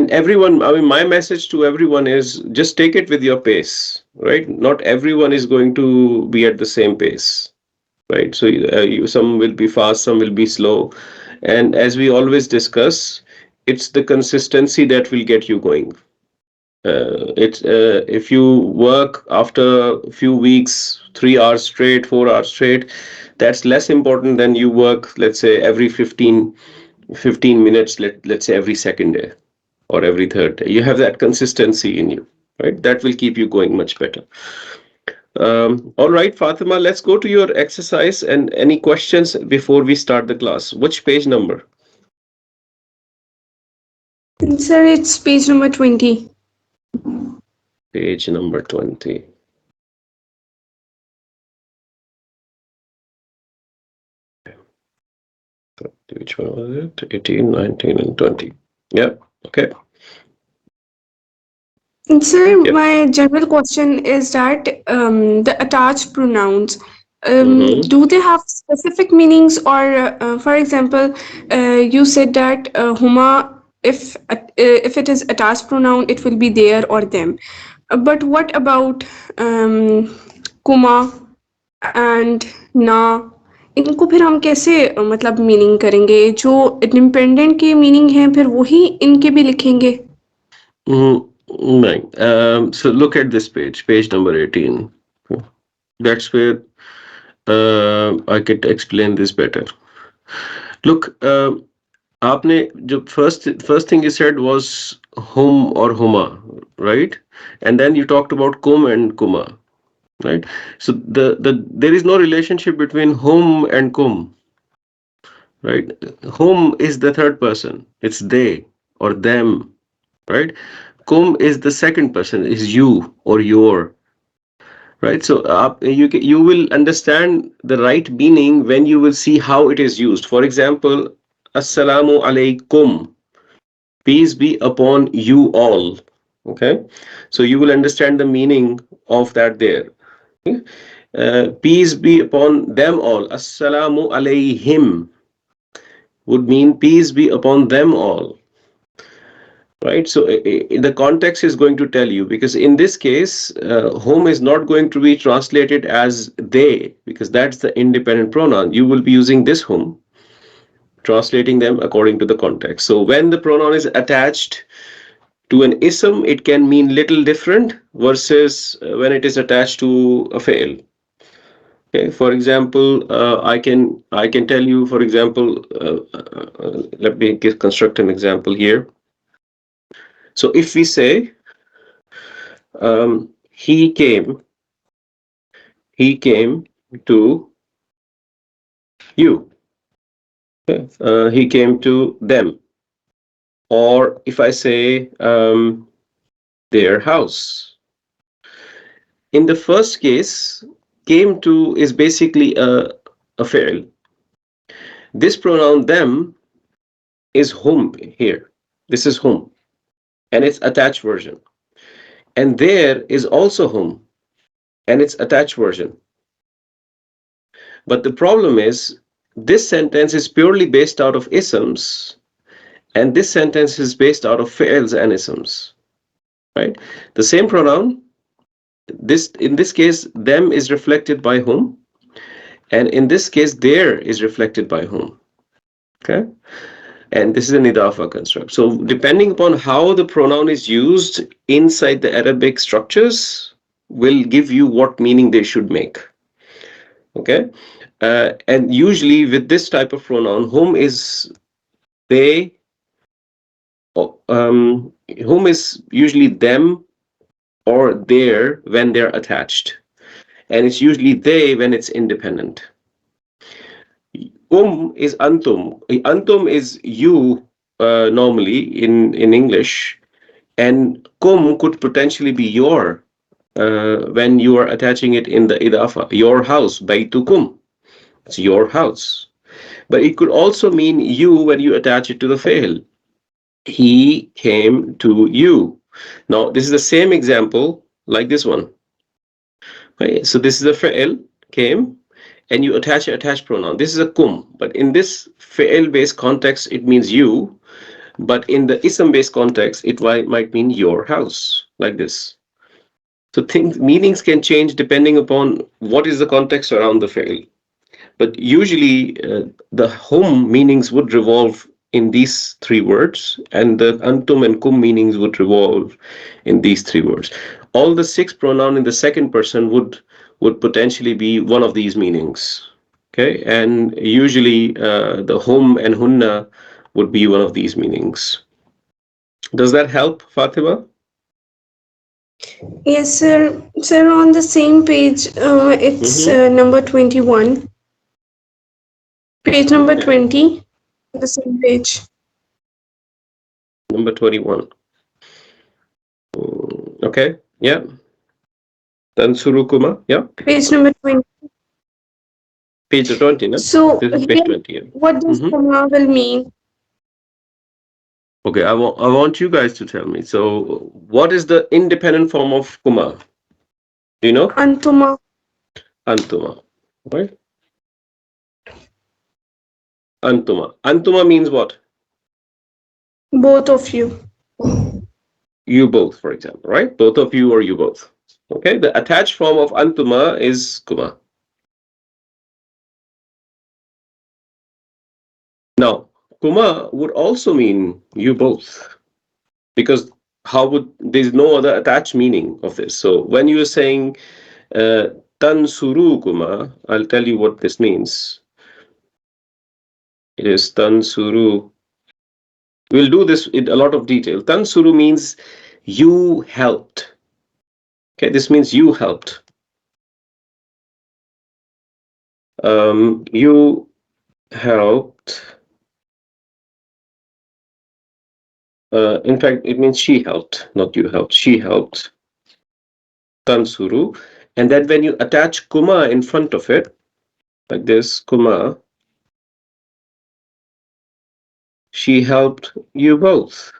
And everyone, I mean, my message to everyone is just take it with your pace, right? Not everyone is going to be at the same pace, right? So some will be fast, some will be slow. And as we always discuss, it's the consistency that will get you going. It's if you work after a few weeks, 3 hours straight, 4 hours straight, that's less important than you work, let's say, every 15 minutes, let's say every second day or every third day. You have that consistency in you, right? That will keep you going much better. All right, Fatima, let's go to your exercise and any questions before we start the class. Which page number? Sir, it's page number 20. Page number 20. Which one was it? 18, 19, and 20. Yeah, okay. Sir, Yep. my general question is that the attached pronouns, Mm-hmm. do they have specific meanings? Or, for example, you said that huma, if it is attached pronoun, it will be there or them. But what about kuma and na? इनको फिर हम कैसे मतलब meaning करेंगे जो independent के meaning है फिर वही इनके भी लिखेंगे. Right. So look at this page, page number 18. That's where I could explain this better. Look, आपने जो first thing you said was hum or huma, right? And then you talked about kum and kuma, right? So there is no relationship between hum and kum, right? Hum is the third person. It's they or them, right? Kum is the second person, is you or your, right? So you will understand the right meaning when you will see how it is used. For example, assalamu alaikum, peace be upon you all. Okay, so you will understand the meaning of that there. Okay? Peace be upon them all. Assalamu alayhim would mean peace be upon them all, right? So the context is going to tell you, because in this case home is not going to be translated as they, because that's the independent pronoun. You will be using this home, translating them according to the context. So when the pronoun is attached to an ism, it can mean little different versus when it is attached to a fail. Okay, for example, I can tell you, for example, let me construct an example here. So if we say he came to you. Okay? He came to them. Or if I say their house. In the first case, came to is basically a fi'l. This pronoun them is hum here. This is hum, and its attached version. And there is also hum, and its attached version. But the problem is, this sentence is purely based out of isms, and this sentence is based out of fi'ls and isms, right? The same pronoun, this in this case, them is reflected by whom, and in this case, there is reflected by whom. Okay, and this is an idafa construct. So depending upon how the pronoun is used inside the Arabic structures, will give you what meaning they should make. Okay, and usually with this type of pronoun, whom is they, whom is usually them or their when they're attached, and it's usually they when it's independent. Is antum. Antum is you normally in English, and kum could potentially be your when you are attaching it in the idafa. Your house, baytukum. It's your house. But it could also mean you when you attach it to the fail. He came to you. Now, this is the same example like this one. Right? So this is a fa'il, came, and you attach an attached pronoun. This is a kum, but in this fa'il based context, it means you. But in the ism-based context, it might mean your house, like this. So things meanings can change depending upon what is the context around the fail. But usually, the home meanings would revolve in these three words, and the antum and kum meanings would revolve in these three words. All the six pronoun in the second person would potentially be one of these meanings. Okay, and usually the hum and hunna would be one of these meanings. Does that help, Fatima? Yes, sir. Sir, on the same page, it's Mm-hmm. number 21, page number Okay. 20, the same page. Number 21. Okay. Yeah. Then Surukuma. Yeah. Page number 20. Page 20, no? So, This is page here, 20. Yeah. what does Mm-hmm. Kama will mean? Okay. I want you guys to tell me. So, what is the independent form of Kuma? Do you know? Antuma, Antuma. Right? Antuma. Antuma means what? both of you. You both, for example, right? Both of you or you both. Okay. The attached form of Antuma is Kuma. Now, Kuma would also mean you both, because how would there's no other attached meaning of this. So when you are saying uh, Tansuru Kuma, I'll tell you what this means. It is Tansuru. We'll do this in a lot of detail. Tansuru means you helped. Okay, this means you helped. You helped. In fact, it means she helped, not you helped. She helped. Tansuru. And then when you attach Kuma in front of it, like this, Kuma, she helped you both.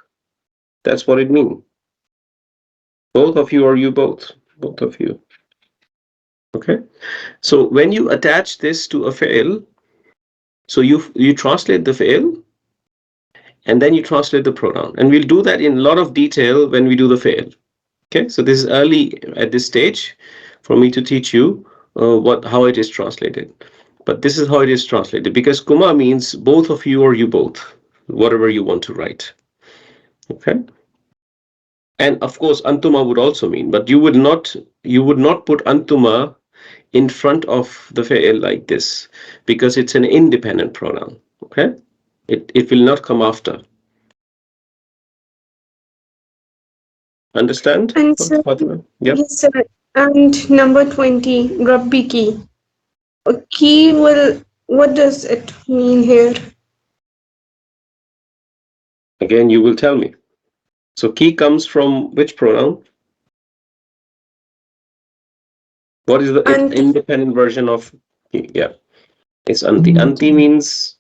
That's what it means. Both of you or you both. Both of you. Okay. So when you attach this to a fail, so you translate the fail and then you translate the pronoun. And we'll do that in a lot of detail when we do the fail. Okay. So this is early at this stage for me to teach you how it is translated. But this is how it is translated, because Kuma means both of you or you both, whatever you want to write. Okay. And of course, Antuma would also mean, but you would not put Antuma in front of the fi'l like this, because it's an independent pronoun. Okay, it will not come after. Understand, And sir, Fatima? Yep. yes, sir. And number 20, Rabbi key. A key will, what does it mean here? Again, you will tell me. So key comes from which pronoun? What is the And independent version of key? Yeah, it's anti. Anti means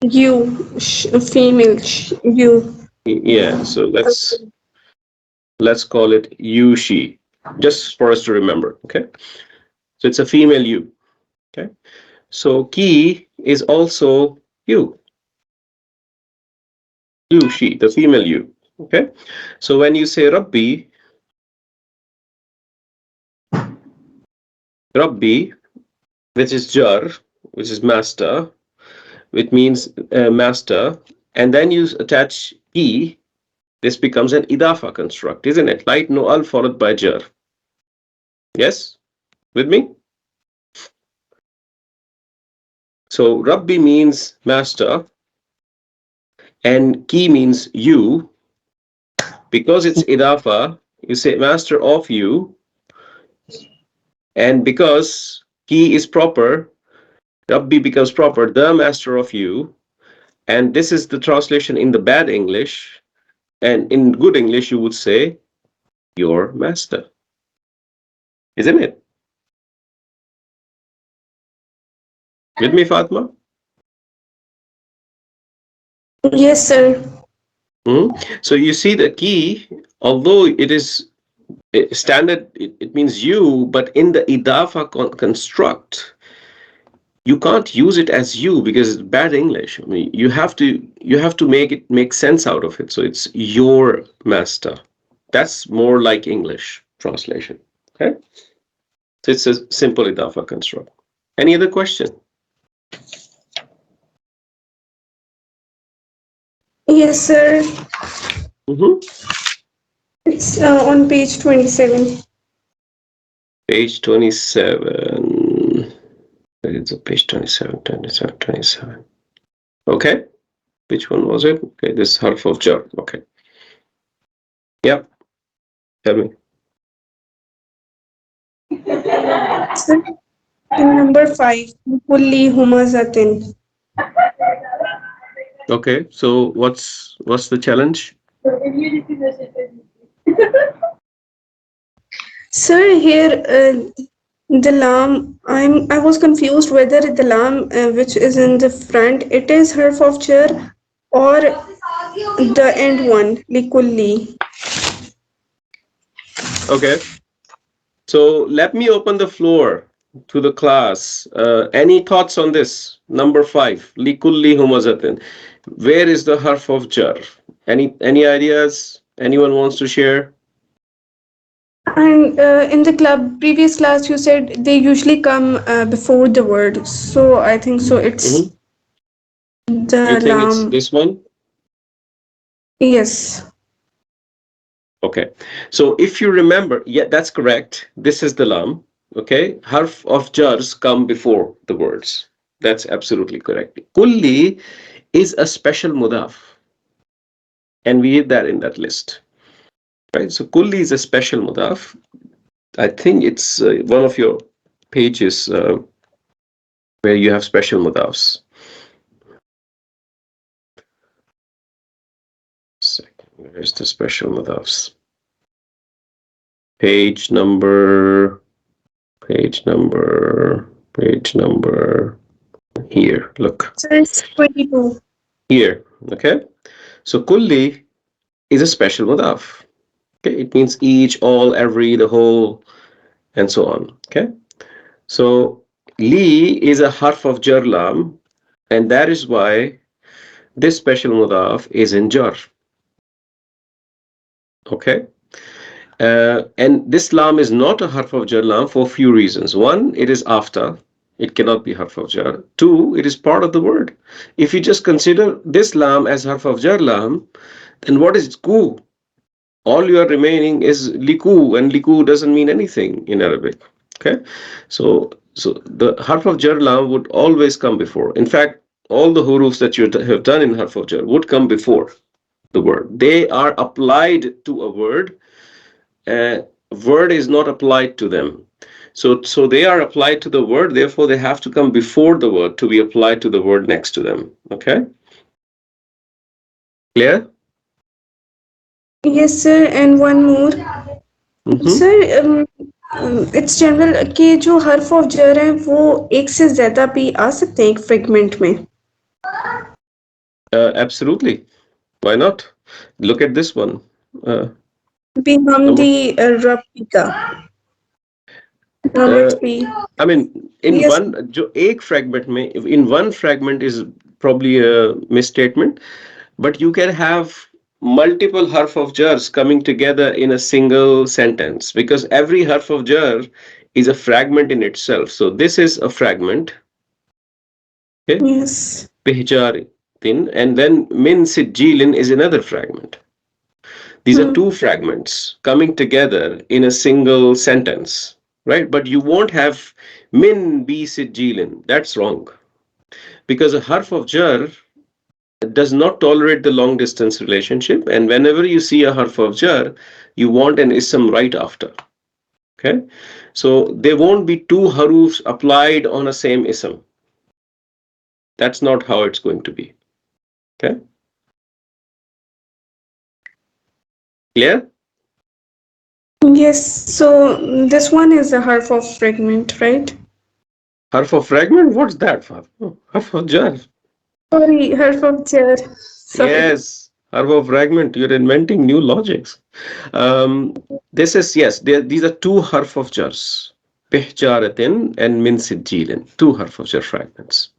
you, female, you. yeah. So let's call it you she, just for us to remember. Okay, so it's a female you. Okay, so key is also you. You, she, the female you. Okay. So when you say Rabbi, which is jar, which is master, which means master, and then you attach e, this becomes an idafa construct, isn't it? Like no al followed by jar. Yes? With me? So Rabbi means master, and ki means you. Because it's idafa, you say master of you, and because ki is proper, Rabbi becomes proper, the master of you. And this is the translation in the bad English. And in good English, you would say, your master. Isn't it? With me, Fatma? Yes, sir. Hmm? So you see the key, although it is standard, it means you, but in the idafa construct, You can't use it as you because it's bad English. I mean, you have to make sense out of it. So it's your master. That's more like English translation. Okay, so it's a simple idafa construct. Any other question? Yes, sir. Mm-hmm. It's on page 27. Page 27. It's a page 27, 27, 27. Okay. Which one was it? Okay, this harf of jar. Okay. Yep. Tell me. Sir, in number 5, kulli humazatin. Okay. So what's the challenge? Sir, here the lam. I was confused whether the lam which is in the front it is harf of jar or the end one likulli. Okay. So let me open the floor to the class. Any thoughts on this? Number 5, likulli humazatin. Where is the harf of jar? Any ideas? Anyone wants to share? And in the club previous class, you said they usually come before the word. So I think so. It's Hmm. You the think it's lam. this one? Yes. Okay. So if you remember, yeah, that's correct. This is the lam. Okay. Harf of jars come before the words. That's absolutely correct. Kulli is a special mudaf, and we did that in that list. Right. So kulli is a special mudaf. I think it's one of your pages where you have special mudafs. Second, where's the special mudafs? Page number, page number, page number. Here, look. So it's 22. Here, okay? So kulli is a special mudaf. Okay, it means each, all, every, the whole, and so on. Okay, so li is a harf of jar lam, and that is why this special mudaf is in jar. Okay, and this lam is not a harf of jar lam for a few reasons. One, it is after. It cannot be harf of jar. Two, it is part of the word. If you just consider this lam as harf of jar lam, then what is ku? All you are remaining is liku, and liku doesn't mean anything in Arabic. Okay, so the harf of jar lam would always come before. In fact, all the hurufs that you have done in harf of jar would come before the word. They are applied to a word. Word is not applied to them. So they are applied to the word. Therefore, they have to come before the word to be applied to the word next to them. Okay, clear? Yes, sir. And one more. Mm-hmm. Sir it's general कि जो हर्फ of जर हैं वो एक से ज्यादा भी आ सकते हैं एक फ्रेगमेंट में Absolutely. Why not? Look at this one. Uh, भी number हमदी Rafiqa number uh, 3 I mean, in yes one जो एक fragment में, in one fragment is probably a misstatement, but you can have multiple harf of jars coming together in a single sentence because every harf of jar is a fragment in itself. So this is a fragment, okay? Yes Bihjarin, and then min sijilin is another fragment. These are two fragments coming together in a single sentence, right? But you won't have min be sijilin. That's wrong because a harf of jar does not tolerate the long distance relationship, and whenever you see a harf of jar, you want an ism right after. Okay, so there won't be two harufs applied on a same ism. That's not how it's going to be. Okay, clear? yes so this one is a harf of fragment right Harf of fragment? What's that for? Oh, harf of jar. sorry harf of jar sorry Yes, harf of fragment. You're inventing new logics. This is yes. These are two harf of jars. bihjaratin, and min sijilin. Two harf of jar fragments.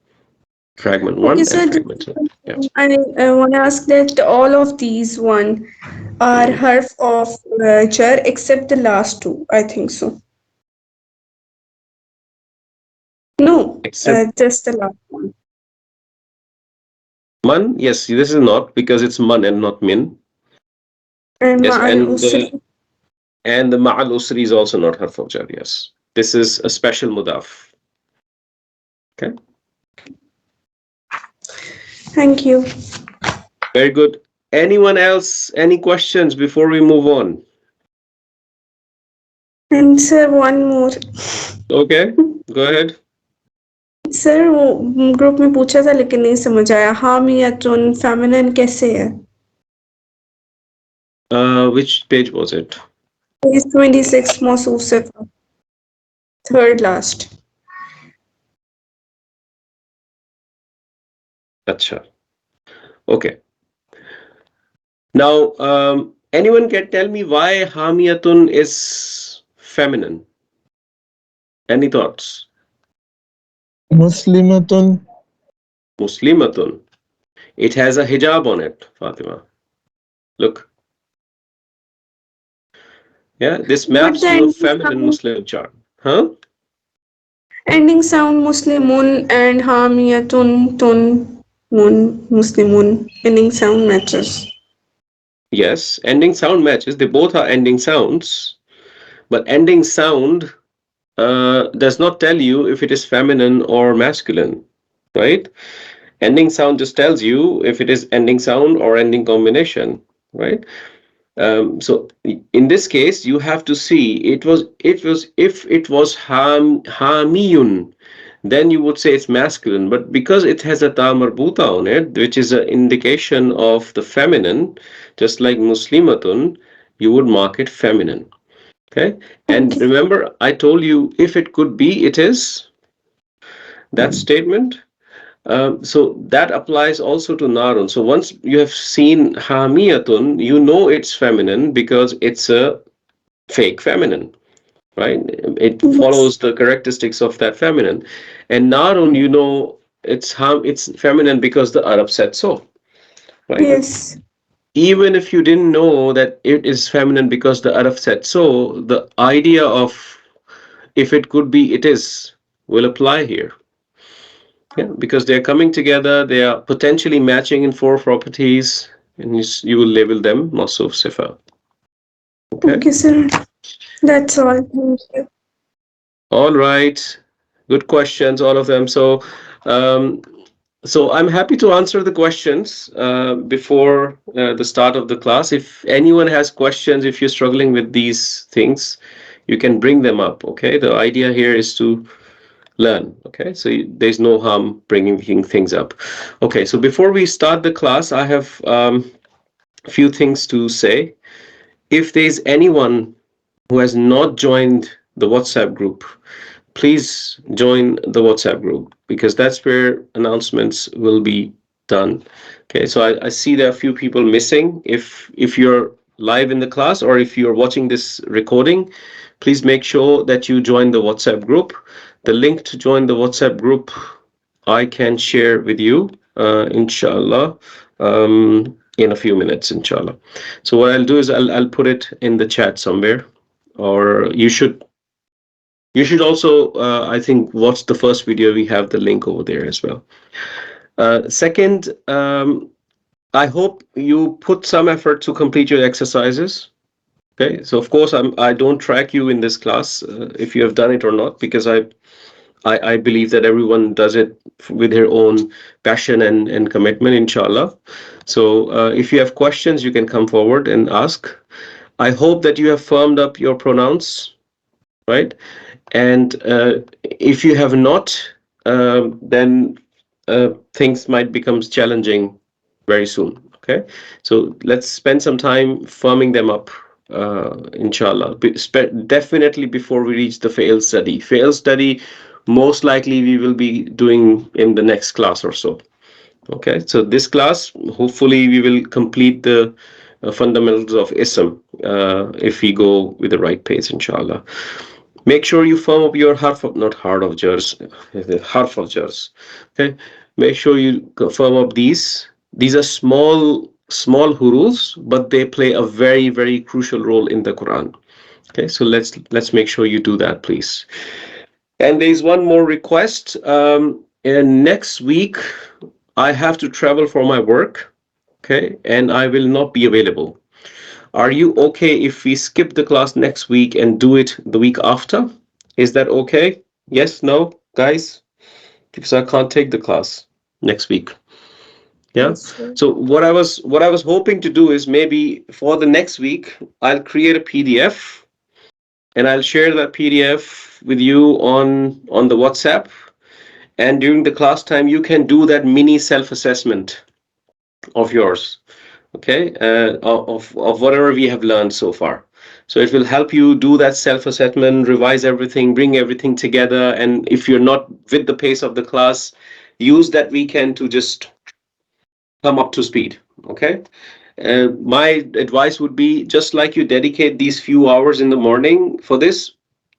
Fragment Okay, 1 and sir, fragment 2. Yeah. I want to ask that all of these one are Mhm. harf of jar except the last two. I think so. No, Except just the last one. man, yes, this is not because it's man and not min. And Yes, ma'al and the ma'al usri is also not harf of jar. Yes, this is a special mudaf. Okay, Thank you. very good. Anyone else? Any questions before we move on? And sir, one more. Okay, go ahead. Sir वो group में पूछा था लेकिन नहीं समझ आया हम या तुन फेमिनिन कैसे है Which page was it? Page 26 मौसूफ से third last Acha. Okay. Now, anyone can tell me why hamiyatun is feminine? Any thoughts? Muslimatun. Muslimatun. It has a hijab on it, Fatima. Look. Yeah, this but maps the to a feminine Muslim chart. Huh? ending sound muslimun and ham या तुन mun muslimun ending sound matches Yes, ending sound matches. They both are ending sounds, but ending sound does not tell you if it is feminine or masculine, right? Ending sound just tells you if it is ending sound or ending combination, right? So in this case, you have to see it was if it was hamiyun, then you would say it's masculine. But because it has a ta marbuta on it, which is an indication of the feminine, just like muslimatun, you would mark it feminine. Okay. And okay remember, I told you if it could be, it is that statement. So that applies also to narun. So once you have seen hamiyatun, you know it's feminine because it's a fake feminine, right? It yes follows the characteristics of that feminine. And narun, you know it's feminine because the Arab said so, right? yes Even if you didn't know that it is feminine because the Arab said so, the idea of if it could be, it is will apply here. Yeah, because they're coming together, they are potentially matching in four properties, and you will label them Masuf Sifa. Okay. okay sir that's all thank you All right. Good questions, all of them. Um, so I'm happy to answer the questions before the start of the class. If anyone has questions, if you're struggling with these things, you can bring them up. Okay. The idea here is to learn. Okay, so there's no harm bringing things up. Okay, so before we start the class, I have a few things to say. If there's anyone who has not joined the WhatsApp group, please join the WhatsApp group because that's where announcements will be done. Okay, so I see there are a few people missing. If you're live in the class or if you're watching this recording, please make sure that you join the WhatsApp group. The link to join the WhatsApp group I can share with you, inshallah, in a few minutes, inshallah. So what I'll do is I'll put it in the chat somewhere, or you should also, I think, watch the first video. We have the link over there as well. Second, I hope you put some effort to complete your exercises. Okay, so of course I don't track you in this class if you have done it or not because I believe that everyone does it with their own passion and commitment, inshallah. So if you have questions, you can come forward and ask. I hope that you have firmed up your pronouns, right? And if you have not, then things might become challenging very soon. Okay, so let's spend some time firming them up, inshallah. Definitely before we reach the fail study. Fail study, most likely we will be doing in the next class or so. Okay, so this class, hopefully, we will complete the fundamentals of ISM if we go with the right pace, inshallah. Make sure you firm up your harf of, not hard of jars, harf of jars. Okay, make sure you firm up these. These are small hurufs, but they play a very crucial role in the Quran. Okay, so let's make sure you do that, please. And there's one more request. And next week, I have to travel for my work. Okay, and I will not be available. Are you okay if we skip the class next week and do it the week after? Is that okay? Yes, no, guys? Because I can't take the class next week. Yeah. Yes, sure. So what I was hoping to do is maybe for the next week, I'll create a PDF and I'll share that PDF with you on the WhatsApp. And during the class time, you can do that mini self-assessment of yours. Okay, of whatever we have learned so far. So it will help you do that self-assessment, revise everything, bring everything together, and if you're not with the pace of the class, use that weekend to just come up to speed. Okay, my advice would be just like you dedicate these few hours in the morning for this,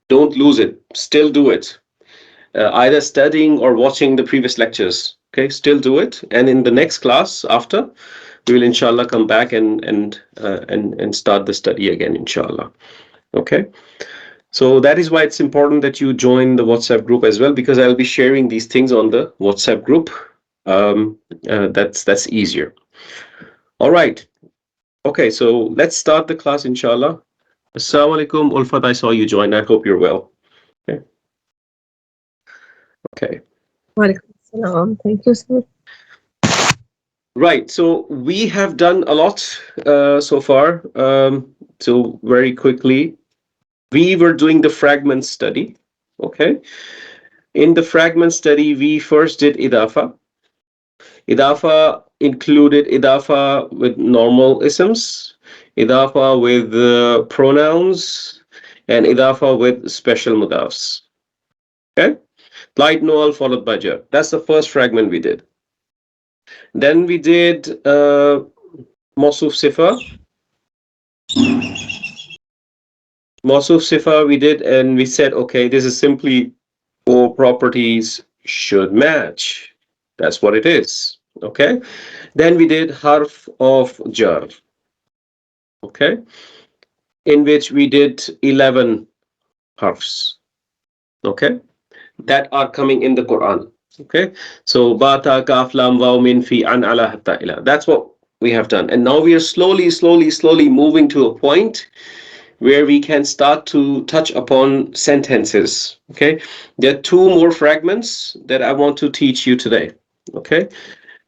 don't lose it, still do it, either studying or watching the previous lectures. Okay, still do it, and in the next class after, we will inshallah come back and start the study again, inshallah. Okay, so that is why it's important that you join the WhatsApp group as well, because I'll be sharing these things on the WhatsApp group. That's easier. All right. Okay, so let's start the class, inshallah. Assalamu alaikum, Ulfat. I saw you join. I hope you're well. Okay. Okay. Walaikum salam. Thank you, sir. Right. So we have done a lot so far. So very quickly, we were doing the fragment study. Okay. In the fragment study, we first did idafa. Idafa included idafa with normal isms, idafa with pronouns, and idafa with special mudafs. Okay. Light null followed by jar. That's the first fragment we did. Then we did Mawsuf Sifa. Mawsuf Sifa we did, and we said, okay, this is simply four properties should match. That's what it is. Okay. Then we did Harf of Jar. Okay. In which we did 11 harfs. Okay. That are coming in the Quran. Okay. So Bata, Kaf, Lam, Waw, Min, Fi, An, Ala, Hatta, Ila. That's what we have done. And now we are slowly moving to a point where we can start to touch upon sentences. Okay, there are two more fragments that I want to teach you today. Okay,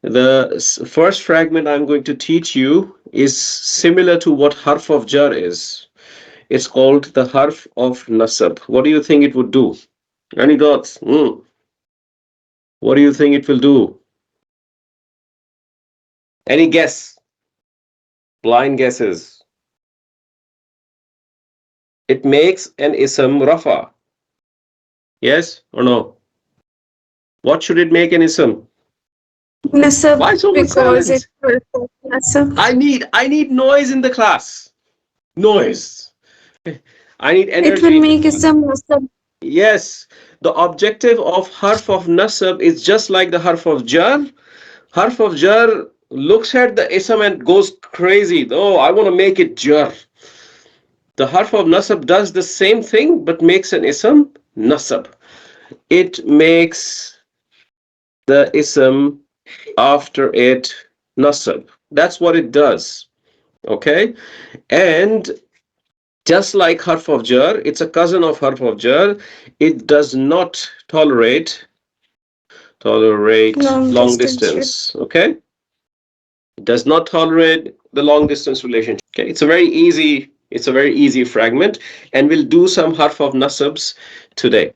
the first fragment I'm going to teach you is similar to what harf of jar is. It's called the harf of nasab. What do you think it would do? Any thoughts? What do you think it will do? Any guess? Blind guesses. It makes an ism rafa. Yes or no? What should it make an ism? Nasab, Why so much because it silence? will nasab. I need noise in the class. Noise. I need It will energy in the make class. some nasab. Yes. The objective of harf of nasab is just like the harf of jar. Harf of jar looks at the ism and goes crazy. Oh, I want to make it jar. The harf of nasab does the same thing but makes an ism nasab. It makes the ism after it nasab. That's what it does. Okay, and just like harf of jar, it's a cousin of harf of jar. It does not tolerate Long long distance. distance. Okay, it does not tolerate the long distance relationship. Okay, it's a very easy fragment, and we'll do some harf of nasabs today.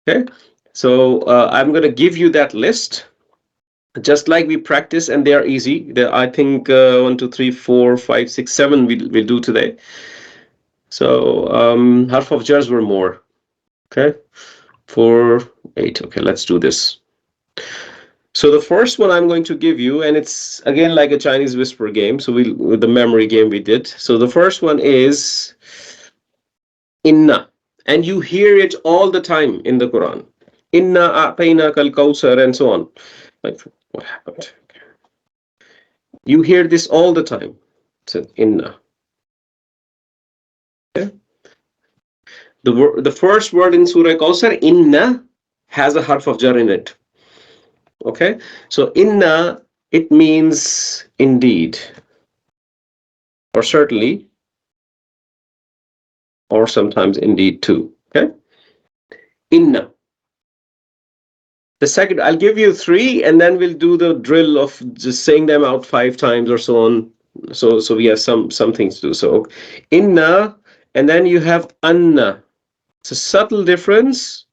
Okay, so I'm going to give you that list just like we practice, and they are easy. I think 1, 2, 3, 4, 5, 6, 7 we'll do today. So half of jars were more. Okay, 4, 8. Okay, let's do this. So the first one I'm going to give you, and it's again like a Chinese whisper game. So with the memory game we did. So the first one is inna. And you hear it all the time in the Quran. Inna a'tayna kal kawsar and so on. Like, what happened? You hear this all the time. So inna. Okay? The first word in Surah Kawsar, inna, has a harf of jar in it. Okay? So inna, it means indeed, or certainly, or sometimes indeed too. Okay? Inna. The second, I'll give you three, and then we'll do the drill of just saying them out 5 times or so on. So we have some things to do. So inna, and then you have anna. It's a subtle difference.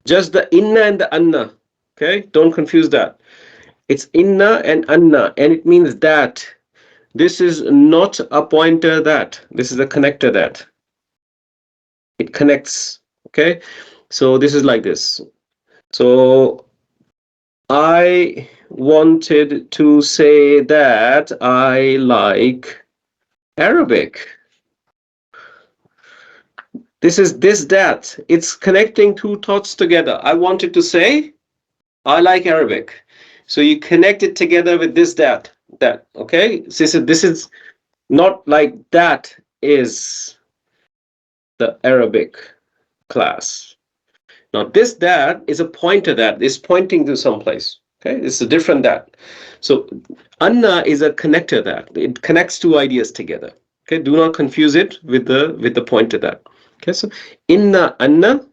Just the inna and the anna. Okay, don't confuse that. It's inna and anna, and it means that. This is not a pointer that. This is a connector that. It connects. Okay, so this is like this. So I wanted to say that I like Arabic. This is this, that. It's connecting two thoughts together. I wanted to say I like Arabic. So you connect it together with this, that, that. Okay? So this is not like that is the Arabic class. Now this, that is a pointer that is pointing to someplace. Okay? It's a different that. So anna is a connector that. It connects two ideas together. Okay? Do not confuse it with the pointer that. Okay? So inna anna,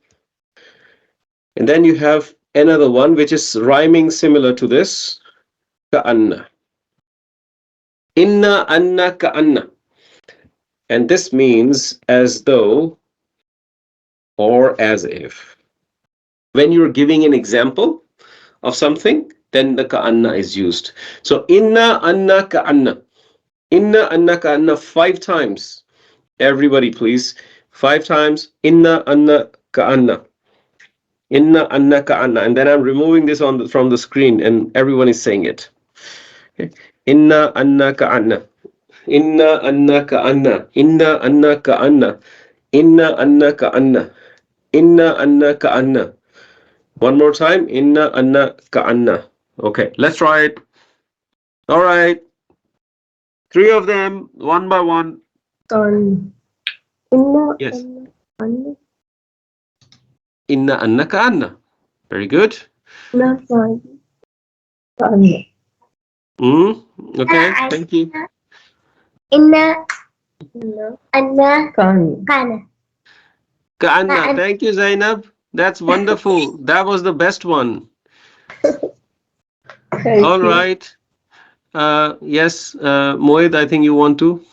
and then you have another one which is rhyming similar to this. Ka'anna. Inna anna ka'anna. And this means as though or as if. When you're giving an example of something, then the ka'anna is used. So inna anna ka'anna. Inna anna ka'anna 5 times. Everybody please. 5 times. Inna anna ka'anna. Inna anna ka'anna. And then I'm removing this from the screen and everyone is saying it. Okay. Inna anna ka'anna. Inna anna ka'anna. Inna anna ka'anna. Inna anna ka'anna. Inna anna ka'anna. One more time. Inna anna ka'anna. Okay, let's try it. All right. 3 of them, one by one. Kan. Inna Yes. anna Inna anna ka'anna. Very good. anna kan. Okay, thank you. Inna anna kan. Ka'anna. Thank you, Zainab. That's wonderful. That was the best one. Thank All you. right. Yes, Mohit, I think you want to.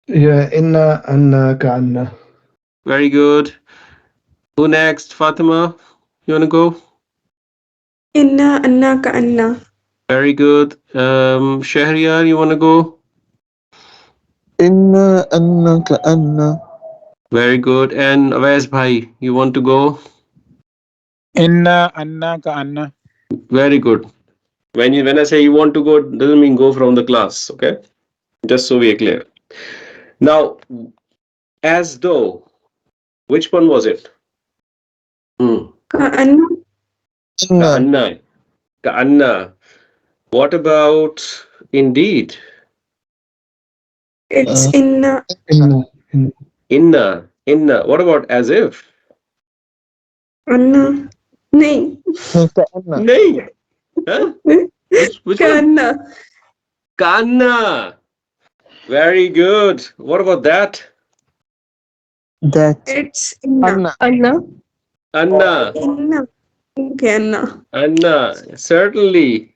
Yeah, inna anna ka'anna. Very good. Who next? Fatima, you want to go? Inna anna ka anna. Very good. Shahriar, you want to go? Inna annaka anna. Very good. And Awais Bhai, you want to go? Inna anna ka anna. Very good. When I say you want to go, it doesn't mean go from the class. Okay, just so we are clear. Now, as though, which one was it? Ka anna. Inna. Ka'anna. Ka'anna. What about indeed? It's Uh, inna. Inna. Inna. Inna. What about as if? Anna. Nahi. ka anna. Nay. Huh? Which Ka one? anna. Ka'anna. Very good. What about that? That. It's inna. Anna. Anna. Anna. Inna. Okay, anna. Anna. Certainly.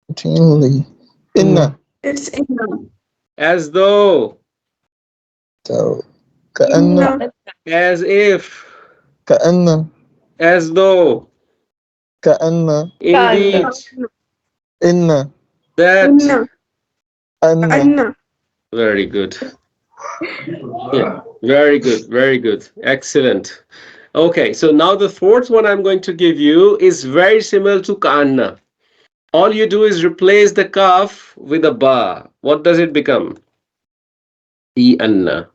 Continually. Inna. It's inna. As though. So. Ka anna. Inna. As if. Ka anna. As though. Ka anna. Indeed. Inna. That. Inna. Anna. Anna. Very good. Yeah. Very good. Very good. Excellent. Okay. So now the fourth one I'm going to give you is very similar to Ka'anna. All you do is replace the kaf with a ba. What does it become? I anna.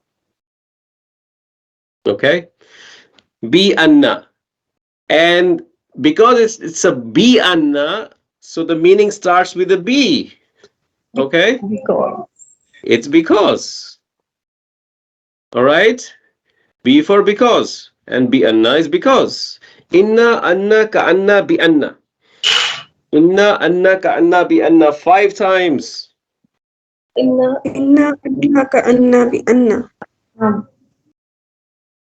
Okay? Bi anna. And because it's a bi anna, so the meaning starts with a B. Okay? Because. It's because. All right? B for because. And bi anna is because. Inna anna ka anna bi anna. Inna anna ka anna bi anna. 5 times. Inna. Inna anna ka anna bi anna.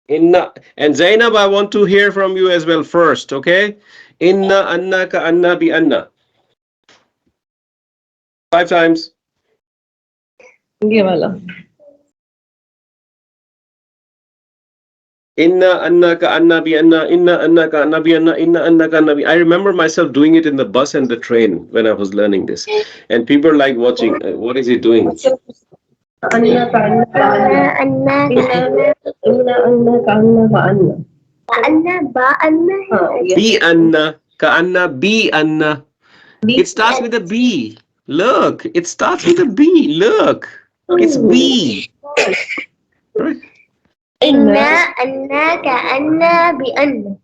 Inna. And Zainab, I want to hear from you as well first. Okay? Inna anna ka anna bi anna. 5 times. ये वाला. Inna anna ka anna bi anna. Inna anna ka anna bi anna. Inna anna ka anna bi. I remember myself doing it in the bus and the train when I was learning this. And people are like watching. What is he doing? Anna ka anna ba anna. Inna anna ka anna ba anna. Anna ba anna. Bi anna. Ka anna bi anna. It starts with a B. Look, it starts with a B. Look, it's B. Right? Inna anna ka anna bi anna.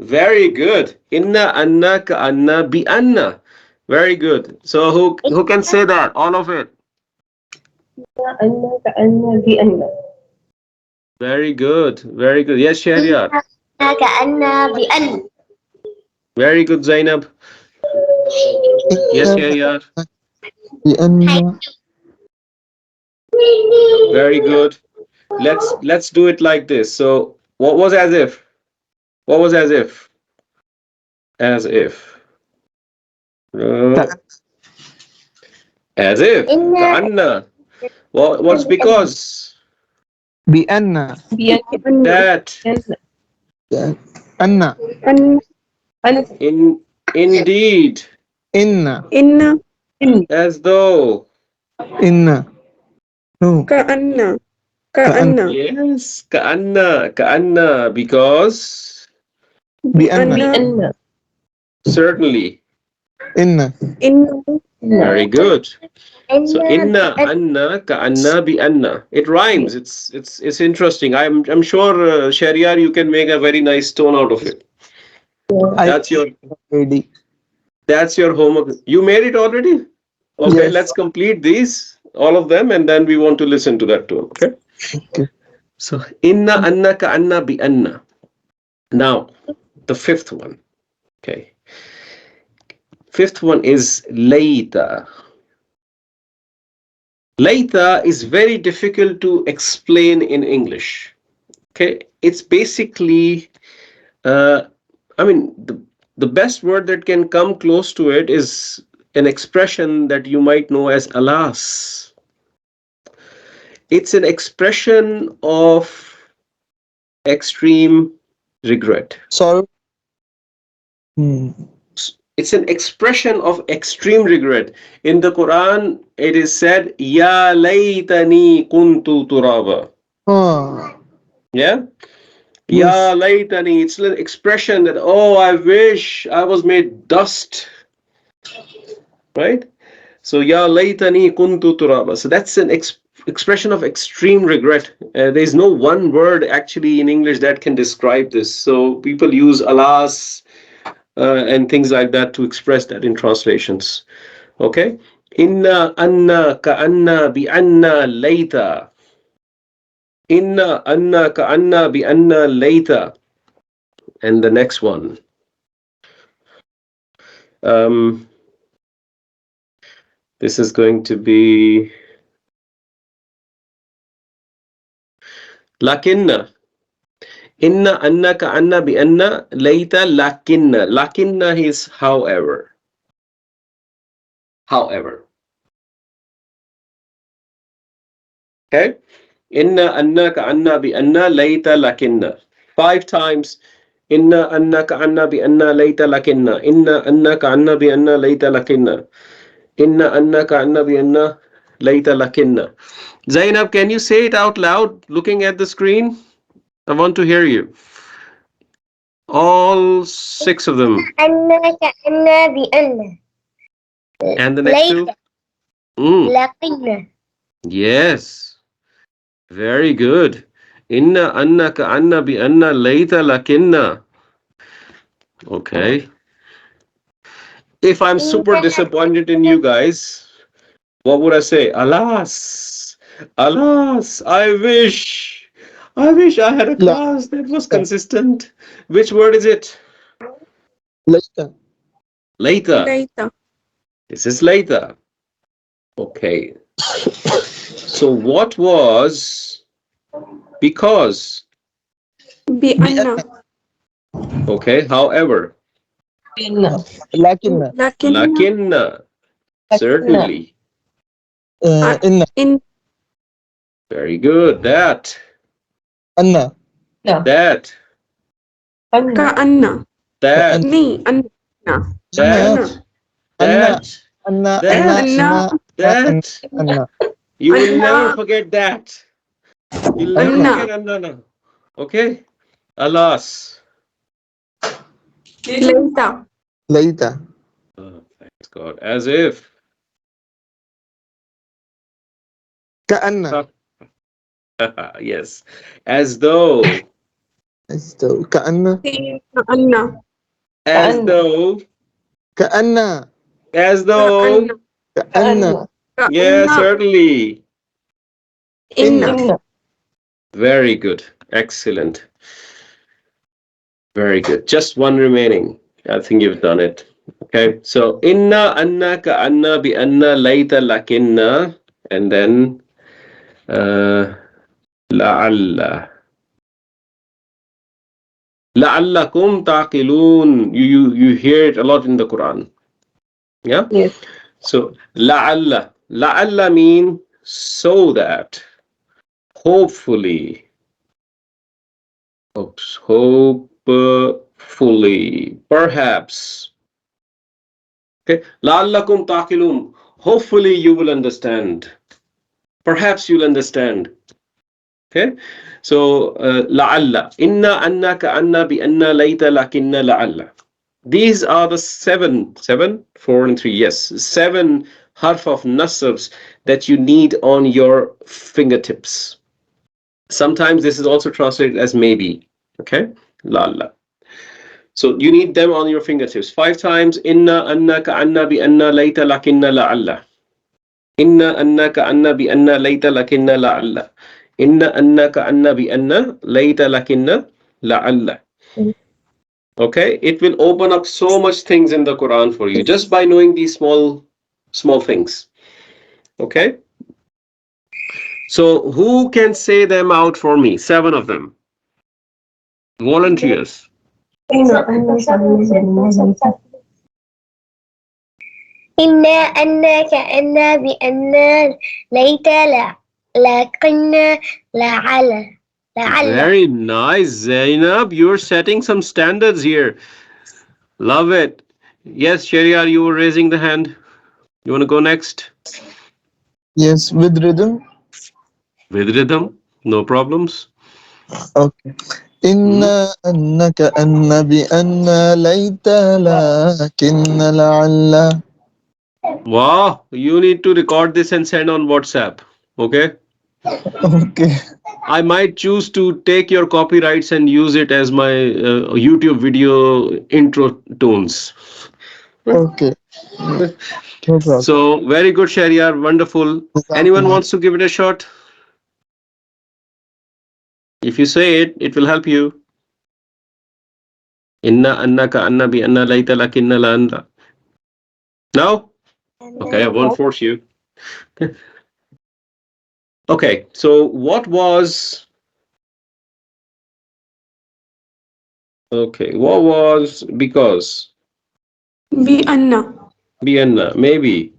Very good. Inna anna ka anna bi anna. Very good. So who can say that? All of it. Anna ka anna bi anna. Very good. Very good. Yes, Shahryar. Inna ka anna bi anna. Very good, Zainab. Yes, Shahryar. بأن Very good. Let's do it like this. So what was as if? What was as if? As if. As if. Inna Ka'anna. What's because? بأن That. أن Indeed. إن Inna As though. إن no ka anna. Ka كأن anna. Yes. Ka'anna. Ka'anna. Because. Bi بأن anna. Certainly. إن Inna. Very good. So inna Inna anna ka'anna bi anna. It rhymes. It's interesting. I'm sure Shahryar, you can make a very nice tone out of it. I That's your ready. that's your homework. You made it already? Okay, Yes. let's complete these, all of them, and then we want to listen to that tone. Okay. Okay. So inna anna ka'anna bi anna. Now, the fifth one. Okay. Fifth one is layta. Layta is very difficult to explain in English. Okay, it's basically, uh, I mean, the best word that can come close to it is an expression that you might know as alas. It's an expression of extreme regret. Sorry. Hmm. It's an expression of extreme regret. In the Quran, it is said, Ya laytani kuntu turaba. Ah. Yeah? Yes. Ya laytani. It's an expression that, oh, I wish I was made dust. Right? So, Ya laytani kuntu turaba. So, that's an expression of extreme regret. There's no one word actually in English that can describe this. So, people use alas and things like that to express that in translations. Okay? Inna anna ka anna bi anna layta. Inna anna ka anna bi anna layta. And the next one. Um, this is going to be lakinna. Inna anna ka anna bi anna layta lakinna. Lakinna is however. However. Okay? Inna anna ka anna bi anna layta lakinna. 5 times. Inna anna ka anna bi anna layta lakinna. Inna anna ka anna bi anna layta lakinna. Inna anna ka anna bi anna layta lakinna. Zainab, can you say it out loud looking at the screen? I want to hear you. All 6 of them. anna ka anna bi anna. And the next two? Layta Mm, laqinna. yes. Very good. Inna anna ka anna bi anna layta lakinna. Okay. If I'm super disappointed in you guys, what would I say? Alas, alas, I wish I had a لا class that was consistent. Which word is it? ليت Later. Later. This is later. Okay. So what was because? بأن. بأن Okay. However, لكن لكن. lakinna. Certainly. إن إن. Very good. That. أن That. كأن. كأن That. ني أن. أن That. أن. أن That. أن أن That. أن. أن That. أن You will never أن. forget that. You'll never أن forget أن. Andana. Okay? Alas. ليت. ليت Oh, thanks God. As if. كأن Yes. As though. كأن كأن. As though. كأن As though. كأن. كأن Yeah, كأن. certainly. إن إن. Very good. Excellent. Very good. Just one remaining. I think you've done it. Okay. So inna anna ka anna bi anna layta lakinna and then la'alla. La'allakum taqilun. You hear it a lot in the Quran. Yeah? Yes. So la'alla. La'alla mean so that. Hopefully. Oops. Hopefully. Perhaps. Okay. La'allakum taqilun. Hopefully you will understand. Perhaps you'll understand. Okay. So la'alla. Inna anna ka anna bi anna layta lakinna la'alla. These are the seven, 4 and 3, yes, 7 harf of nasabs that you need on your fingertips. Sometimes this is also translated as maybe. Okay. La'alla. So you need them on your fingertips. 5 times. Inna anna ka anna bi anna layta lakinna la'alla. Inna annaka anna bi anna layta lakinna la'alla. Inna annaka anna bi anna layta lakinna la'alla. Okay, it will open up so much things in the Quran for you just by knowing these small things. Okay, so who can say them out for me? 7 of them. Volunteers. إنا أنا كأنا بأنا ليت لا لكن لعل لعل Very nice, Zainab. You're setting some standards here. Love it. Yes, Shariar, you were raising the hand. You want to go next? yes with rhythm. With rhythm, no problems. Okay. إن Hmm? أنك أن بأن ليت لكن لعل. Wow, you need to record this and send on WhatsApp. Okay. Okay. I might choose to take your copyrights and use it as my YouTube video intro tones. Okay. No problem. So, very good, Shariar. Wonderful. Anyone Jazakallah. wants to give it a shot? If you say it, it will help you. Inna annaka anna bi anna layta lakinna la anta. No? Okay, I won't force you. Okay, so what was. Okay, what was because? بأن. Bianna, maybe,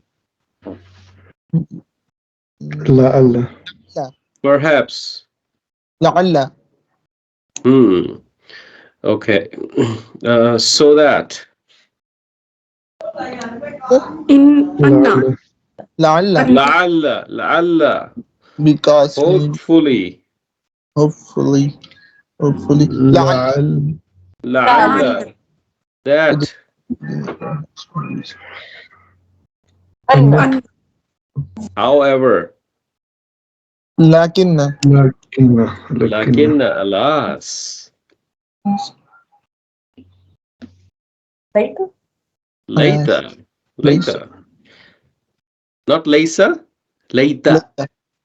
لعل perhaps. لعل Hmm. Okay. So that. إن أن. لعل لعل أن. La'alla, la'alla. because maybe Hopefully. hopefully لعل لعل لعل. La'alla. That. أنك أن. However. لكن Lakin, alas. Later. Later. ليس Later. Not Laysa. Later.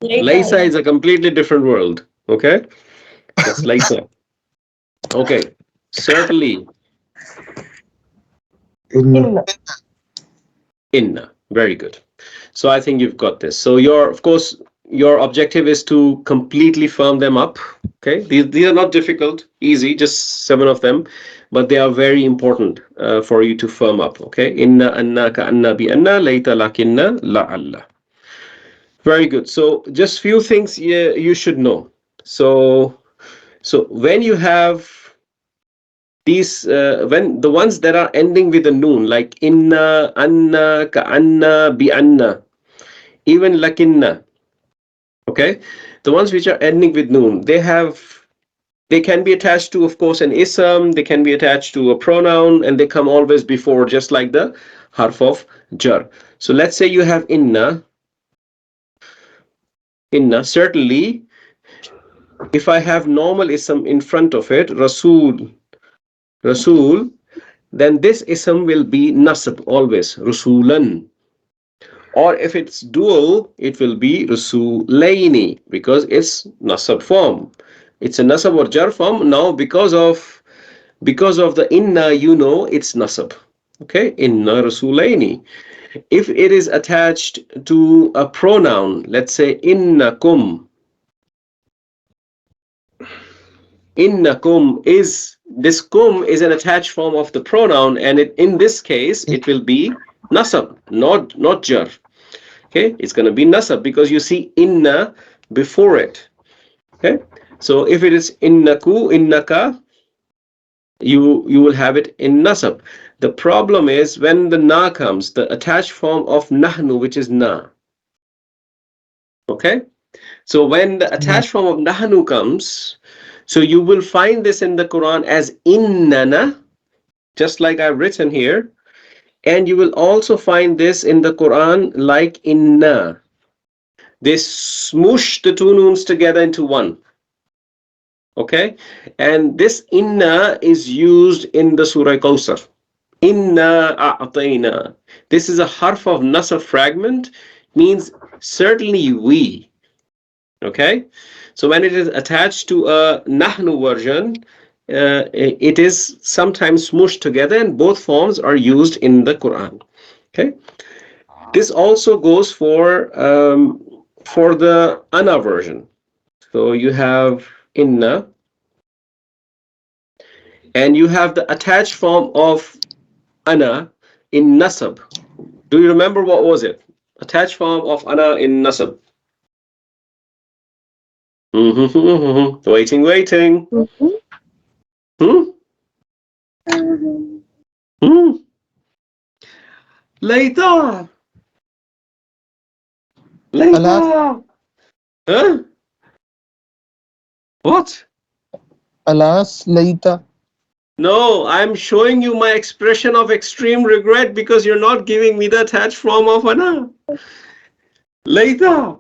ليس Laysa is a completely different world. Okay? It's Laysa. Okay. Certainly. إن. Inna. Very good. So I think you've got this. So of course, your objective is to completely firm them up. Okay, these are not difficult, easy, just 7 of them, but they are very important for you to firm up. Okay, inna, anna, ka, anna, bi, anna, layta, lakinna, la'alla. Very good. So just few things you should know. So when you have these, when the ones that are ending with a noon, like inna, anna, ka, anna, bi, anna, even lakinna. Okay, the ones which are ending with noon, they can be attached to, of course, an ism, they can be attached to a pronoun, and they come always before, just like the harf of jar. So let's say you have inna, certainly if I have normal ism in front of it, rasul, then this ism will be nasab always, rasulan. Or if it's dual, it will be rusulaini, because it's nasab form. It's a nasab or jar form. Now because of the inna, it's nasab. Okay, inna rasulaini. If it is attached to a pronoun, let's say innakum. Innakum is, this kum is an attached form of the pronoun, and in this case it will be nasab, not jar. Okay, it's going to be nasab because you see inna before it. Okay, so if it is innaku, innaka, you will have it in nasab. The problem is when the na comes, the attached form of nahnu, which is na. Okay, so when the attached form of nahnu comes, so you will find this in the Quran as innana, just like I've written here, and you will also find this in the Quran like inna. They smoosh the two noons together into one. Okay, and this inna is used in the Surah Kawsar. Inna a'tayna. This is a harf of nasab fragment, means certainly we. Okay, so when it is attached to a nahnu version, it is sometimes smooshed together, and both forms are used in the Quran. Okay, this also goes for the ana version. So you have inna, and you have the attached form of ana in nasab. Do you remember what was it? Attached form of ana in nasab. Waiting. Hmm? Hmm? Later. ألا Later. Huh? What? ألاس ليت No, I'm showing you my expression of extreme regret because you're not giving me the attached form of ana. Later.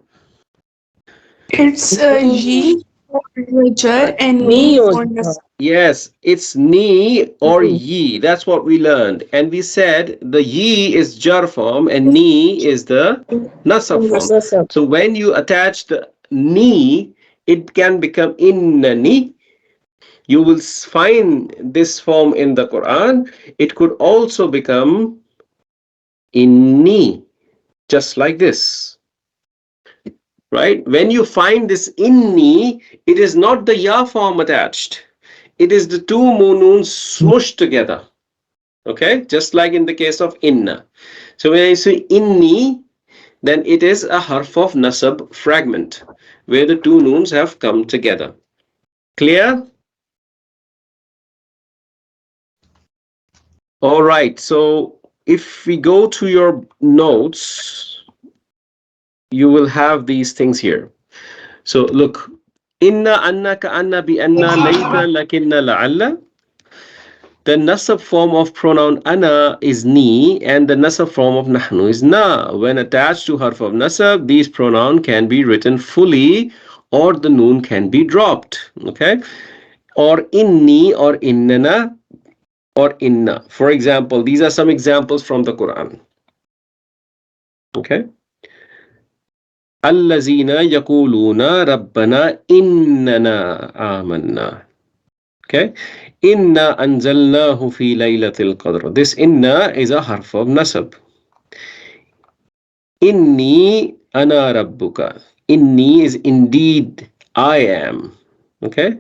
It's ye for jar and Me me or for nasab. Yes, it's ni or ye. That's what we learned. And we said the ye is jar form and ni is the nasab form. nasab. So when you attach the ni, it can become innani. You will find this form in the Quran. It could also become inni, just like this. Right? When you find this inni, it is not the ya form attached. It is the two monoons smushed together. Okay, just like in the case of inna. So when I say inni, then it is a harf of nasab fragment where the two noons have come together. Clear? All right. So if we go to your notes, you will have these things here. So look, inna, anna, ka, anna, bi, anna, layta, lakinna, la'alla. the nasab form of pronoun ana is ni, and the nasab form of nahnu is na. When attached to harf of nasab, these pronoun can be written fully, or the noon can be dropped. Okay, or inni, or innana, or inna. For example, these are some examples from the Quran. Okay. Allazina yaquluna rabbana innana amanna. Okay. Inna anzalnahu fi laylatil qadr. This inna is a harf of nasab. Inni ana rabbuka. Inni is indeed I am. Okay.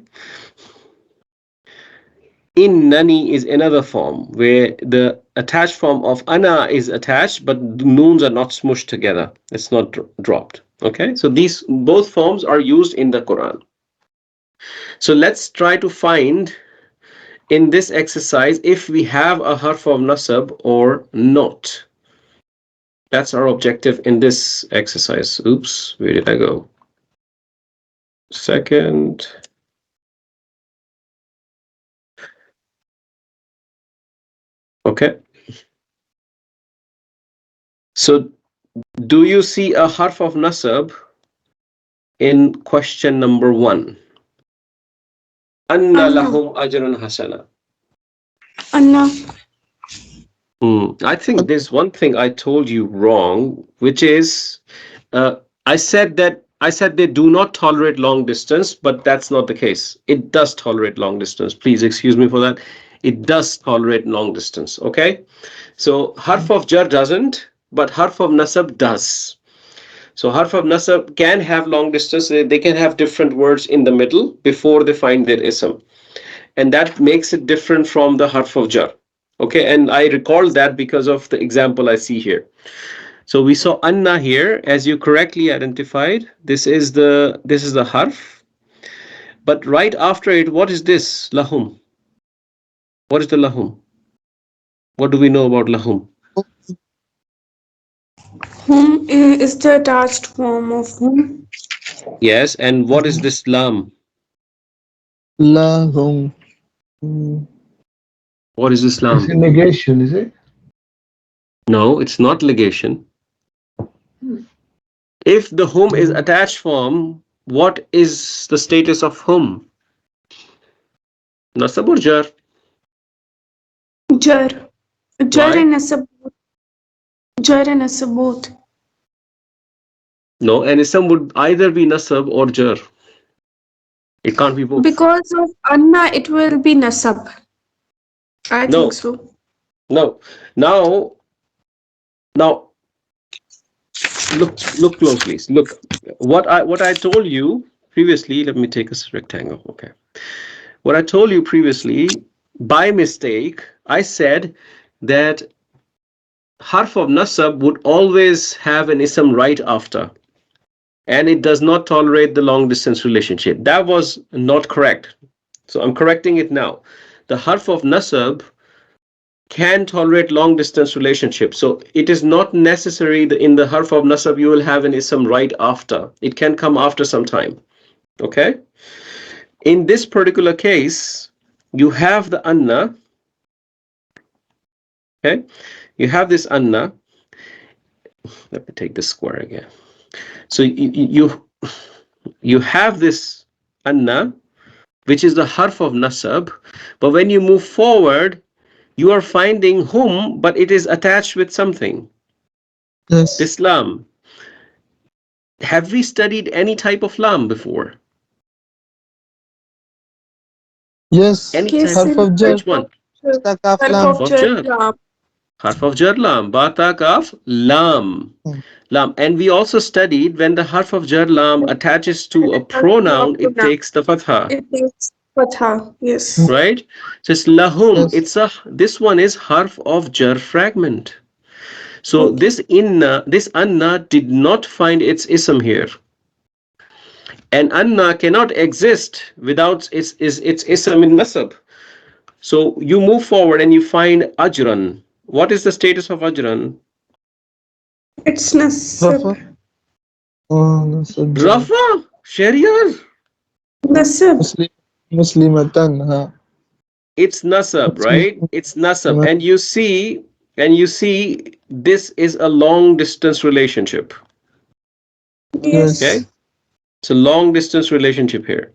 Innani is another form where the attached form of ana is attached, but the noons are not smushed together. It's not dropped. Okay, so these both forms are used in the Quran. So let's try to find in this exercise if we have a harf of nasab or not. That's our objective in this exercise. Oops, where did I go? Second. Okay. So do you see a harf of nasab in question number 1? Anna Anna. lahum ajrun hasana. Anna. I think there's one thing I told you wrong, which is I said they do not tolerate long distance, but that's not the case. It does tolerate long distance. Please excuse me for that. It does tolerate long distance. Okay, so harf of jar doesn't, but harf of nasab does. So harf of nasab can have long distance. They can have different words in the middle before they find their ism, and that makes it different from the harf of jar. Okay, and I recall that because of the example I see here. So we saw anna here, as you correctly identified. This is the harf, but right after it, what is this? Lahum. What is the lahum? What do we know about lahum? Whom is the attached form of whom? Yes, and what is this lam? lahum. What is this It's a lam? negation, is it? No, it's not legation. If the hum is attached form, what is the status of hum? Nasab or jar? Jar. Jar Why? and nasab. Jar and nasab both. No, an ism would either be nasab or jar. It can't be both. Because of Anna, it will be nasab. I think No, so. no. Now, look closely. Look, what I told you previously. Let me take this rectangle. Okay. What I told you previously, by mistake, I said that harf of nasab would always have an ism right after, and it does not tolerate the long distance relationship. That was not correct. So I'm correcting it now. The harf of nasab can tolerate long distance relationship. So it is not necessary that in the harf of nasab you will have an ism right after. It can come after some time. Okay? In this particular case, you have the anna. Okay? You have this anna. Let me take this square again. So you have this anna, which is the harf of nasab, but when you move forward, you are finding hum, but it is attached with something. Yes. This lam. Have we studied any type of lam before? Yes. Any Yes, type Harf of, in of jar. which one? Ta kaf harf lam. Harf of of jar. jar. Harf of jar lam. Ba ta kaf lam. Hmm. Lam. And we also studied when the harf of jar lam attaches to a pronoun, it takes the fatha. It takes fatha. Yes. Right? So it's lahum. Yes. This one is harf of jar fragment. So Okay. this anna did not find its ism here. And anna cannot exist without its ism in nasab. So you move forward and you find ajran. What is the status of ajran? It's nasab. Rafa. Oh, nasab. Rafa, Sharia. Nasab. Muslim. Muslimatan. Ha. It's nasab, right? It's nasab. And you see this is a long distance relationship. Yes. Okay? It's a long distance relationship here.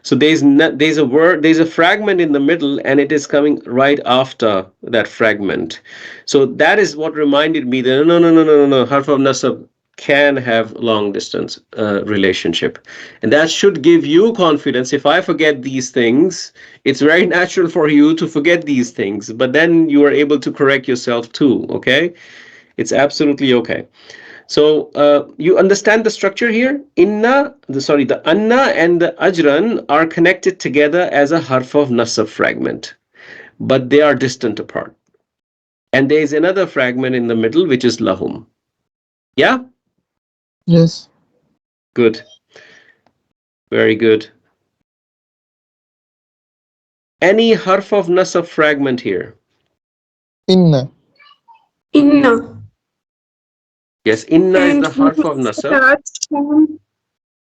So there's a word, there's a fragment in the middle, and it is coming right after that fragment. So that is what reminded me that no. Harf of nasab can have long distance relationship, and that should give you confidence. If I forget these things, it's very natural for you to forget these things, but then you are able to correct yourself too. Okay, it's absolutely okay. So you understand the structure here? The anna and the ajran are connected together as a harf of nasab fragment, but they are distant apart. And there is another fragment in the middle, which is lahum. Yeah? Yes. Good. Very good. Any harf of nasab fragment here? Inna. Inna. Yes, inna is And the whom harf of is nasab. attached from?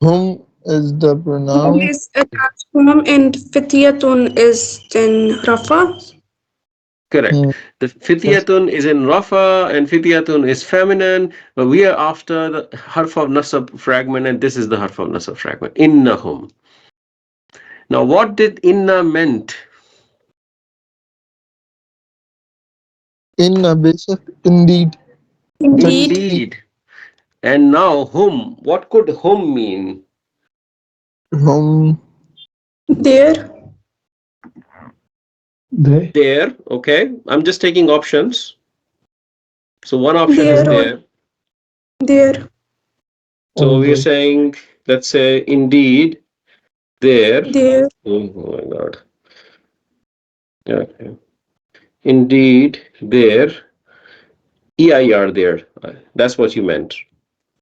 Whom is the Whom pronoun? is attached from? And Fityatun is then Rafa. Correct. Hmm. The Yes. fityatun is in rafa and fityatun is feminine, but we are after the harf of nasab fragment, and this is the harf of nasab fragment. Innahum. Now, what did inna meant? Inna basic. Indeed. Indeed. Certainly. Indeed. And now, whom? What could whom mean? Whom. There. They. There. Okay. I'm just taking options. So one option is There or there. there. So All we're right. saying, let's say, indeed, there. There. Oh my God. Yeah. Okay. Indeed, there. EIR there. That's what you meant,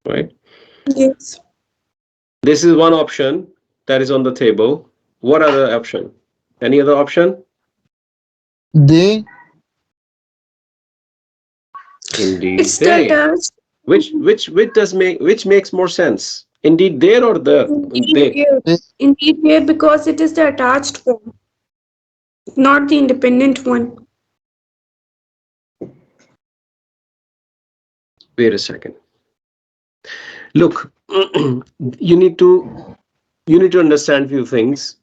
right? Yes. This is one option that is on the table. What other option? Any other option? They. Indeed, It's the they. attached. Which makes more sense? Indeed, there or the Indeed they? there. They. Indeed there because it is the attached form, not the independent one. Wait a second. Look, you need to understand few things.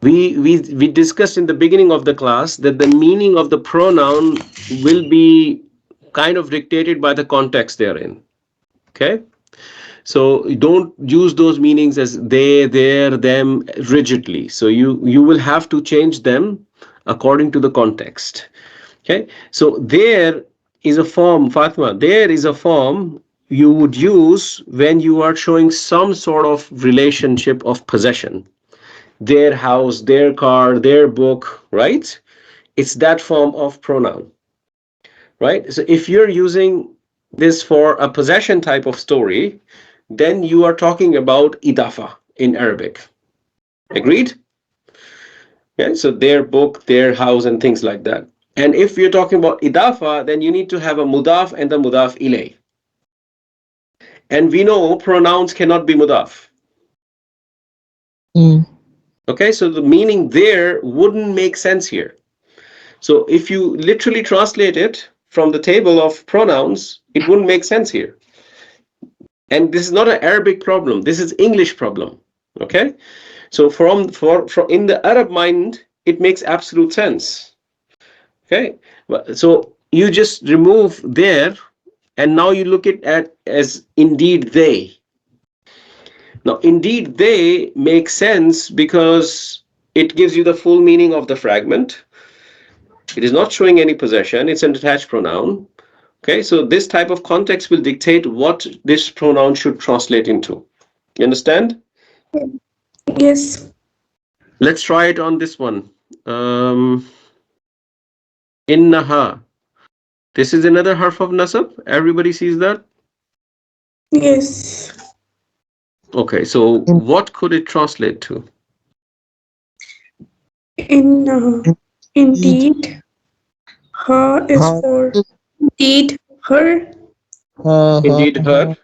We discussed in the beginning of the class that the meaning of the pronoun will be kind of dictated by the context they're in. Okay? So don't use those meanings as they, their, them rigidly. So you will have to change them according to the context. Okay. So there is a form, Fatima. There is a form you would use when you are showing some sort of relationship of possession. Their house, their car, their book, right? It's that form of pronoun, right? So if you're using this for a possession type of story, then you are talking about idafa in Arabic. Agreed? Okay, so their book, their house, and things like that. And if you're talking about idafa, then you need to have a mudaf and the mudaf ilay. And we know pronouns cannot be mudaf. Hmm. Okay, so the meaning there wouldn't make sense here. So if you literally translate it from the table of pronouns, it wouldn't make sense here. And this is not an Arabic problem. This is English problem. Okay. So from in the Arab mind, it makes absolute sense. Okay. So you just remove there, and now you look at as indeed they. Now, indeed they make sense because it gives you the full meaning of the fragment. It is not showing any possession. It's an attached pronoun. Okay. So this type of context will dictate what this pronoun should translate into. You understand? Yes. Let's try it on this one. Um, Innaha. This is another harf of nasab. Everybody sees that? Yes. Okay, so In. what could it translate to? In Indeed. indeed, her is Ha. for indeed her Ha. Ha. Indeed her. Ha.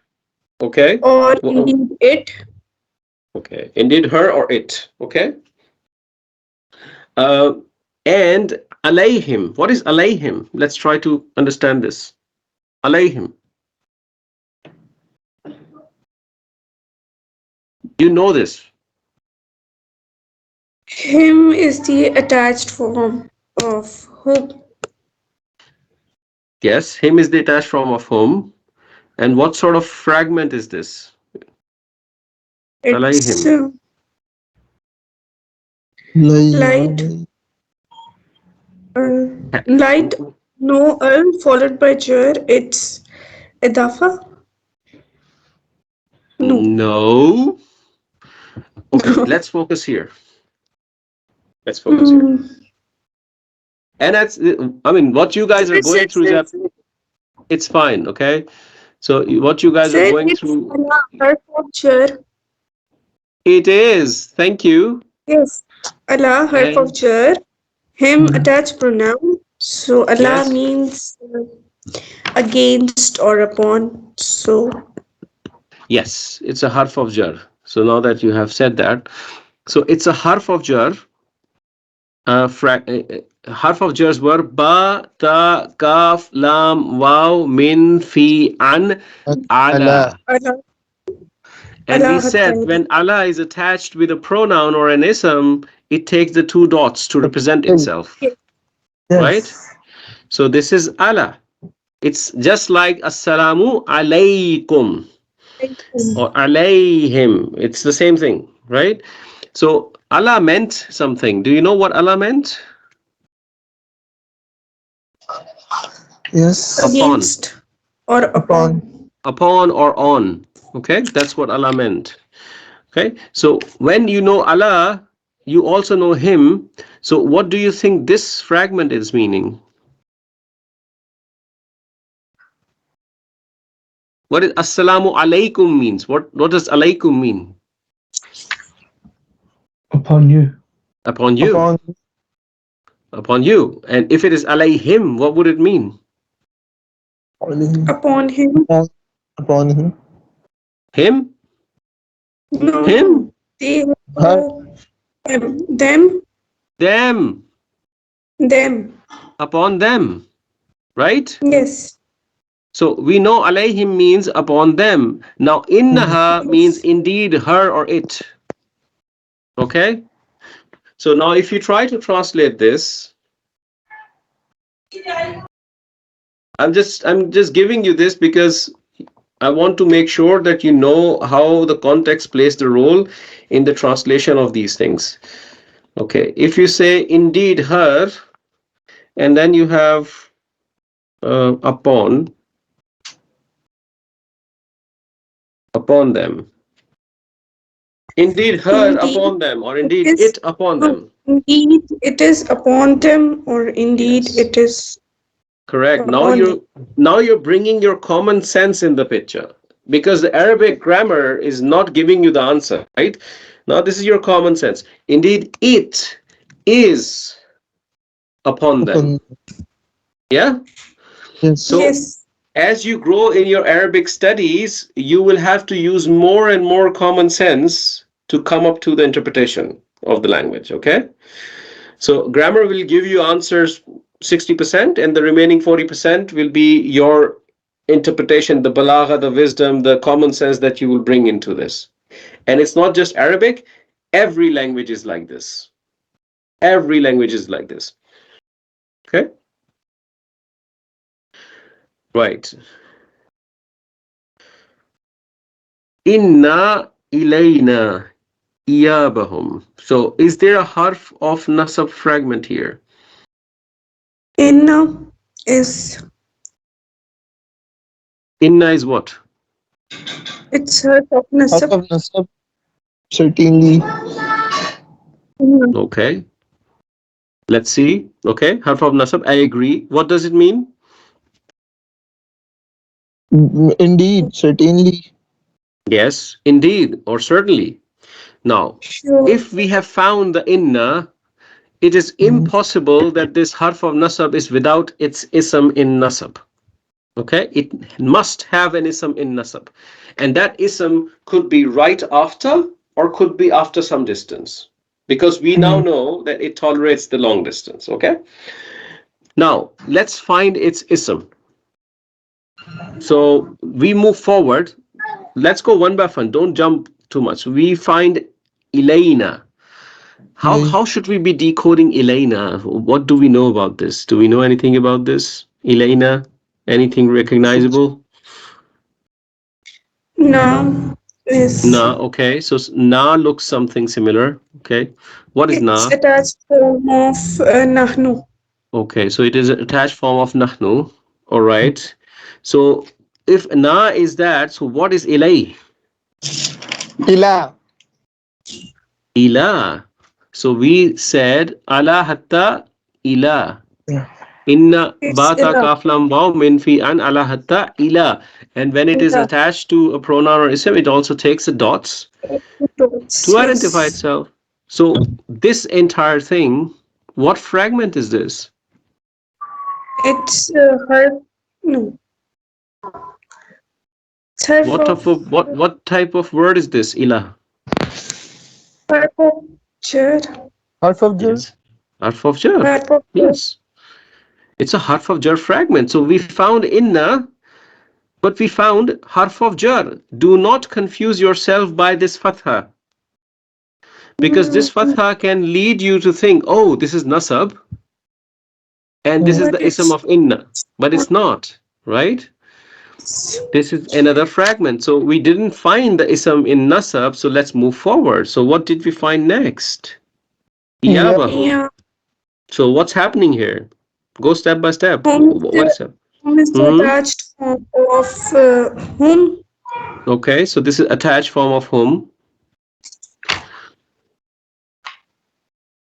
Okay. or indeed it. Okay. Indeed her or it. Okay. Uh, and alayhim. What is alayhim? Let's try to understand this. Alayhim. You know this. Him is the attached form of whom. Yes, him is the attached form of whom. And what sort of fragment is this? It's Alayhim. light, light, no, followed by jar. It's idafa. No. No. Okay, let's focus here. Let's focus here. And that's, I mean, what you guys are going through is it's fine, okay? So what you guys are Said going it's through, Harf of jar. it is. Thank you. Yes. Allah, harf of And jar. Him, attached pronoun. So Allah yes, means against or upon. So yes, it's a harf of jar. So now that you have said that, so it's a harf of jar. Harf of jars were ba, ta, kaf, lam, waw, min, fi, an, Allah. ala. Allah, And we Allah said Ta'ala. when Allah is attached with a pronoun or an ism, it takes the two dots to represent itself, right? Yes. So this is Allah. It's just like assalamu alaykum or alayhim. It's the same thing, right? So Allah meant something. Do you know what Allah meant? Yes. Upon. Against or upon. Upon or on. Okay, that's what Allah meant. Okay, so when you know Allah, you also know Him. So what do you think this fragment is meaning? What is assalamu alaikum means? What does alaikum mean? Upon you. Upon you. Upon Upon you. And if it is alayhim, what would it mean? Upon him. upon him. Him? No, Him? no. They, Her. them, Them. them. Upon them. Right? Yes. So we know alayhim means upon them. Now innaha means indeed her or it. Okay? So now if you try to translate this, I'm just giving you this because I want to make sure that you know how the context plays the role in the translation of these things. Okay, if you say indeed her, and then you have upon them. Indeed her Indeed, upon them, or it indeed is. it upon No, them. indeed, it is upon them, or indeed, Yes. it is Correct. upon them. Now you're bringing your common sense in the picture because the Arabic grammar is not giving you the answer, right? Now this is your common sense. Indeed, it is upon them. Upon. Yeah. Yes. So Yes. as you grow in your Arabic studies, you will have to use more and more common sense to come up to the interpretation of the language. Okay. So grammar will give you answers 60%, and the remaining 40% will be your interpretation, the balagha, the wisdom, the common sense that you will bring into this. And it's not just Arabic, every language is like this. Every language is like this. Okay? Right. Inna ilayna iyabahum. So is there a harf of nasab fragment here? Inna is, Inna is what? it's harf of Out nasab. of Nasab. Certainly. Okay. Let's see. Okay. Harf of nasab. I agree. What does it mean? Indeed. Certainly. Yes, indeed, or certainly. Now, Sure. if we have found the inna, it is impossible that this harf of nasab is without its ism in nasab. Okay, it must have an ism in nasab, and that ism could be right after or could be after some distance, because we now know that it tolerates the long distance. Okay. Now let's find its ism. So we move forward. Let's go one by one. Don't jump too much. We find Elena. How should we be decoding Elena? What do we know about this? Do we know anything about this? Elena? Anything recognizable? Na is Na, okay. So na looks something similar. Okay. What is it's na? attached form of nahnu. Okay, so it is an attached form of nahnu. All right. So if na is that, so what is ilay? Ila. Ila. So we said ala hatta ila. Inna It's bata ila. kaflam bao min fi an ala hatta ila. And when it is Ila. attached to a pronoun or ism, it also takes the dots to identify Yes. itself. So this entire thing, what fragment is this? It's harf. No. It's harf What of type of what type of word is this? Ila. harf of jar. Harf of jar. Yes. Harf of jar. Harf of jar. Yes. It's a harf of jar fragment. So we found inna, but we found harf of jar. Do not confuse yourself by this fatha, because this fatha can lead you to think, oh, this is nasab and this is But the ism it's of inna, but it's not, right? This is another fragment. So we didn't find the ism in nasab, so let's move forward. So what did we find next? Iyabahu. yeah. So what's happening here? Go step by step. Home is What is it? home is the attached form of whom. Okay, so this is attached form of whom.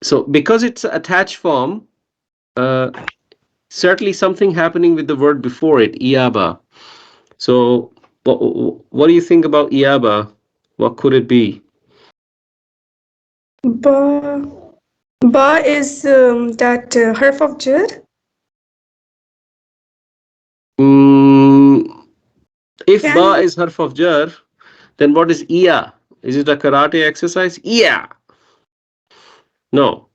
So because it's attached form, certainly something happening with the word before it, iyaba. So what do you think about iyaba? What could it be? Ba. Ba is that harf of jar. If Can ba be. is harf of jar, then what is iya? Is it a karate exercise? Iya. No.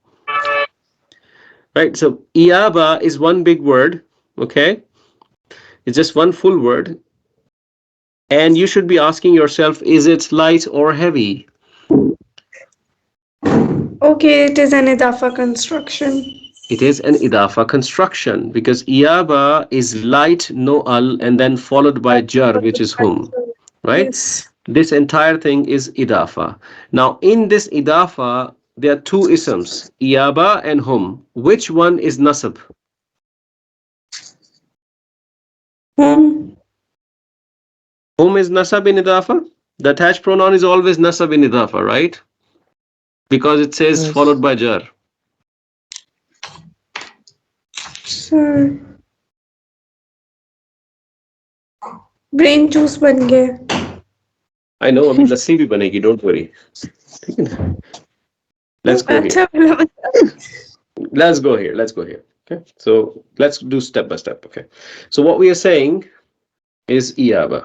Right, so iyaba is one big word, okay? It's just one full word. And you should be asking yourself, is it light or heavy? Okay, it is an idafa construction. It is an idafa construction because iyaba is light, no al, and then followed by jar, which is whom, right? Yes. This entire thing is idafa. Now, in this idafa, there are two isms, iyaba and hum. Which one is nasab? Whom. Hum is nasab in idafa. The attached pronoun is always nasab in idafa, right? Because it says Yes. followed by jar. Sir. Brain juice बन गया. I know, अभी लस्सी भी बनेगी, don't worry. Let's go here. अच्छा बोला. Let's go here. Let's go here. Okay. So let's do step by step. Okay. So what we are saying is iyaba.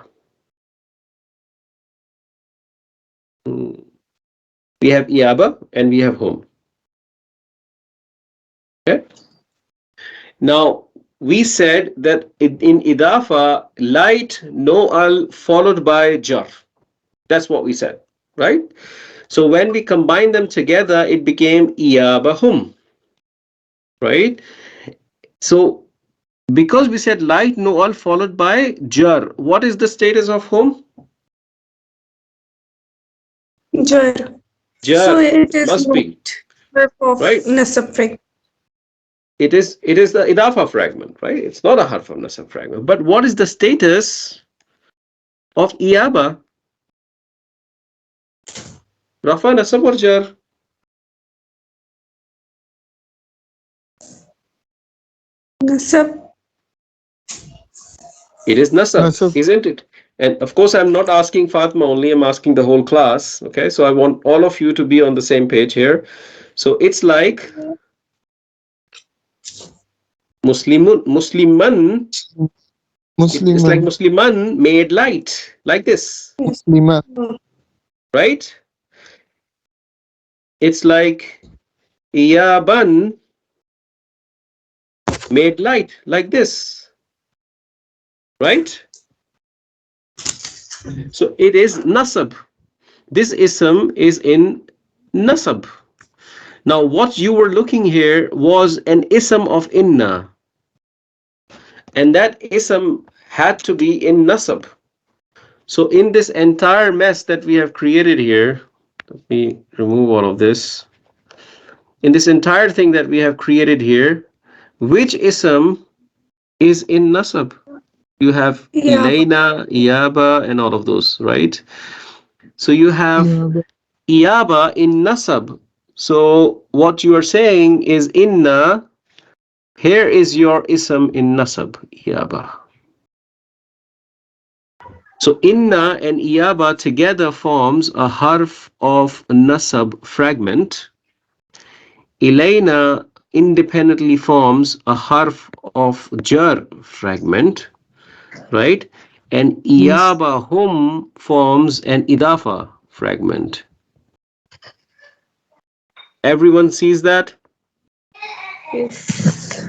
We have iyaba and we have hum. Okay. Now we said that in idafa, light, no al followed by jar. That's what we said, right? So when we combine them together, it became iyabahum, right? So because we said light, no al followed by jar, what is the status of hum? Jar. Jar So it is must be, harf of right? nasab fragment. It is the idafa fragment, right? It's not a harf of nasab fragment. But what is the status of iyaba? Rafa, nasab or jar? Nasab. It is nasab, Nasab. isn't it? And of course, I'm not asking Fatma only, I'm asking the whole class. Okay, so I want all of you to be on the same page here. So it's like Musliman. It's like Musliman. Musliman made light, like this, Muslima. right? It's like Iyaban, made light, like this, right? So it is nasab. This ism is in nasab. Now what you were looking here was an ism of inna, and that ism had to be in nasab. So in this entire mess that we have created here, let me remove all of this. In this entire thing that we have created here, which ism is in nasab? You have Yeah. Ilayna, Iyaba, and all of those, right? So you have Yeah. Iyaba in nasab. So what you are saying is inna. Here is your ism in nasab, Iyaba. So inna and Iyaba together forms a harf of nasab fragment. Ilayna independently forms a harf of jar fragment, right? And Yes. Iyaba hum forms an idafa fragment. Everyone sees that? Yes.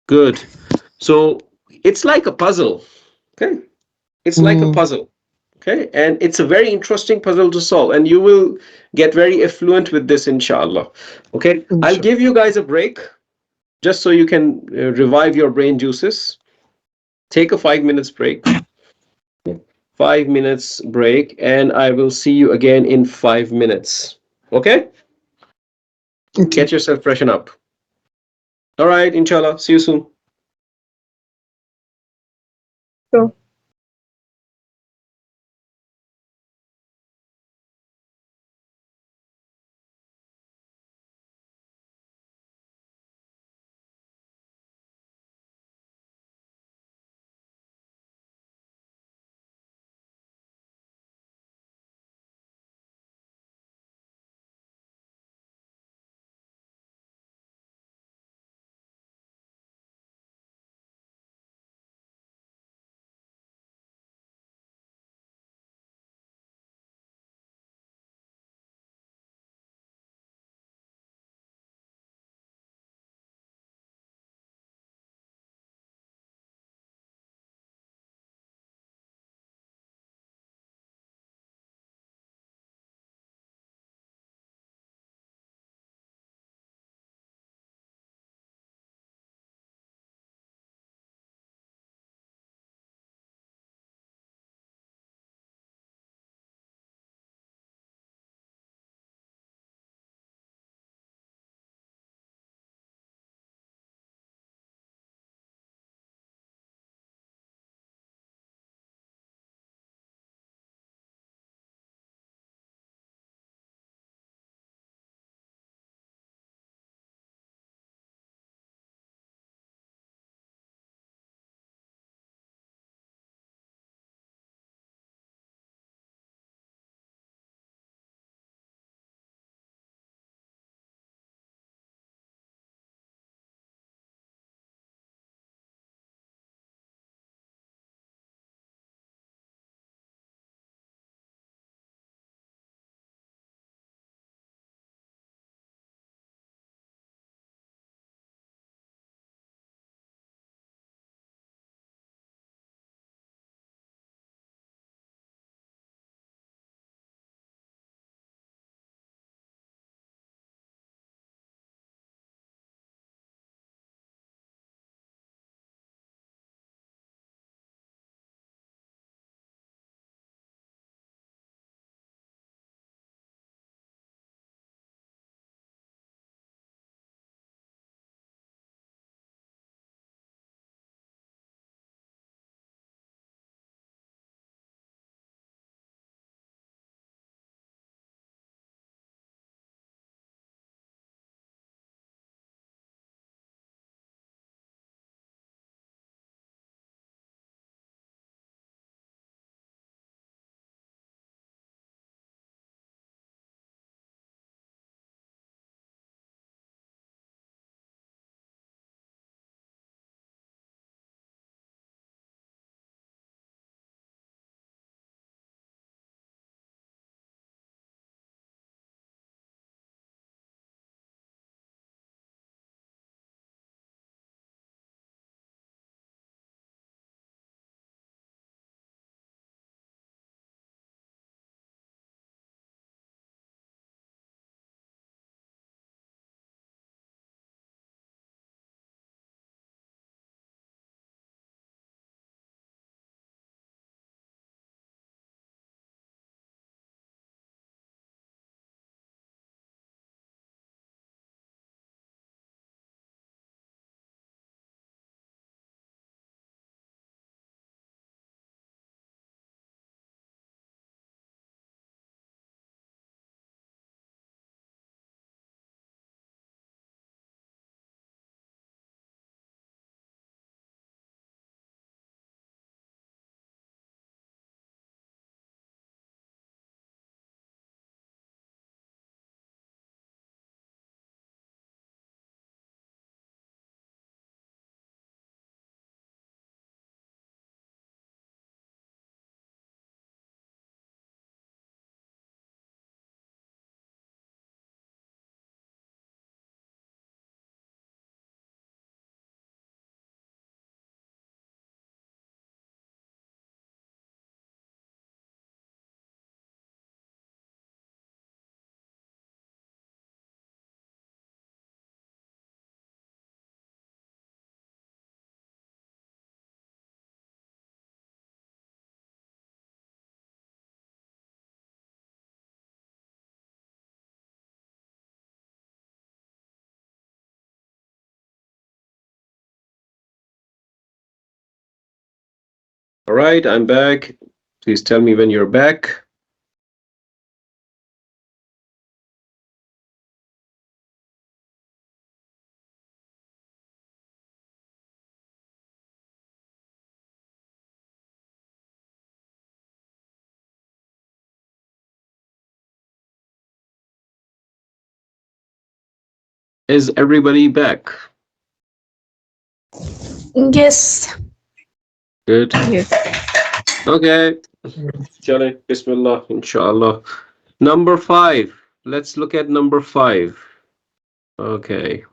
Good. So it's like a puzzle. Okay. It's like a Mm. puzzle. Okay. And it's a very interesting puzzle to solve. And you will get very affluent with this, inshallah. Okay. I'll Inshallah. give you guys a break just so you can revive your brain juices. Take a 5 minutes break. 5 minutes break. And I will see you again in 5 minutes. Okay. Okay. Get yourself freshen up. All right. Inshallah. See you soon. So All right, I'm back. Please tell me when you're back. Is everybody back? Yes. Good. Yes. Okay. Chale, Bismillah, inshallah. Number 5. Let's look at number 5. Okay.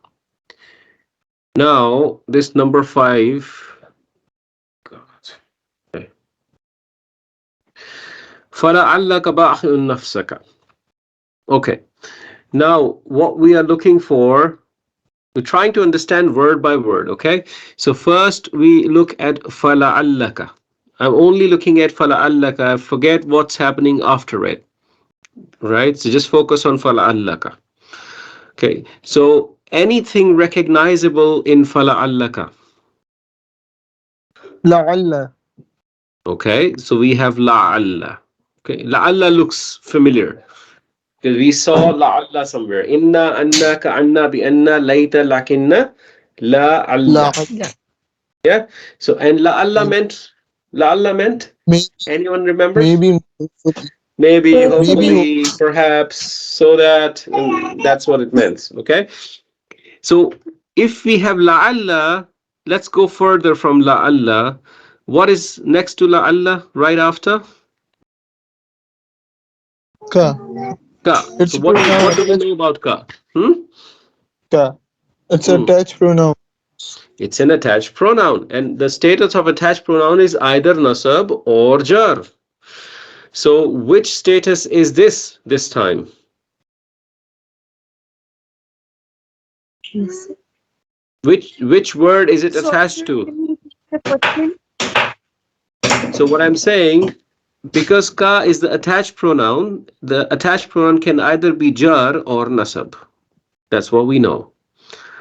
Now, this number 5. God. Okay. فَلَعَلَّكَ بَاخِعٌ نَفْسَكَ. Okay. Now, what we are looking for, we're trying to understand word by word, okay? So first we look at فَلَعَلَّكَ. I'm only looking at فَلَعَلَّكَ. I forget what's happening after it, right? So just focus on فَلَعَلَّكَ. Okay, so anything recognizable in فَلَعَلَّكَ? لعل. Okay, so we have لَعَلَّ. Okay, لَعَلَّ looks familiar. Because we saw لَعَلَّ somewhere. إِنَّا أَنَّا كَأَنَّا بِأَنَّا لَيْتَ لَكِنَّا لَعَلَّ. لعل. Yeah. Yeah. So and la'alla meant Maybe, anyone remembers? maybe, hopefully, Maybe, Hopefully. maybe, hopefully, perhaps, so that that's what it meant. Okay. So if we have la'alla, let's go further from la'alla. What is next to la'alla right after? ka. Ka. So It's a pronoun what do we attached. know about ka? Hmm? Ka. It's Hmm. attached pronoun. It's an attached pronoun, and the status of attached pronoun is either nasab or jar. So which status is this time? Yes. Which word is it Sorry, attached sir. to? Can you repeat the question? So what I'm saying, because ka is the attached pronoun, the attached pronoun can either be jar or nasab. That's what we know.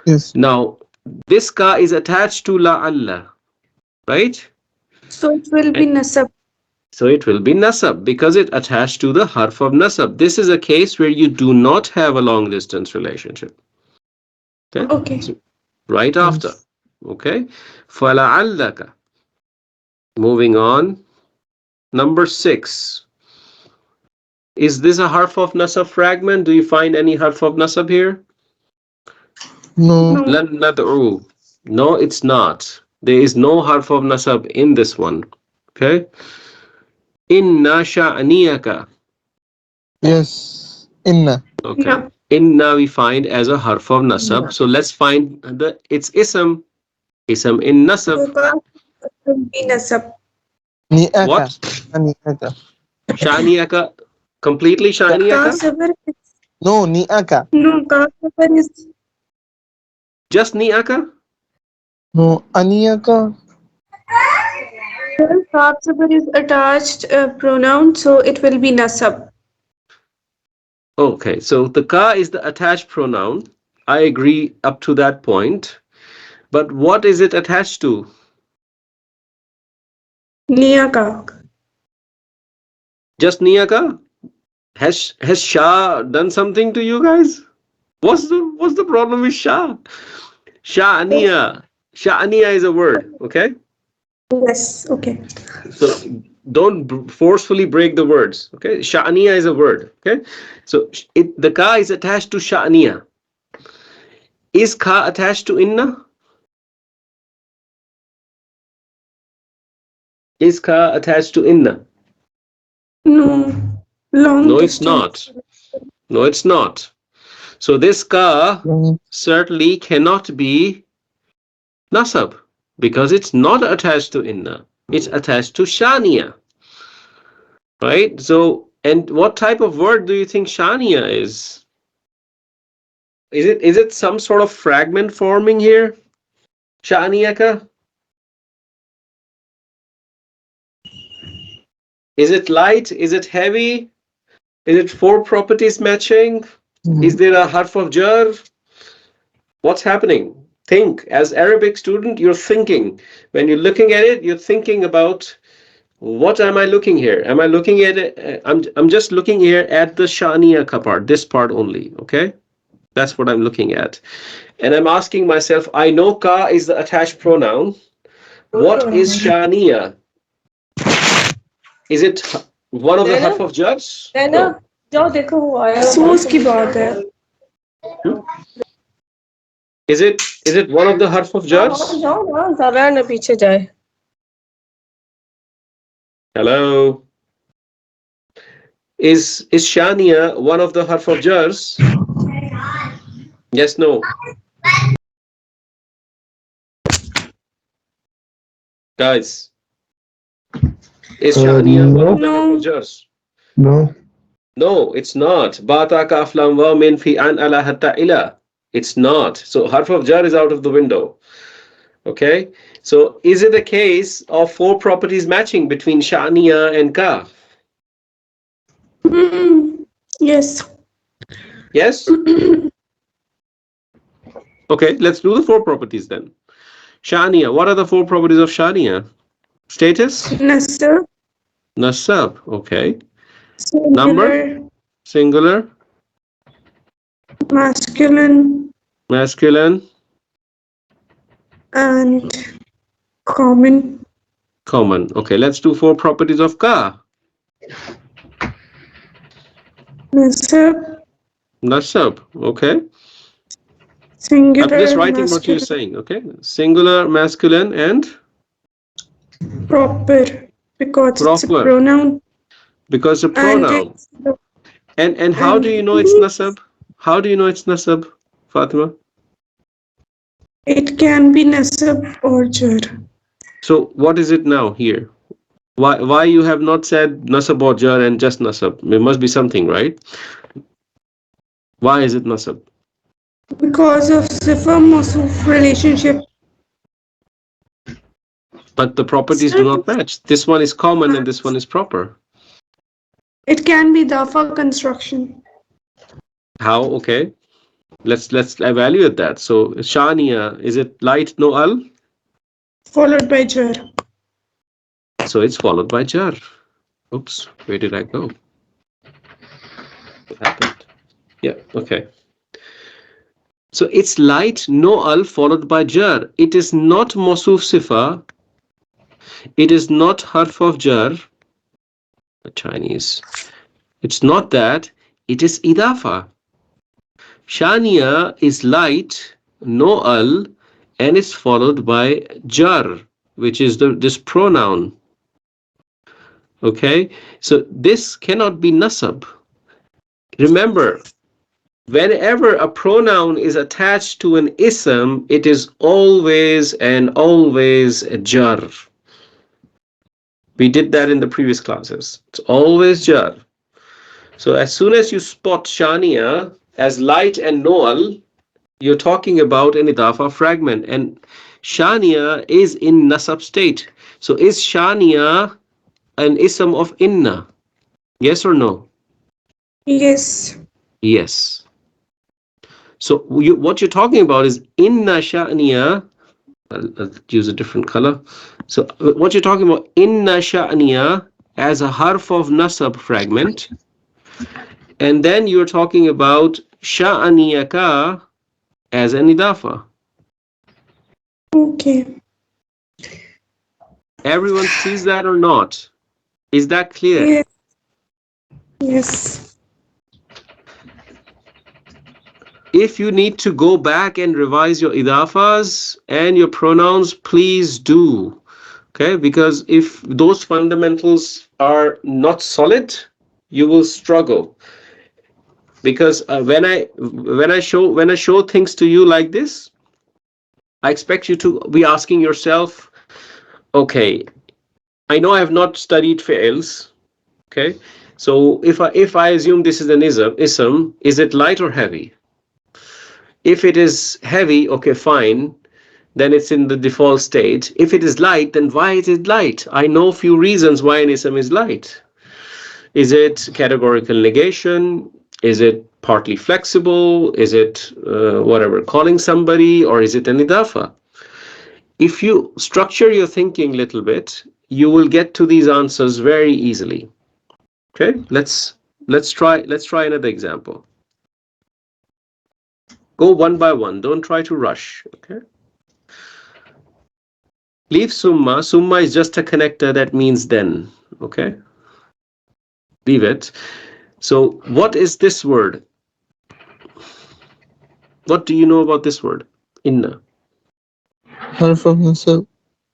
Yes. Now, this ka is attached to la'alla, right? So it will be And nasab. so it will be nasab because it attached to the harf of nasab. This is a case where you do not have a long distance relationship. Okay? Okay. So right after. Yes. Okay? فَلَعَلَّكَ. Moving on. Number 6. Is this a harf of nasab fragment? Do you find any harf of nasab here? No. No. Lan nad'u. No, it's not. There is no harf of nasab in this one. Okay? Inna sha'niyaka. Yes. Inna. Okay. Yeah. Inna we find as a harf of nasab. Yeah. So let's find its ism. Ism in nasab. So ka will be nasab. Ni'aka. What? Ni'aka. Sha'niyaka. Completely Ka sha'niyaka? sabar is No, ni'aka. no. Ka sabar is Just ni'aka? No, aniyaka. ka sabar is attached pronoun, so it will be nasab. Okay, so the ka is the attached pronoun. I agree up to that point. But what is it attached to? Niya ka. Just niyaka? Has Shah done something to you guys? What's the problem with Shah? Sha'aniya. Sha'aniya is a word, okay? Yes. Okay. So don't forcefully break the words, okay? Sha'aniya is a word, okay? So the ka is attached to sha'aniya. Is ka attached to inna? Is ka attached to inna? No. Long No, it's distance. not. No, it's not. So this ka certainly cannot be nasab because it's not attached to inna. It's attached to shaniya, right? So, and what type of word do you think shaniya is? Is it some sort of fragment forming here? Shaniyaka? Is it light? Is it heavy? Is it four properties matching? Is there a harf of jar? What's happening? Think. As Arabic student, you're thinking. When you're looking at it, you're thinking about What am I looking here? Am I looking at it? I'm just looking here at the shaniya ka part, this part only, okay? That's what I'm looking at. And I'm asking myself, I know ka is the attached pronoun. What is shaniya? Is it one of the harf of jars? No. जाओ देखो वो आया अफसोस की बात है. Hmm? Is it one of the harf of jars? जाओ ना ज़रा ना पीछे जाए Hello. Is shaniya one of the harf of jars? Yes, no. Guys, is shaniya one of the harf of jars? No. No, it's not. Bata kaf lam wa min fi an ala hatta ila. It's not. So harf of jar is out of the window. Okay. So is it a case of four properties matching between shaniya and ka? Yes. Yes. Okay. Let's do the four properties then. Shaniya. What are the four properties of shaniya? Status. Nasab, Nasab. Okay. Number. singular, Singular. masculine, Masculine. and common. Common. Okay. Let's do four properties of ka. Nasab, Nasab. Okay. singular, I'm just writing what masculine, you're saying, okay? Singular, masculine, and proper, because it's a proper, pronoun. because a And pronoun. it's, And how do you know it's nasab? How do you know it's nasab, Fatima? it can be nasab or jar. So what is it now here? Why you have not said nasab or jar and just nasab? There must be something, right? Why is it nasab? Because of sifa mawsuf relationship. But the properties do not match. This one is common and this one is proper. It can be dafa construction. How? Okay. Let's evaluate that. So shaniya, is it light no al? Followed by jar. So it's followed by jar. Oops, where did I go? What happened? Yeah, okay. So it's light, no al, followed by jar. It is not mosuf sifa. It is not harf of jar. Chinese. It's not that. It is idafa. Shaniya is light, no al, and it's followed by jar, which is this pronoun. Okay, so this cannot be nasab. Remember, whenever a pronoun is attached to an ism, it is always and always a jar. We did that in the previous classes. It's always jar. So as soon as you spot shaniya as light and noal, you're talking about an idafa fragment, and shaniya is in nasab state. So is shaniya an ism of inna? Yes or no? Yes. Yes. So what you're talking about is inna sha'niya. I'll use a different color. So what you're talking about, inna sha'niya, as a harf of nasab fragment, and then you're talking about sha'niyaka as an idafa. Okay. Everyone sees that or not? Is that clear? Yes. Yes. If you need to go back and revise your idafas and your pronouns, please do. Okay, because if those fundamentals are not solid, you will struggle. Because when I show things to you like this, I expect you to be asking yourself, okay, I know I have not studied fi'ils. Okay, so if I assume this is an ism, is it light or heavy? If it is heavy, okay, fine, then it's in the default state. If it is light, then why is it light? I know a few reasons why an ism is light. Is it categorical negation? Is it partly flexible? Is it whatever, calling somebody? Or is it an idafa? If you structure your thinking a little bit, you will get to these answers very easily. Okay, let's try another example. Go one by one. Don't try to rush. Okay. Leave summa. Summa is just a connector that means then. Okay. Leave it. So what is this word? What do you know about this word? Inna. Harf of Nasab.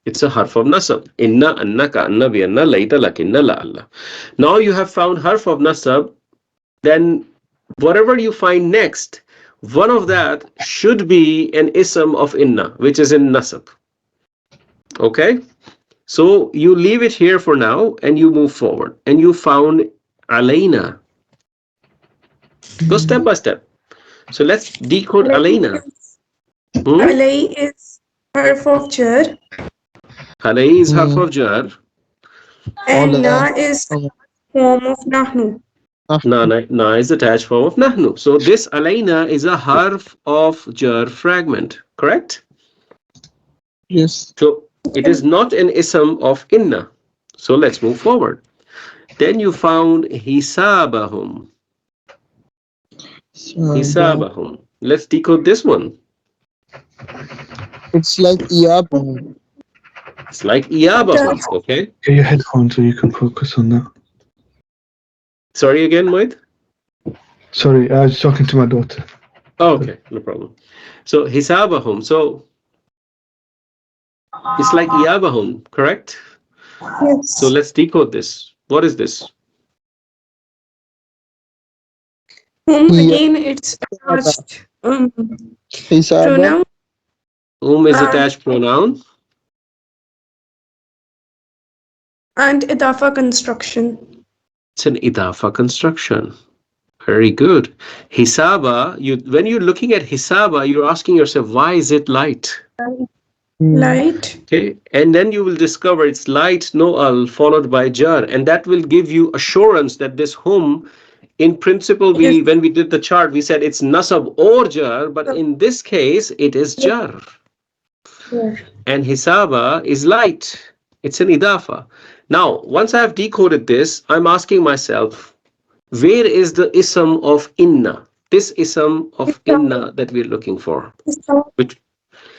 It's a harf of nasab. Inna, anna, ka, anna, bi, anna, laita, lakinna, la'alla. Now you have found harf of nasab. Then whatever you find next, one of that should be an ism of inna, which is in nasab. Okay? So you leave it here for now and you move forward. And you found alayna. Go step by step. So let's decode alayna. Alay is harf of jar Alay is harf of jar. and Ola. na is form of nahnu. Na is attached form of nahnu. So this alayna is a harf of jar fragment. Correct? Yes. So it is not an ism of inna. So let's move forward. Then you found hisabahum. Saba. Hisabahum. Let's decode this one. It's like Iyabahum. It's like iyabahum. Okay. Get your headphones so you can focus on that. Sorry again, Moit? Sorry, I was talking to my daughter. Oh, okay, no problem. So hisabahum. So it's like iyabahum, correct? Yes. So let's decode this. What is this? Whom Iya- again it's attached Hisaba. pronoun Is attached pronoun. and idafa construction. It's an idafa construction. Very good. Hisaba, when you're looking at hisaba, you're asking yourself, why is it light? Light. Okay, and then you will discover it's light, no al, followed by jar, and that will give you assurance that this hum, in principle, Yes. when we did the chart, we said it's nasab or jar, but in this case, it is jar. And hisaba is light. It's an idafa. Now, once I have decoded this, I'm asking myself, where is the ism of inna? This ism of inna that we're looking for. Which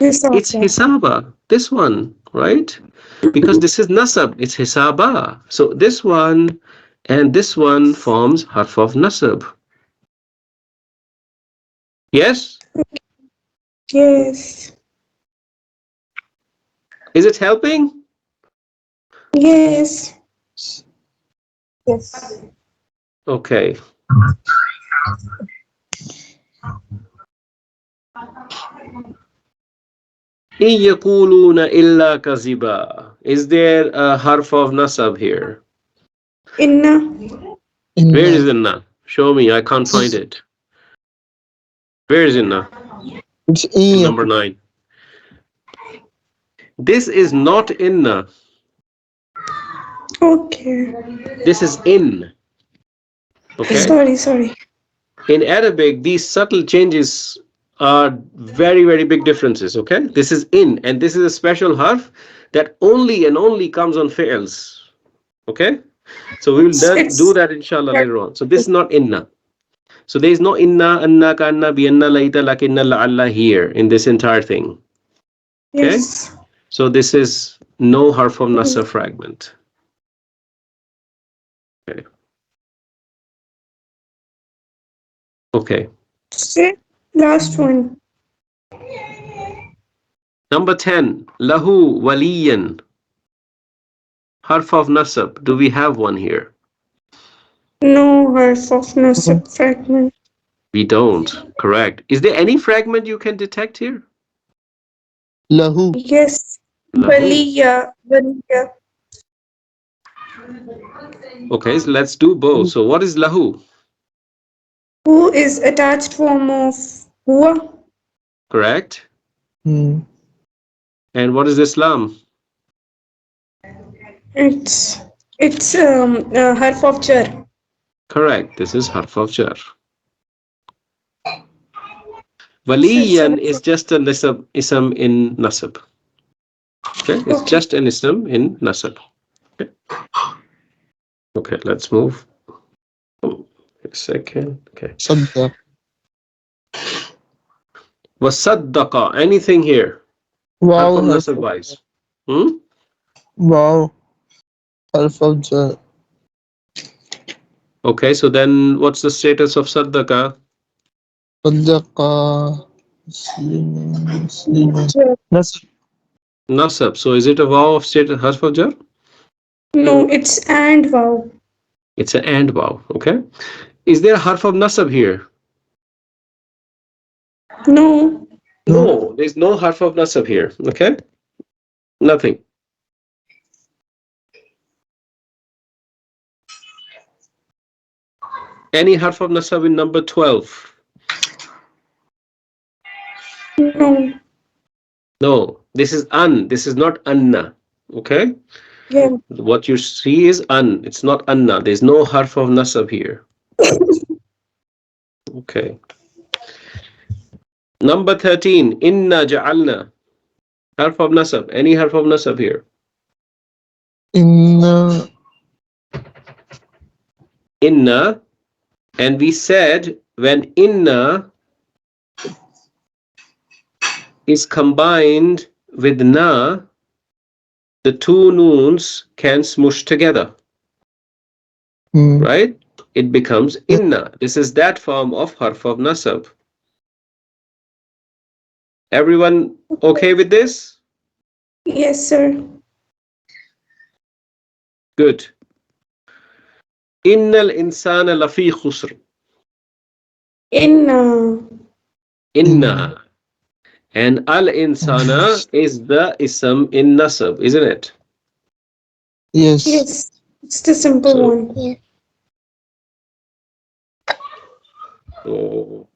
it's hisaba, this one, right? Because this is nasab, it's hisaba. So this one and this one forms harf of nasab. Yes? Yes. Is it helping? Yes. Yes. Okay. إِن يَقُولُونَ إِلَّا كَذِبًا. Is there a harf of nasab here? Inna. Where Inna. is inna? Show me, I can't find it. Where is inna? It's In in. number 9. This is not inna. Okay. This is in. Okay? Sorry. In Arabic, these subtle changes are very, very big differences. Okay? This is in, and this is a special harf that only and only comes on fi'ls. Okay? So we will do It's that inshallah later on. So this is not inna. So there is no inna, anna, kanna, bianna, laita, lakinna, la'alla here in this entire thing. Okay? yes. So this is no harf of nasr fragment. Okay. Okay. Say last one. Number 10. Lahu waliyan. Harf of nasab. Do we have one here? No harf of nasab fragment. We don't. Correct. Is there any fragment you can detect here? Lahu. Yes. Lahu. Baliya. Okay, so let's do both. So what is lahu? Who is attached form of huwa? Correct. Hmm. And what is Islam? It's harf of jar. Correct. This is harf of jar. So it's Waliyan is just a ism in nasab. Okay, it's just an ism in nasab. Okay, let's move. A second. Okay. صدق. Wasaddaqa. Anything here? Harf Wow, of harf nasab of wise. Hmm? wow, harf of jar. Okay, so then what's the status of saddaqa? صدق مسلما. Nasb. Nasab. So is it a vaw of status harf of jar? No, it's and wow. It's an and vaw. Okay. Is there a harf of nasab here? No. No. No, there's no harf of nasab here. Okay. Nothing. Any harf of nasab in number 12? No. No. This is an. This is not anna. Okay. Yeah. What you see is an. It's not anna. There's no harf of nasab here. Okay. Number 13. Inna ja'alna. Harf of nasab. Any harf of nasab here? Inna. Inna. And we said when inna is combined with na, the two noons can smush together, right? It becomes inna. This is that form of harf of nasab. Everyone okay with this? Yes, sir. Good. Innal insana lafi khusr. In Inna. And al insana is the ism in nasab, isn't it? Yes. yes, it's the simple So, one. Yeah. so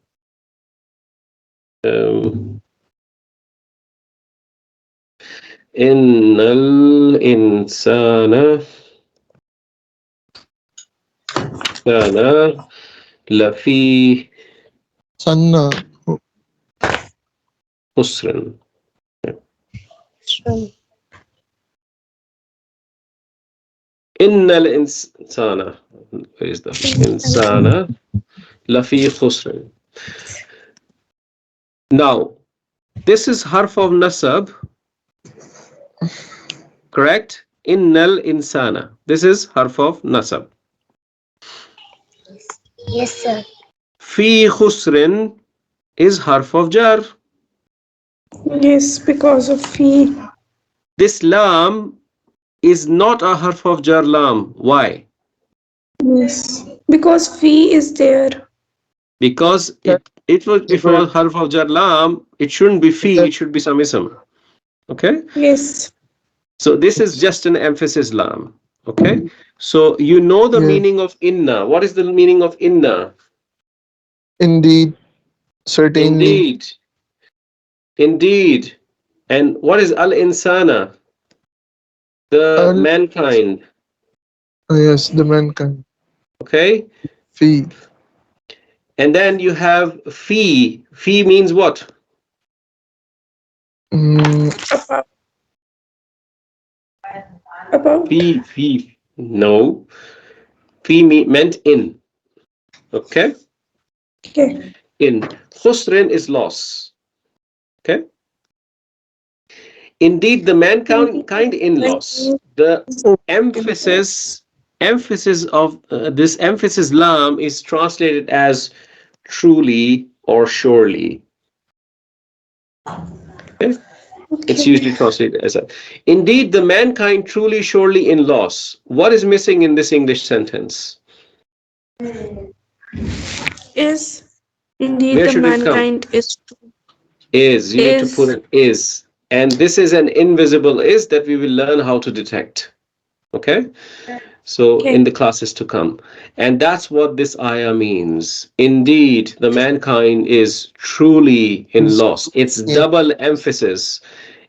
um, innal insana kana lafi Sanna. khusrin. Sure. Innal insana. Where is the insana lafi khusrin? Now, this is harf of nasab, correct? Innal insana. This is harf of nasab. Yes, sir. Fi khusrin is harf of jar. Yes, because of fee. This lam is not a harf of jar lam. Why? Yes, because fee is there. Because it was, if it was harf of jar lam, it shouldn't be fi, it should be some ism. Okay? Yes. So this is just an emphasis lam. Okay? So you know the Yes. meaning of inna. What is the meaning of inna? Indeed. Certainly. Indeed. Indeed. And what is al insana? The Al. mankind. Yes, the mankind. Okay? Fee. And then you have fi. Fi means what? Mm, About. About. Fi. No. Meant in. Okay? Okay. In. Khusrin is loss. Okay? Indeed, the mankind in loss. The emphasis of this emphasis lam is translated as truly or surely. Okay? It's usually translated as that. Indeed, the mankind truly, surely in loss. What is missing in this English sentence? Is indeed Where the should it come? mankind is Is. You need to put an is. And this is an invisible is that we will learn how to detect. Okay? So in the classes to come. And that's what this ayah means. Indeed, the mankind is truly in loss. It's yeah. double emphasis.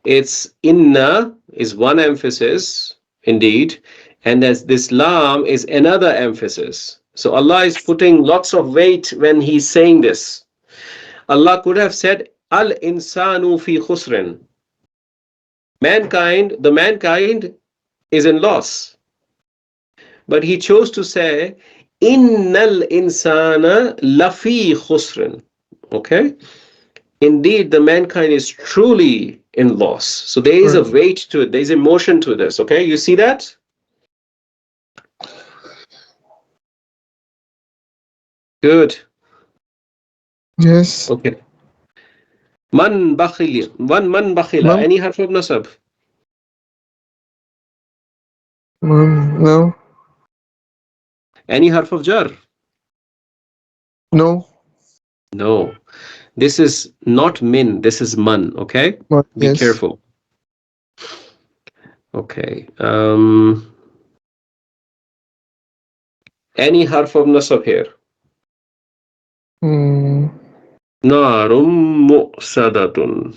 It's inna is one emphasis, indeed, and as this lam is another emphasis. So Allah is putting lots of weight when He's saying this. Allah could have said, Al insanu fi khusrin. The mankind is in loss. but he chose to say innal insana lafi khusrin. Okay? Indeed, the mankind is truly in loss. So there is a Right. weight to it, there is emotion to this. Okay, you see that? Good. Yes. Okay. Man bakhili. Man bakhila. Mom. Any harf of nasab? Mom. No. Any harf of jar? No. No. This is not min, this is man. Okay? Mom. Be Yes. careful. Okay. Any harf of nasab here? Hmm. Narum mu'sadatun.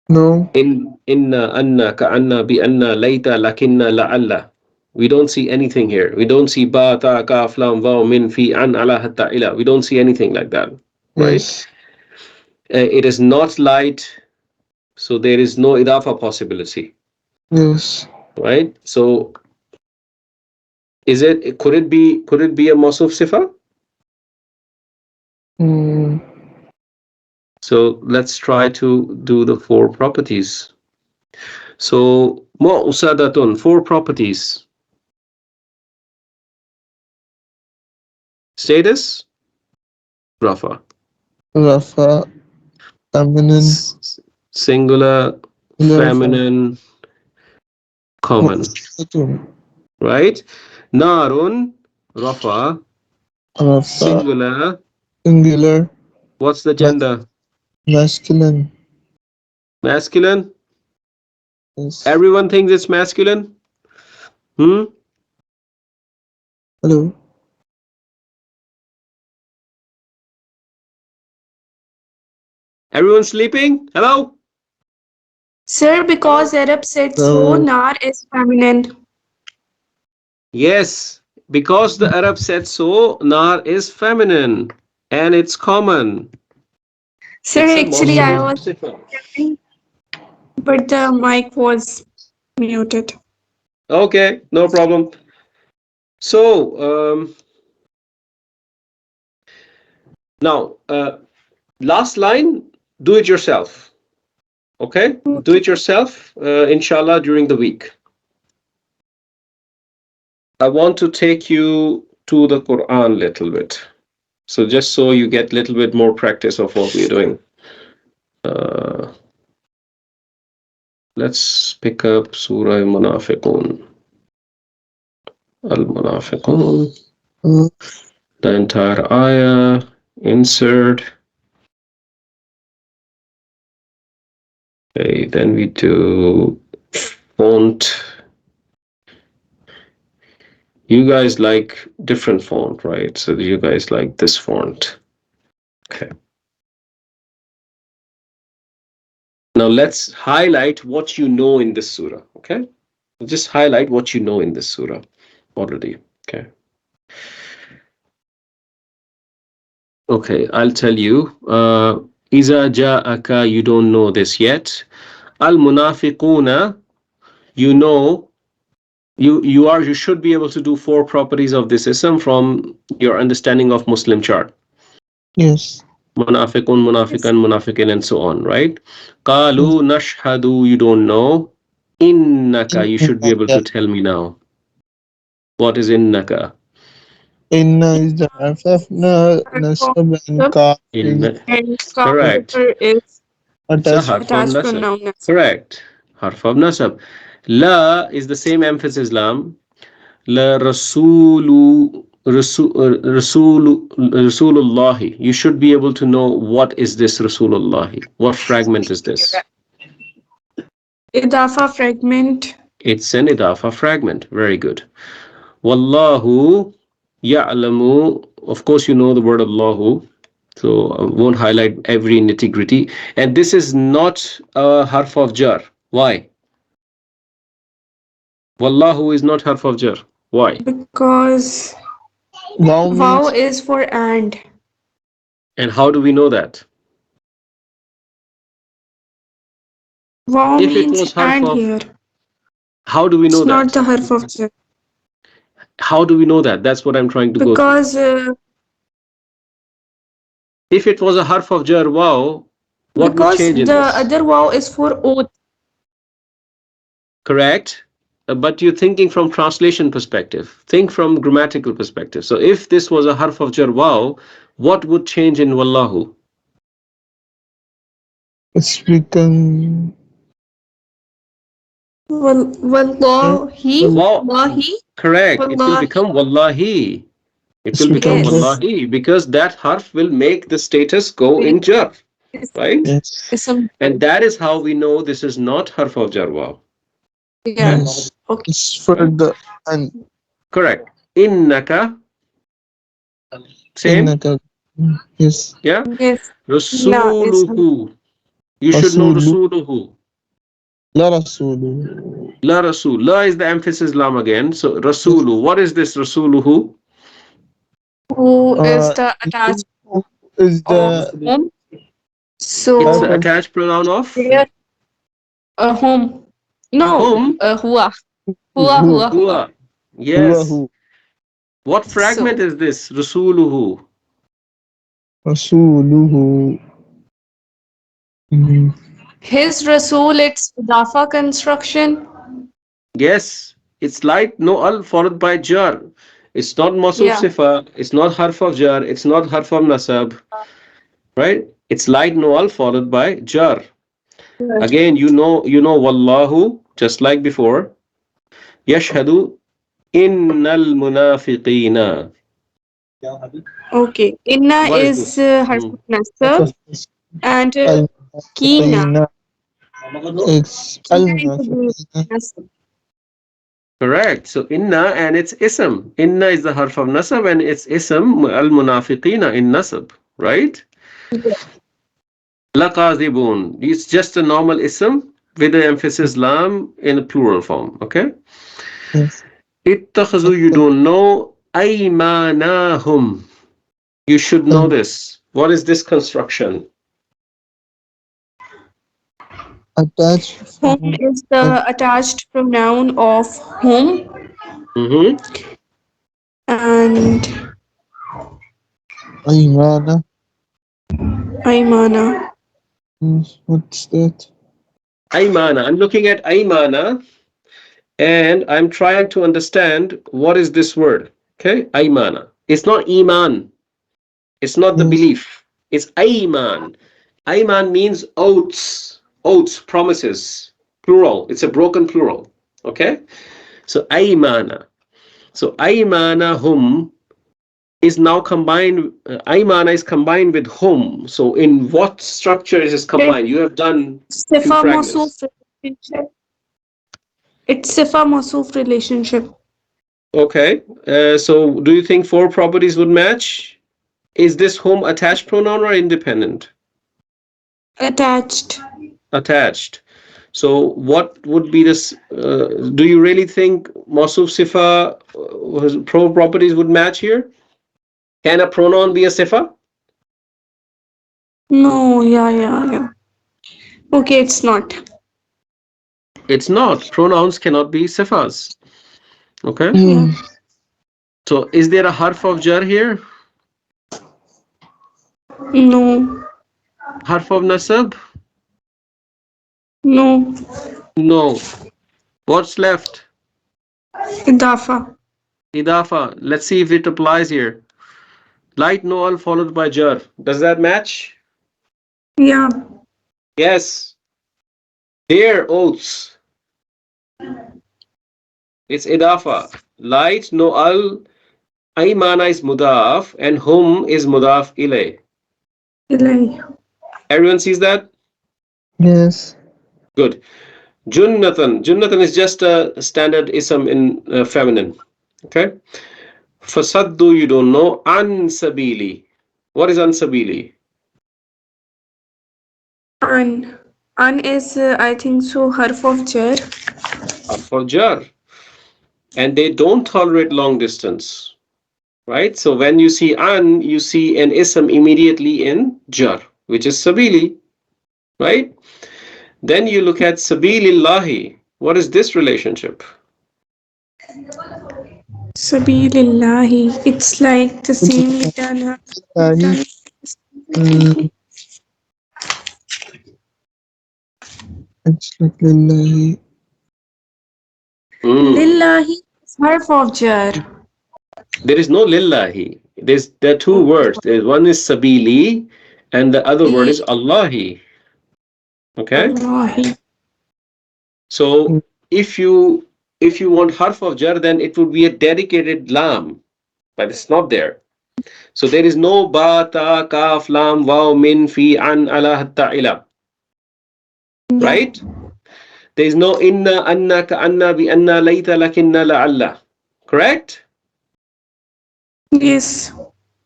No. Inna, anna, ka'anna, bi anna, layta, lakinna, la'alla. We don't see anything here. We don't see ba, ta, kaf, lam, vaw, min, fi, an, ala, hatta, ila. We don't see anything like that, right? Yes. It is not light, so there is no idafa possibility, Yes. right? So could it be a mawsuf sifa? Hmm. So let's try to do the four properties. So mu'sadatun, four properties. Status, rafa. Rafa. Feminine. Singular, Rafa. feminine, common, right? Narun, rafa, Rafa. singular. Singular. What's the gender? Masculine. Masculine. Yes. Everyone thinks it's masculine. Hello. Everyone sleeping? Hello? Sir, because Arab said so, No. nar is feminine. Yes, because the Arab said so, nar is feminine and it's common. Sir, It's a actually, I mawsuf was sifa. checking, but the mic was muted. Okay, no problem. So, now, last line, do it yourself. Okay? Do Okay. it yourself, inshallah, during the week. I want to take you to the Quran a little bit. So just so you get a little bit more practice of what we're doing. Uh, let's pick up Surah Munafiqun. Al-Munafiqun. Uh, The entire ayah. Insert. Okay, then we do font. You guys like different font, right? So you guys like this font. Okay. Now let's highlight what you know in this surah. Okay. Just highlight what you know in this surah already. Okay. Okay, I'll tell you. Iza ja'aka, you don't know this yet. Al munafiquna, you know, you should be able to do four properties of this ism from your understanding of Muslim chart. yes. Munafiqun, Yes. munafiqan, munafiqin, and so on, right? Yes. Qalu nashhadu, you don't know. Innaka, you should be able Inna. to tell me now. What is innaka? Inna is the half of nasab and kaf is Inna. And Correct. counter is It's a attached. harf of attached nasab. pronoun. Correct. Harf of nasab. La is the same emphasis lam. La rasulu rasulullahi. You should be able to know what is this rasulullahi. What fragment is this? Idafa fragment. It's an idafa fragment. Very good. Wallahu ya'lamu. Of course, you know the word Allahu. So I won't highlight every nitty gritty. And this is not a harf of jar. Why? Wallahu is not harf of jar. Why? Because Wow wow means is for and. And how do we know that? Wow If it means was harf and of, here. how do we know It's not that? the harf of jar. How do we know that? That's what I'm trying to go through. Because If it was a harf of jar, wow, what would because change in the this? other wow is for oath. Correct? But you're thinking from translation perspective. Think from grammatical perspective. So if this was a harf of jar, wow, what would change in wallahu? It's become Wallahi. Wow, Wallahi. correct. It will Wallahi. become wallahi. It it's will become become what? Yes. wallahi because that harf will make the status go Make in jar, is right? Yes. ism. And that is how we know this is not harf of jar, wow. Yeah. Okay? Yes. Okay. It's for the and Correct. Innaka, same. innaka. Yes. Yeah. Yes. Na ism. Rasuluhu. You should know Rasulu. Rasuluhu. La Rasulu. La Rasul. La is the emphasis lam again. So Yes. Rasulu. What is this Rasuluhu? Who is Uh, the attached is of the whom? It's type the So of attached pronoun of there whom? No. whom? Hua. Hua. who? Hua. Hua. Huwa. Yes. Who? What fragment So is this? Rasuluhu. Rasuluhu. Mm, his Rasul. It's Idafa construction. Yes. It's like no al followed by jar. It's not masuf Yeah. sifa. It's not harf of jar. It's not harf of nasab. Right? It's like no al followed by jar. Again, you know wallahu, just like before. Yashhadu innal munafiqina. Okay. Inna What is is this? harf Hmm. of nasab and Kina. al-munafiqina. It's Kina is the al-munafiqina. nasab. Correct. So inna and it's ism. Inna is the harf of nasab and it's ism al munafiqina in nasab. Right? Laqazibun. It's just a normal ism with the emphasis lam in a plural form. Okay? Yes. Ittakhazu, you don't know. Aymanahum. You should know this. What is this construction? Attached Whom from is the attached pronoun of whom Mm-hmm. and Aymana. Aymana. What's that? Aymana. I'm looking at Aymana and I'm trying to understand what is this word. Okay? Aymana. It's not Iman. It's not the Yes. belief. It's Ayman. Ayman means oaths. Oaths, promises. Plural. It's a broken plural. Okay? So Aymana. So Aymana hum is now combined. Aymana is combined with hum. So in what structure is this combined? You have done few Sifa fragments. Mausuf relationship. It's Sifa Mausuf relationship. Okay. So do you think four properties would match? Is this home attached pronoun or independent? Attached. Attached. So what would be this? Do you really think Mawsuf Sifa pro properties would match here? Can a pronoun be a Sifa? No, yeah. Okay, it's not. It's not. Pronouns cannot be Sifas. Okay. Yeah. Hmm. So is there a harf of jar here? No. Harf of nasab? No. No. What's left? Idafa. Idafa. Let's see if it applies here. Light no'al followed by jar. Does that match? Yeah. Yes. Their oaths. It's idafa. Light no'al. Aymana is mudaf and hum is mudaf ilay. Ilay. Everyone sees that? Yes. Good. Junnatan. Junnatan is just a standard ism in feminine. Okay. Fasaddu, you don't know. Ansabili. What is ansabili? An. An is, I think so, harf of jar. For jar. And they don't tolerate long distance. Right? So when you see an, you see an ism immediately in jar, which is sabili. Right? Then you look at Sabilillahi. What is this relationship? Sabilillahi. It's like the same we done. Lillahi. Mm, it's like Lillahi. Hmm. Lillahi is harf of jar. There is no lillahi. There are two words. One is sabili, and the other word is Allahi. Okay. Allahi. So if you want harf of jar, then it would be a dedicated lam, but it's not there. So there is no ba, ta, kaf, lam, waw, min, fi, an, ala, hatta, ila. Yeah. Right? There is no inna, anna, ka, anna, bi, anna, layta, lakinna, la'alla. Correct? Yes.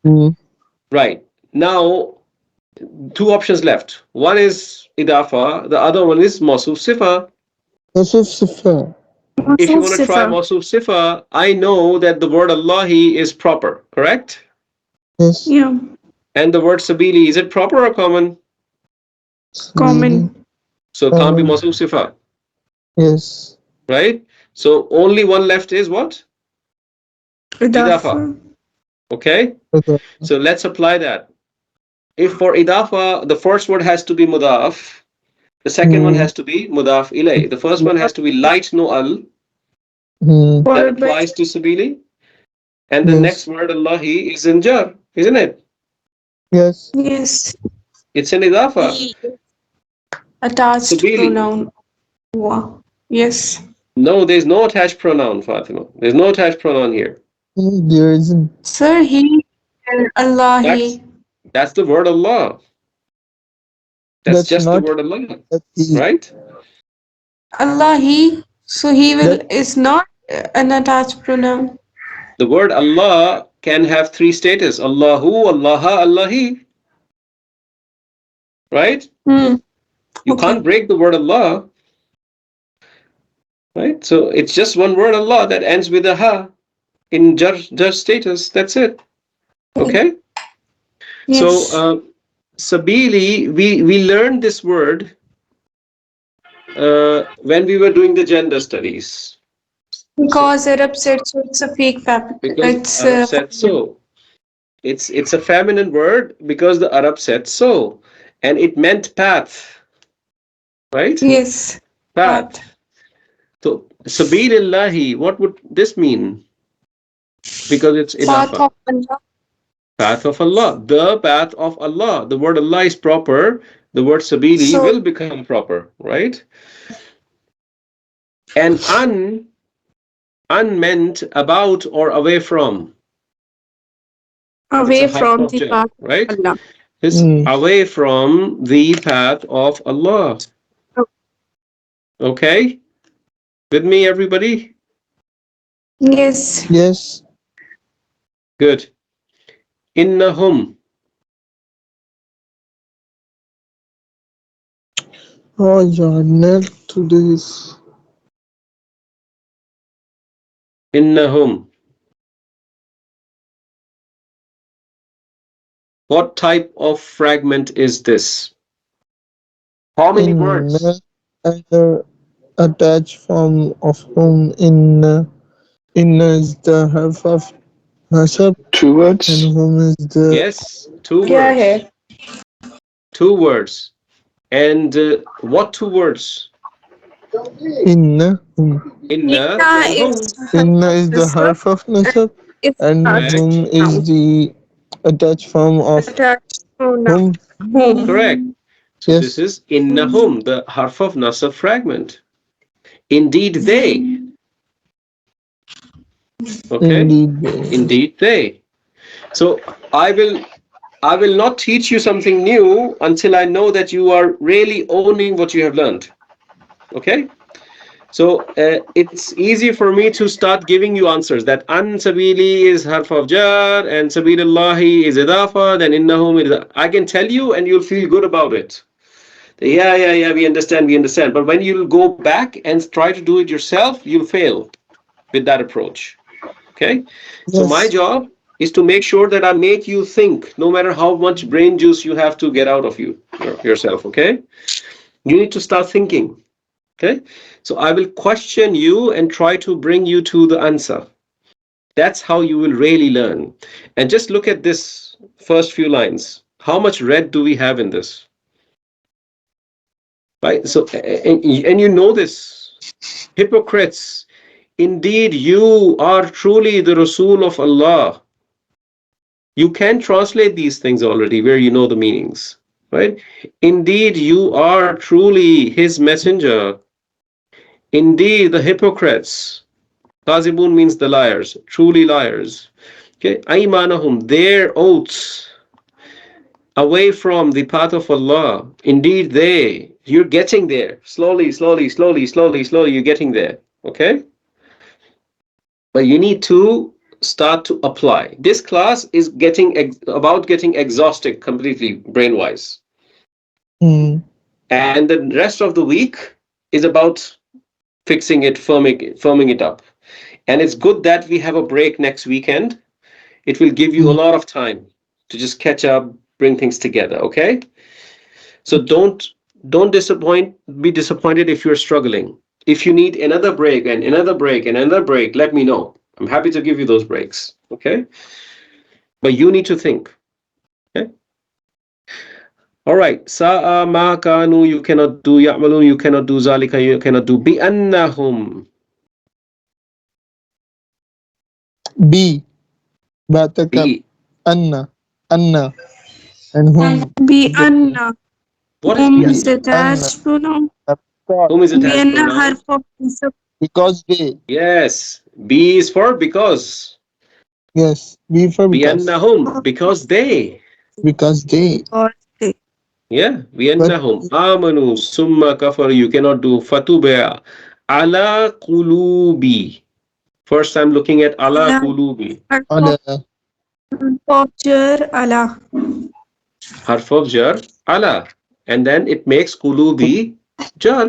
Mm. Right. Now, two options left. One is idafa, the other one is mawsuf sifa. Yusuf Sifa. If you Masuf want to try sifa. mawsuf sifa, I know that the word Allahi is proper, correct? Yes. Yeah. And the word sabili, is it proper or common? Really. Common. So it can't be mawsuf sifa, Yes. right? So only one left is what? Idafa. Idafa. Okay? Okay. So let's apply that. If for idafa, the first word has to be mudaf, the second one Mm. has to be mudaf ilay. The first one has to be light no al. Mm. That Followed by applies to sabili. And the next Yes. word Allahi is in jar, isn't it? Yes. yes. It's an idafa. He attached Sabili. pronoun. Wa. Yes. No, there's no attached pronoun, Fatima. There's no attached pronoun here. There isn't. Sir, he and That's Allahi. that's the word Allah. That's That's just the not word Allah, that he. right? Allahi. So he will That is not an attached pronoun. The word Allah can have three status: Allahu, Allaha, Allahi. Right? Hmm. You can't Okay. break the word Allah, right? So it's just one word Allah that ends with a ha in jar status. That's it. Okay. So Yes. sabili, we learned this word when we were doing the gender studies. So Because Arab said so, it's a fake fabric. because It's Arab said so, it's a feminine word because the Arab said so, and it meant path, right? yes. Path. Path. So sabilillahi, what would this mean? Because it's Path idafa. of Allah. Path of Allah, the path of Allah. The word Allah is proper. The word sabili So will become proper, right? And an meant about or away from. It's a away harf from of the jar, path right? of Allah. It's mm. away from the path of Allah. Okay? With me, everybody? Yes. Yes. Good. Innahum. Oh, you're not to this. Innahum. What type of fragment is this? How many In words? either attached form of whom in is the half of Nasab Two and words. whom is the Yes, two Yeah, words. है. Two words. And what two words? inna whom. Inna Inna and is hum. Inna is the nasab half of and Nasab is and attached Correct. whom is pronoun. the attached form of Attached pronoun. whom. Whom. Correct. So this Yes. is innahum, the harf of nasab fragment. Indeed they. Okay? Indeed. Indeed they. So I will I will not teach you something new until I know that you are really owning what you have learned. Okay? So it's easy for me to start giving you answers that an sabili is harf of jar and sabilillahi is idafa, then innahum is. I can tell you and you'll feel good about it. Yeah, we understand, we understand. But when you'll go back and try to do it yourself, you'll fail with that approach. Okay? So my Yes. job is to make sure that I make you think, no matter how much brain juice you have to get out of yourself. Okay? You need to start thinking. Okay, so I will question you and try to bring you to the answer. That's how you will really learn. And just look at this first few lines. How much red do we have in this? Right? So, and you know this. Hypocrites, indeed you are truly the Rasul of Allah. You can translate these things already where you know the meanings. Right? Indeed you are truly his messenger. Indeed the hypocrites. Kazibun means the liars, truly liars. Okay, aymanahum, their oaths away from the path of Allah. Indeed, you're getting there. Slowly, slowly, slowly, slowly, slowly, you're getting there. Okay? But you need to start to apply. This class is about getting exhausted completely brain-wise. Mm. And the rest of the week is about fixing it, firming it up. And it's good that we have a break next weekend. It will give you a Mm. lot of time to just catch up, bring things together, okay? So don't be disappointed if you're struggling. If you need another break and another break and another break, let me know. I'm happy to give you those breaks, okay? But you need to think, okay? All right. Sa'a ma kanu, you cannot do, ya'malun, you cannot do, zalika, you cannot do, bi annahum. B. Buttercup. Bi. Anna. Anna. And whom? Be anna. What is bi Whom Be is anna? Anna. attached pronoun? Of course. Whom is Be attached anna pronoun? harf of nasab. Because they. Yes. B is for because. Yes. B for Bi because. annahum, because they. Because they. Or they. Yeah, But بِأَنَّهُمْ آمَنُوا ثُمَّ كَفَرُوا. You cannot do فَتُبِعَ عَلَى قُلُوبِ. First I'm looking at ala Allah qulubi. harf Allah. of jar Allah. Harf of jar, ala. And then it makes qulubi jar.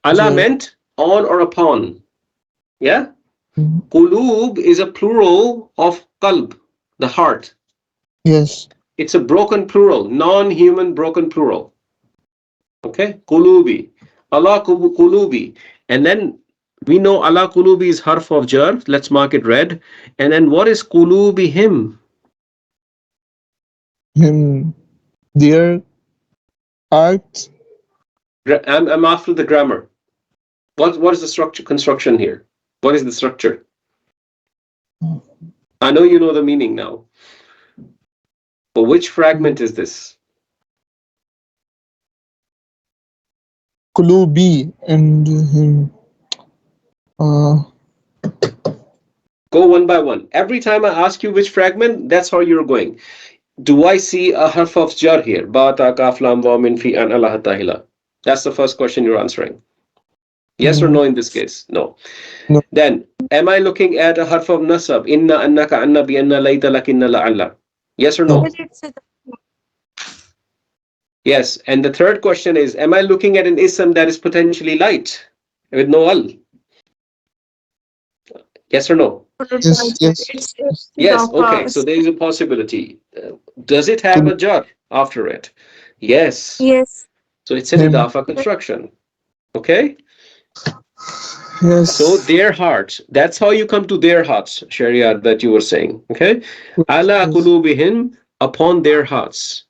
Ala Jar. meant on or upon. Yeah? Qulub is a plural of qalb, the heart. Yes. It's a broken plural, non-human broken plural. Okay? Qulubi. Allah qulubi. And then we know Allah qulubi is harf of jar. Let's mark it red. And then what is qulubi him? Him. Their art. I'm after the grammar. What is the structure construction here? What is the structure? I know you know the meaning now. But which fragment is this? Kulubi. And him. Uh, Go one by one. Every time I ask you which fragment, that's how you're going. Do I see a harf of jar here? Ba ta kaf lam wa min fi an Allah tahila. That's the first question you're answering. Yes or no in this case? No. no. Then, am I looking at a harf of nasab? Inna annaka anna bi anna layta lakinna la'alla. Yes or No. no? Yes. And the third question is, am I looking at an ism that is potentially light with no al? Yes or no? Yes. Yes. It's Yes. Okay. idafa. So there is a possibility. Does it have Kul- a jar after it? Yes. Yes. So it's an him. idafa construction. Okay. Yes. So their hearts. That's how you come to their hearts, Sharia, that you were saying. Okay. Ala Yes. qulubihim, upon their hearts.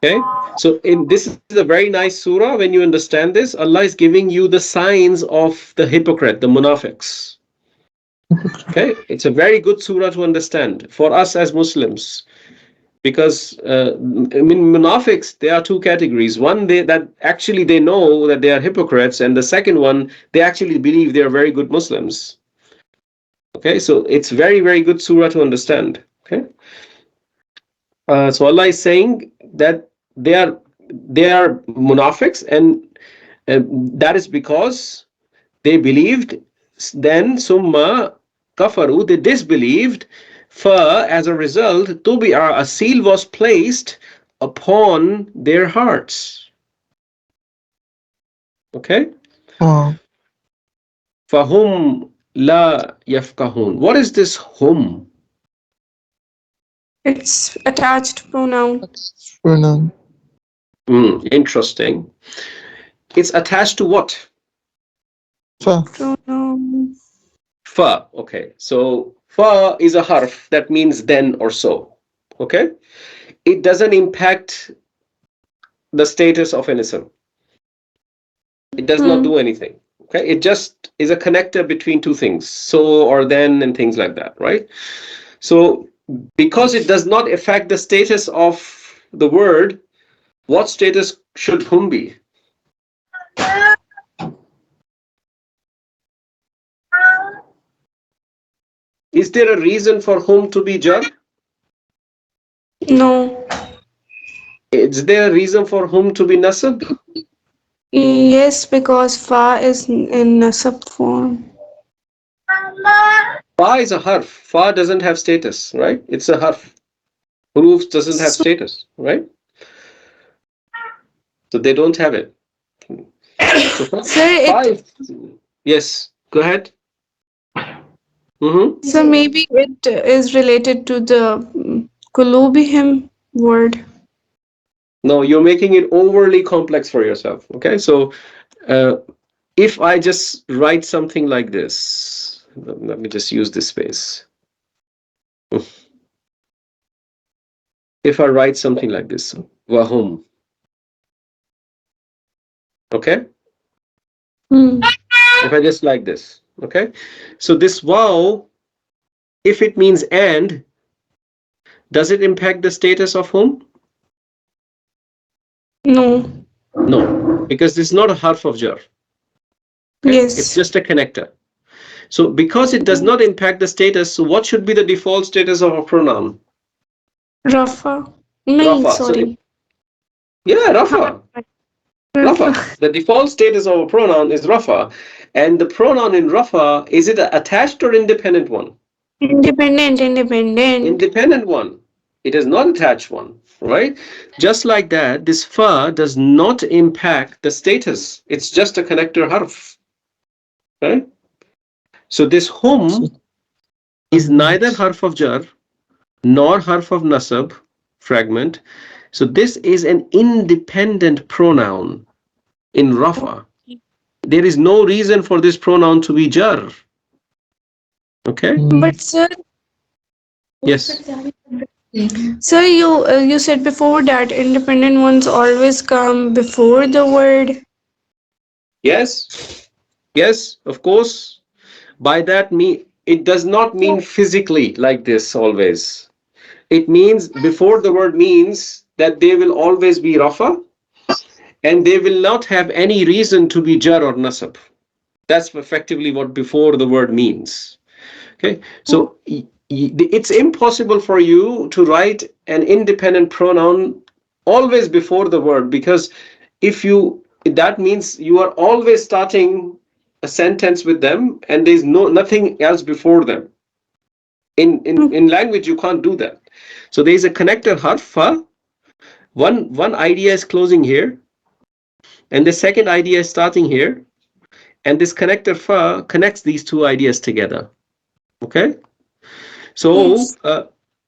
Okay. So in this is a very nice surah. When you understand this, Allah is giving you the signs of the hypocrite, the munafiqs. Okay. It's a very good surah to understand for us as Muslims. Because munafiqs, there are two categories. One, that actually they know that they are hypocrites, and the second one, they actually believe they are very good Muslims. Okay, so it's very, very good surah to understand. Okay, so Allah is saying that they are munafiqs, and that is because they believed. Then summa kafaru, they disbelieved. For as a result, tubi'a, a seal was placed upon their hearts. Okay, Oh. fahum la yafkahun. What is this hum? It's attached pronoun. Pronoun. Interesting. It's attached to what? Fa. Pronoun. Fa. Okay. So fa is a harf that means then or so. Okay. It doesn't impact the status of an ism. It does not do anything. Okay. It just is a connector between two things. So or then and things like that. Right. So because it does not affect the status of the word, what status should hum be? Is there a reason for whom to be jar? No. Is there a reason for whom to be nasab? Yes, because fa is in nasab form. Fa is a harf. Fa doesn't have status, right? It's a harf. Huruf doesn't have So, status, right? So they don't have it. So sir, fa it is, yes, go ahead. Mm-hmm. so maybe it is related to the kulubihim word. No, you're making it overly complex for yourself. Okay, so uh, if I just write something like this, let me just use this space. If I write something like this, wahum, okay? Hmm. If I just like this, okay? So this wow, if it means and, does it impact the status of whom? No. No, because this is not a harf of jar. Okay, it's Yes. just a connector. So because it does not impact the status, so what should be the default status of a pronoun? Rafa. No, Rafa. So sorry. yeah, Rafa. Rafa. Rafa. The default status of a pronoun is Rafa. And the pronoun in Rafa, is it an attached or independent one? Independent. Independent one. It is not attached one, right? Just like that, this fa does not impact the status. It's just a connector harf, right? So this So, hum is neither harf of jar nor harf of nasab fragment. So this is an independent pronoun in Rafa. There is no reason for this pronoun to be jar. Okay? But sir, Yes. you said before that independent ones always come before the word. Yes. Yes, of course. By that mean it does not mean physically like this always. It means before the word means that they will always be Rafa and they will not have any reason to be jar or nasab. That's effectively what before the word means. Okay, so it's impossible for you to write an independent pronoun always before the word, because if you that means you are always starting a sentence with them and there's nothing else before them. In language you can't do that. So there is a connector harf fa. One idea is closing here and the second idea is starting here, and this connector fa connects these two ideas together. Okay, so Yes.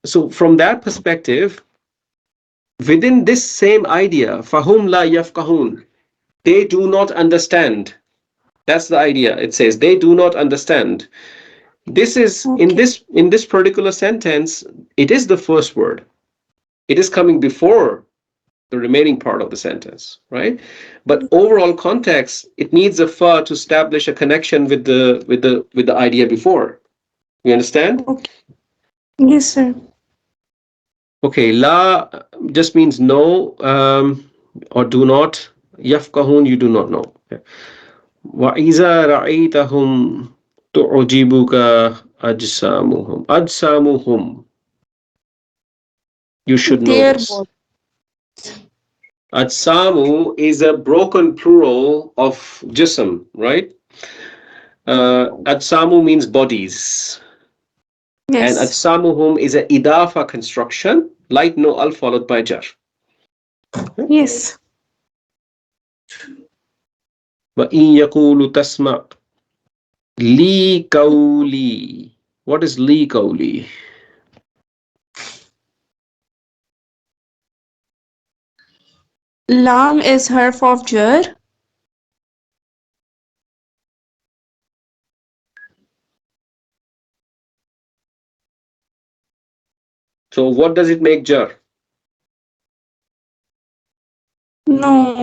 so from that perspective, within this same idea, fahum la yafqahun, they do not understand. That's the idea. It says they do not understand. This is Okay. in this particular sentence, it is the first word. It is coming before the remaining part of the sentence, right? But overall context, it needs a fa to establish a connection with the idea before. You understand? Okay. Yes, sir. Okay, la just means no, or do not. Yafqahun, you do not know. Okay. وَإِذَا رَأَيْتَهُمْ تُعْجِبُكَ أَجْسَامُهُمْ. أَجْسَامُهُمْ. You should know Their this. body. Ajsamu is a broken plural of jism, right? Ajsamu means bodies. And Yes. Ajsamuhum is a idafa construction, like no al followed by jar. Yes. وَإِن يَقُولُ تَسْمَعْ Li Kauli. What is Li Kauli? Lam is harf of jar. So what does it make jar? No.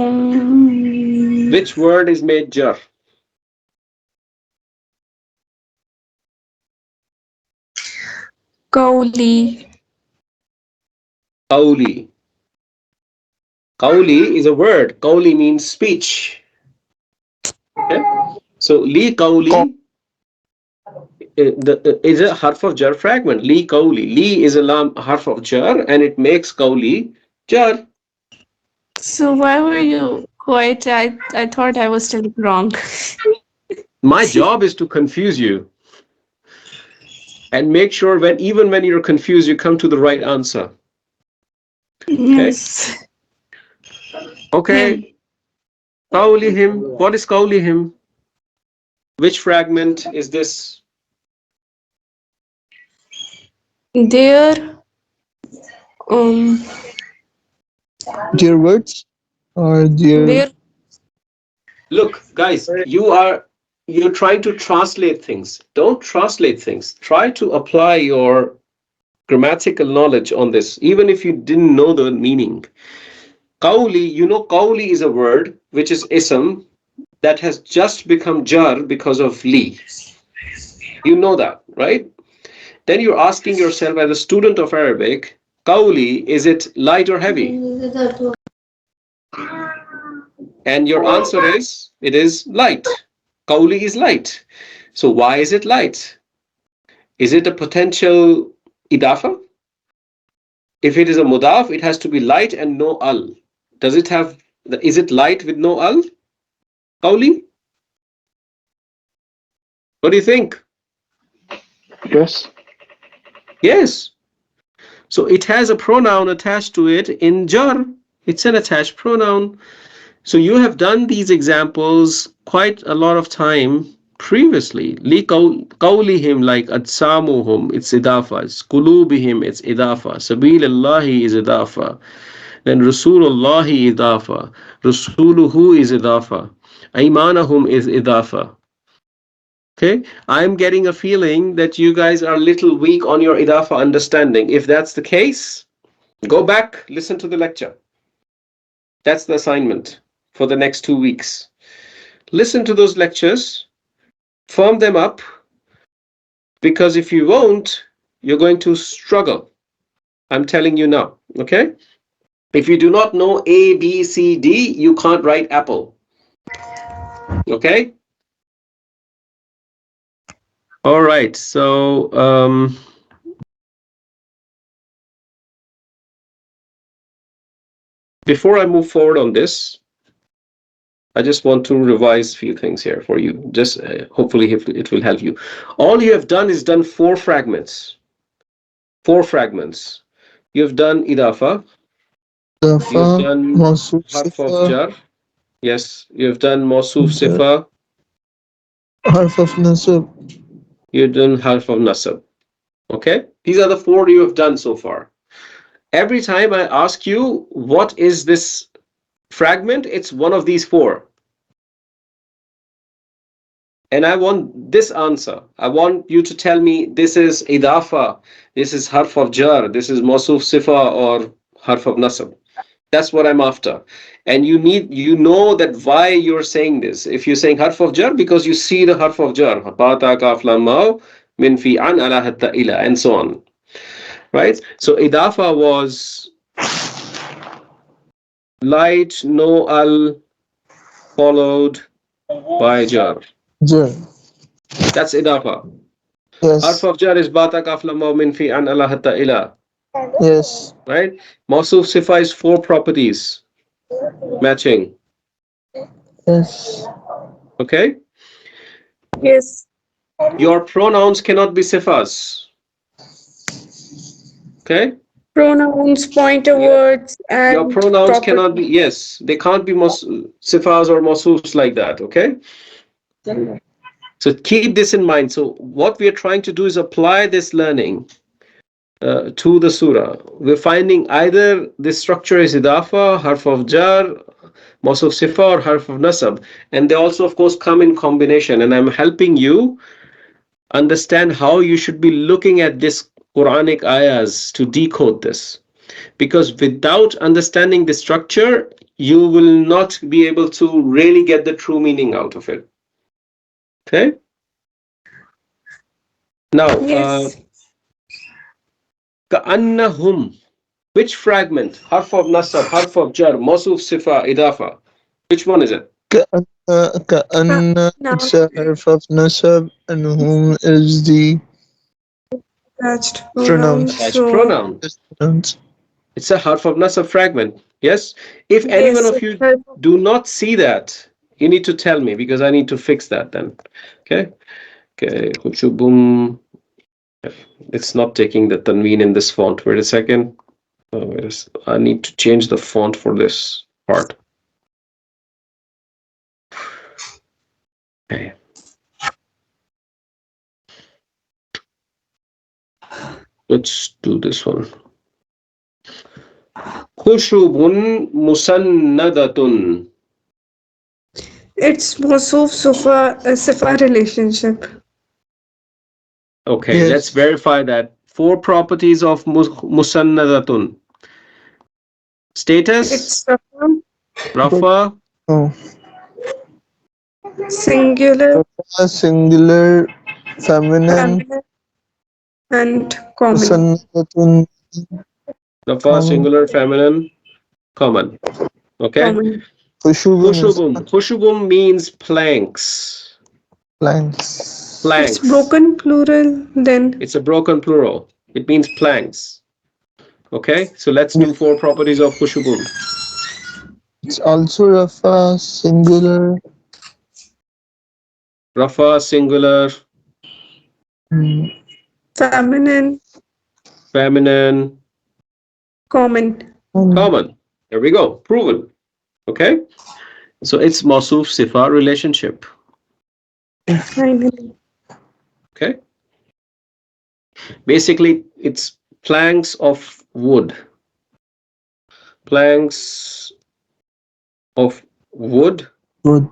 Which word is made jar? Qawli. Qawli. Qawli is a word. Qawli means speech. Okay? So li qawli is a harf of jar fragment. Li qawli. Li is a lam harf of jar and it makes qawli jar. So why were you quiet? I thought I was still wrong. My job is to confuse you and make sure even when you're confused, you come to the right answer. Okay? Yes. Okay. Him. Qawlihim. What is qawlihim? Which fragment is this? Their um Dear words or dear their Look, guys, you're trying to translate things. Don't translate things. Try to apply your grammatical knowledge on this, even if you didn't know the meaning. Qawli, qawli is a word which is ism that has just become jar because of li. You know that, right? Then you're asking yourself as a student of Arabic, qawli, is it light or heavy? And your answer is, it is light. Qawli is light. So why is it light? Is it a potential idafa? If it is a mudaf, it has to be light and no al. Is it light with no al? Qawli? What do you think? Yes. Yes. So it has a pronoun attached to it in jar. It's an attached pronoun. So you have done these examples quite a lot of time previously. Li qawlihim, like adsamuhum, it's idafa. Qulubihim, it's idafa. Sabilallahi is idafa. Then Rasulullahi idafa. Rasuluhu is idafa. Aymanahum is idafa. Okay, I'm getting a feeling that you guys are a little weak on your idafa understanding. If that's the case, go back, listen to the lecture. That's the assignment for the next 2 weeks. Listen to those lectures, firm them up, because if you won't, you're going to struggle. I'm telling you now, okay? If you do not know A, B, C, D, you can't write apple, okay? All right, so before I move forward on this, I just want to revise a few things here for you. Just hopefully it will help you. All you have done is done 4 fragments. 4 fragments. You've done idafa. You've dafa, done mawsuf harf of sifa, jar. Yes. You've done mawsuf jar, sifa. harf of nasb, You've done harf of nasab. Okay? These are the 4 you have done so far. Every time I ask you, what is this fragment? It's one of these 4. And I want this answer. I want you to tell me this is idafa, this is harf of jar, this is mawsuf sifa or harf of nasab. That's what I'm after. And you know that why you're saying this. If you're saying harf of jar, because you see the harf of jar, bata kaf lam mao min fi an ala hatta ila, and so on. Right? So idafa was light, no al, followed by jar. jar. That's idafa. Harf Yes, of jar is bata kaf lam mao min fi an ala hatta ila. yes, Right? Mawsuf sifa is 4 properties matching. yes, Okay? yes. Your pronouns cannot be sifas. Okay? Pronouns, pointer words, Your and pronouns cannot property. be, yes, they can't be sifas or mawsufs like that. Okay? So keep this in mind. So what we are trying to do is apply this learning. to the surah, we're finding either this structure is idafa, harf of jar, mawsuf sifa, or harf of nasab, and they also of course come in combination, and I'm helping you understand how you should be looking at this Quranic ayahs to decode this, because without understanding the structure you will not be able to really get the true meaning out of it. Okay, now Yes. ka'annahum, which fragment? Harf of nasab, harf of jar, mawsuf sifa, idafa. Which one is it? كأن كأن Now it's a harf of nasab and whom is the attached pronoun. pronouns. Attached So pronoun. Pronouns. It's a harf of nasab fragment. Yes. If any one yes, of it's you harf of do not see that, you need to tell me because I need to fix that then. Okay. Okay. Hushubum. It's not taking the tanween in this font. Wait a second. Oh, I need to change the font for this part. Okay. Let's do this one. Khushubun musannadatun. it's Mosuf Sifa relationship. Okay, let's Yes. verify that. Four properties of musannadatun. Status, It's Safa, But rafa, no. singular, A singular feminine feminine, and common. musannatun rafa, common. singular, feminine, common. Okay. Common. Khushubun is Khushubum. Khushubum means planks. planks. It's Planks. broken plural. Then It's a broken plural. It means planks. Okay, so let's do four Yes. properties of khushubum. It's also Rafa singular. Rafa, singular, mm, feminine, feminine, common. common. common. There we go. Proven. Okay. So it's Mawsuf Sifa relationship. Finally. Okay. Basically, it's planks of wood. Planks of wood, Good.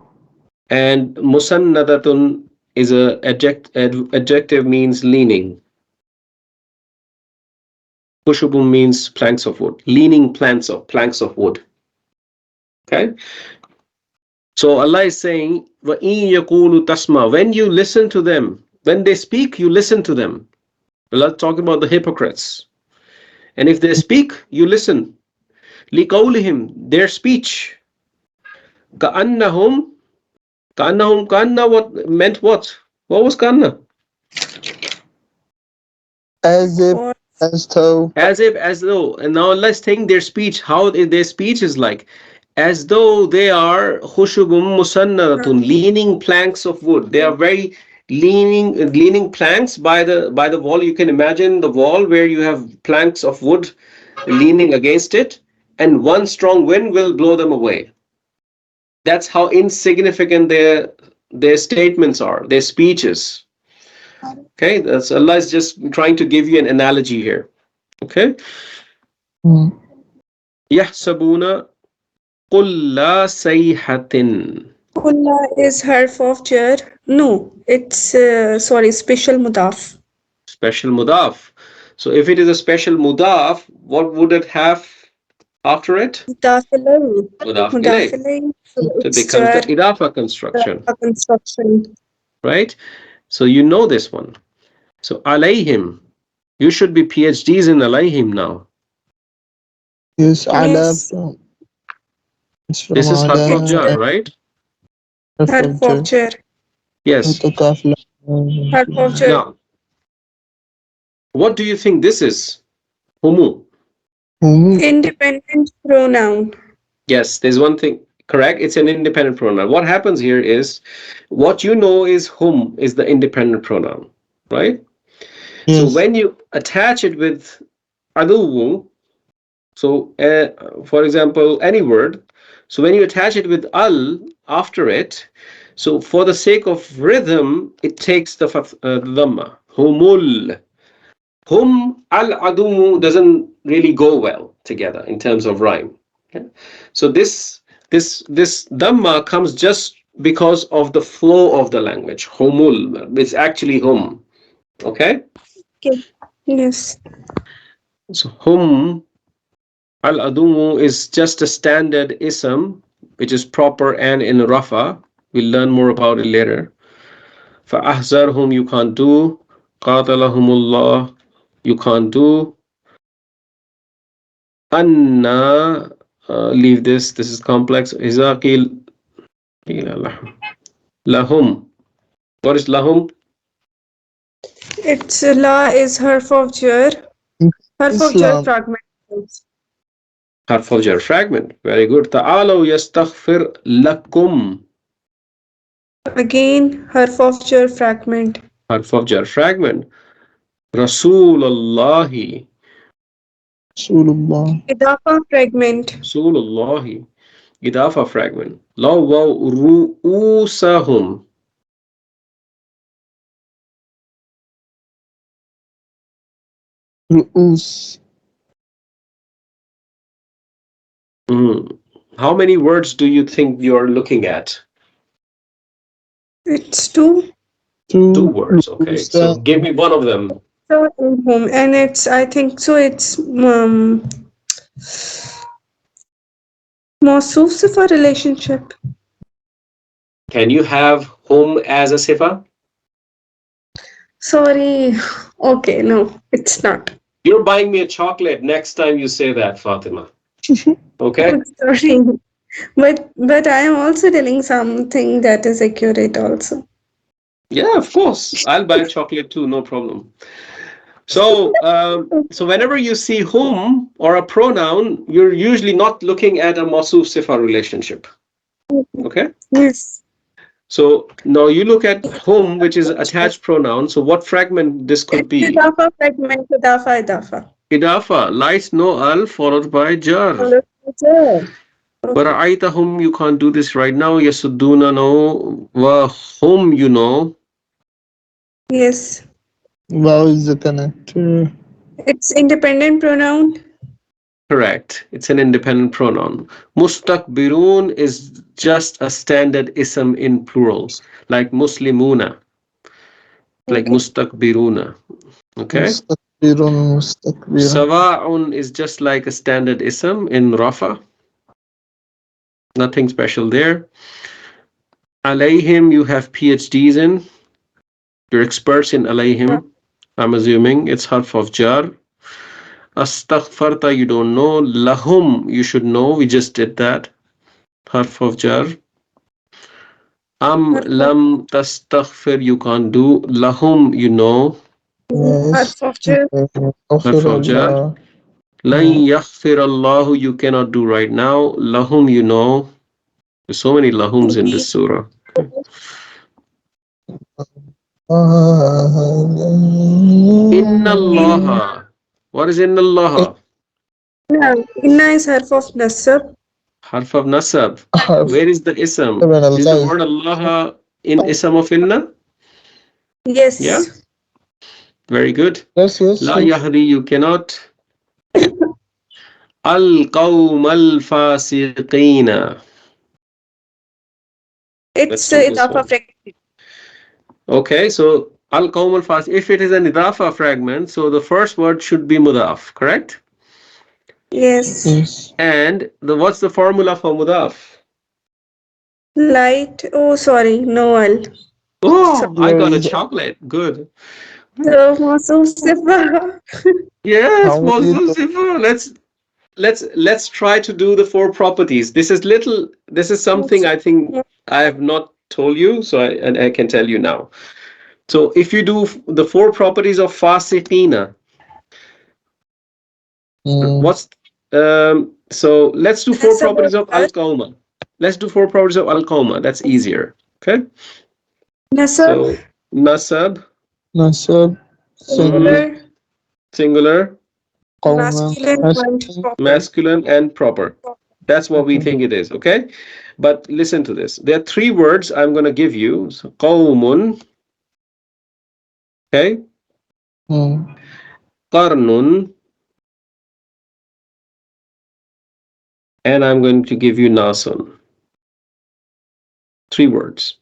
and musannadatun is a adjective means leaning. Kushubum means planks of wood, leaning planks of wood. Okay. So Allah is saying, وَإِن يَقُولُوا تَسْمَعُ, when you listen to them, when they speak, you listen to them. Allah talking about the hypocrites. And if they speak, you listen. لِقَوْلِهِمْ, their speech. كَأَنَّهُمْ, كَأَنَّ what meant what? What was كَأَنَّ? As if, Or as though. As if, as though. And now let's think their speech, how their speech is like. As though they are khushubum musannadatun, leaning planks of wood. They are very leaning planks by the wall. You can imagine the wall where you have planks of wood leaning against it, and one strong wind will blow them away. That's how insignificant their statements are, their speeches. Okay, that's Allah is just trying to give you an analogy here. Okay, mm, yahsabuna kulla sayhatin. kulla is harf of jar. No, it's sorry, special mudaf. Special mudaf. So if it is a special mudaf, what would it have after it? Mudaf ilayh. Mudaf Mudaf ilayh. ilayh. So So it it's becomes jar. the idafa construction, A construction. right? So you know this one. So alayhim, you should be PhDs in alayhim now. Yes, ala Yes, from. It's from This is harf of it's ala jar, right? and harf of culture. jar. Yes. With the kafla. Harf of jar. Now, what do you think this is? Humu. Whom Independent pronoun. Yes, there's one thing correct. It's an independent pronoun. What happens here is what you know is whom is the independent pronoun, right? So yes. when you attach it with aduwu, so for example, any word, so when you attach it with al after it, so for the sake of rhythm, it takes the dhamma, humul. Hum al-adumu doesn't really go well together in terms of rhyme. Okay? So this dhamma comes just because of the flow of the language. Humul, it's actually hum. Okay? Okay. Yes. So hum al-adumu is just a standard ism, which is proper and in rafa. We'll learn more about it later. فَأَحْزَرْهُمْ you can't do. قَاتَلَهُمُ you can't do. Anna, leave this. This is complex. إِذَا lahum. What is lahum? It's la is harf of jar. Harf of jar Islam. fragment. Harf al jar fragment. Very good. تعالوا يستغفر لكم. Again, harf of jar fragment. Harf of jar fragment. Rasulullahi. Rasulullah. Idafa fragment. Rasulullahi. Idafa fragment. Lawaw ru'usahum. Ru'us. How many words do you think you're looking at? It's two. Two Two. words, okay. So Ru'usa. give me one of them. So in home, and it's I think so. It's Mawsuf sifa relationship. Can you have hum as a sifa? Sorry. Okay, no, it's not. You're buying me a chocolate next time you say that, Fatima. Okay? Sorry. But I am also telling something that is accurate also. Yeah, of course. I'll buy chocolate too, no problem. So, so whenever you see whom or a pronoun, you're usually not looking at a mawsuf sifa relationship. Okay? Yes. So now you look at whom, which is attached pronoun. So what fragment this could It's be? idafa fragment, idafa. Idafa, light no al followed by jar. Bara'aitahum, you can't do this right now. Yasudduna, no. Wa hum, you know. Yes. Wow is the connector. It's independent pronoun. Correct. It's an independent pronoun. Mustakbirun is just a standard ism in plural, like muslimuna, like Okay. mustakbiruna. Okay. Mustakbirun. Mustakbirun. Sawa'un is just like a standard ism in rafa. Nothing special there. Alayhim, you have PhDs in. You're experts in alayhim. I'm assuming it's harf of jar. Astaghfarta, you don't know. Lahum, you should know. We just did that. Harf of jar. Lam tastaghfir, you can't do. Lahum, you know. Yes. Harf of jar. Harf of jar. Akhirullah. Lan yaghfir Allahu, you cannot do right now. Lahum, you know. There's so many lahums in this surah. Inna Allaha. What is Inna Allaha? Inna is harf of nasab. Harf of nasab. Harf. Where is the ism? Is the Subhanallah. word Allah in ism of inna? Yeah, Yes. very good. Yes, yes, La yes. yahdi, you cannot. Al qawm al fasiqina. Let's It's do this idafa one. fragment. Okay, so al qawm al fas. If it is an idafa fragment, so the first word should be mudaf, correct? Yes. Yes. And what's the formula for mudaf? Light. Oh, sorry. No al. Oh, I Where got a is chocolate. Good. So Mawsuf sifa. Yes, how many Moses. Let's try to do the four properties. This is something I think I have not told you, so I can tell you now. So if you do the four properties of fasiqina, mm, what's so let's do four Nasab or properties of jar. al-qawma. Let's do four properties of al-qawma. That's easier. Okay? Nasab. So nasab, nasab, singular, mhm, Singular. singular, qawman, Masculine and masculine, proper. masculine, and proper. That's what we think it is, okay? But listen to this. There are three words I'm going to give you. So, qawmun, okay? mm, qarnun, and I'm going to give you nasun. 3 words.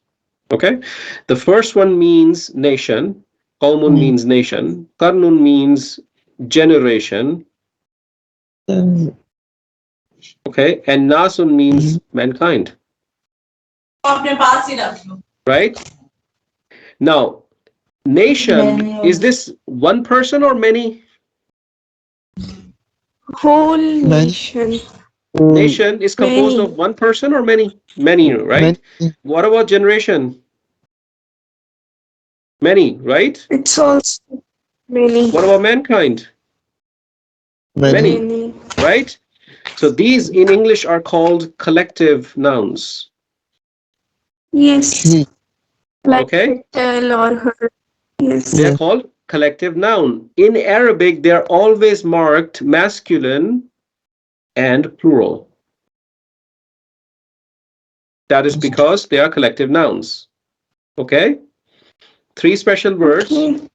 Okay? The first one means nation. Qawmun means nation. Qarnun means generation. Okay? And nasun means mankind. Right? Now, nation, is this one person or many? Whole nation. Nation is composed Many. of one person or many? Many, right? What about generation? Many, right? It's also many. What about mankind? Many, Many. right? So these in English are called collective nouns. Yes. Like Okay? tell or her. Yes. They're called collective noun. In Arabic, they're always marked masculine and plural. That is because they are collective nouns. Okay? 3 special words. Okay.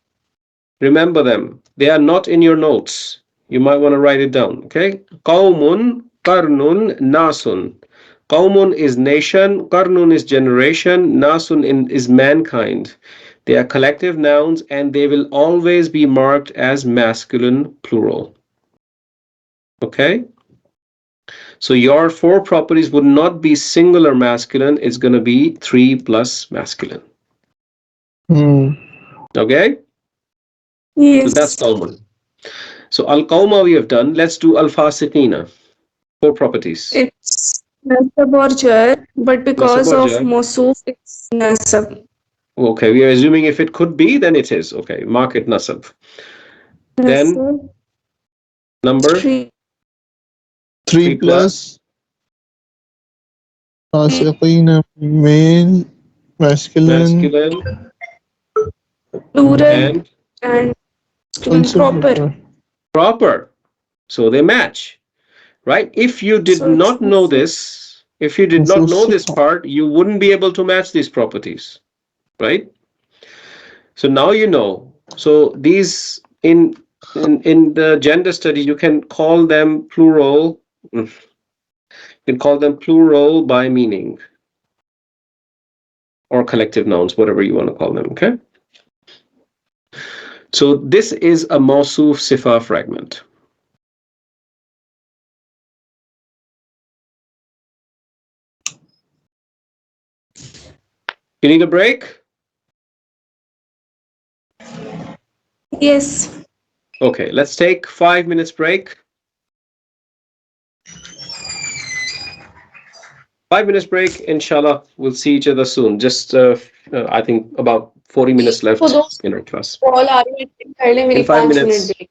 Remember them. They are not in your notes. You might want to write it down. Okay? Qawmun, qarnun, nasun. Qawmun is nation, qarnun is generation, nasun is mankind. They are collective nouns and they will always be marked as masculine plural. Okay? So your 4 properties would not be singular masculine, it's going to be 3 plus masculine. Okay? So that's Yes. Qawmun. So al-Qawma we have done. Let's do al-Fasiqina. 4 properties. It's nasab or jar, but Nasab because or of jar. mosuf, it's nasab. Okay, we are assuming if it could be, then it is. Okay, mark it nasab. Then Nasab. number 3. 3 plus فاسقين male masculine masculine Plural and and masculine also proper. proper. So they match, right? If you did So it's not know this, if you did not مصروف know this صفة part, you wouldn't be able to match these properties, right? So now you know. So these in the gender study, you can call them plural. You can call them plural by meaning or collective nouns, whatever you want to call them. Okay. So this is a Mawsuf Sifa fragment. You need a break? yes. Okay, let's take 5 minutes break. 5 minutes break, inshallah. We'll see each other soon. Just I think about 40 minutes For left those in our class. Call आ रही है कर ले In मेरी 5 5 minute minutes. Break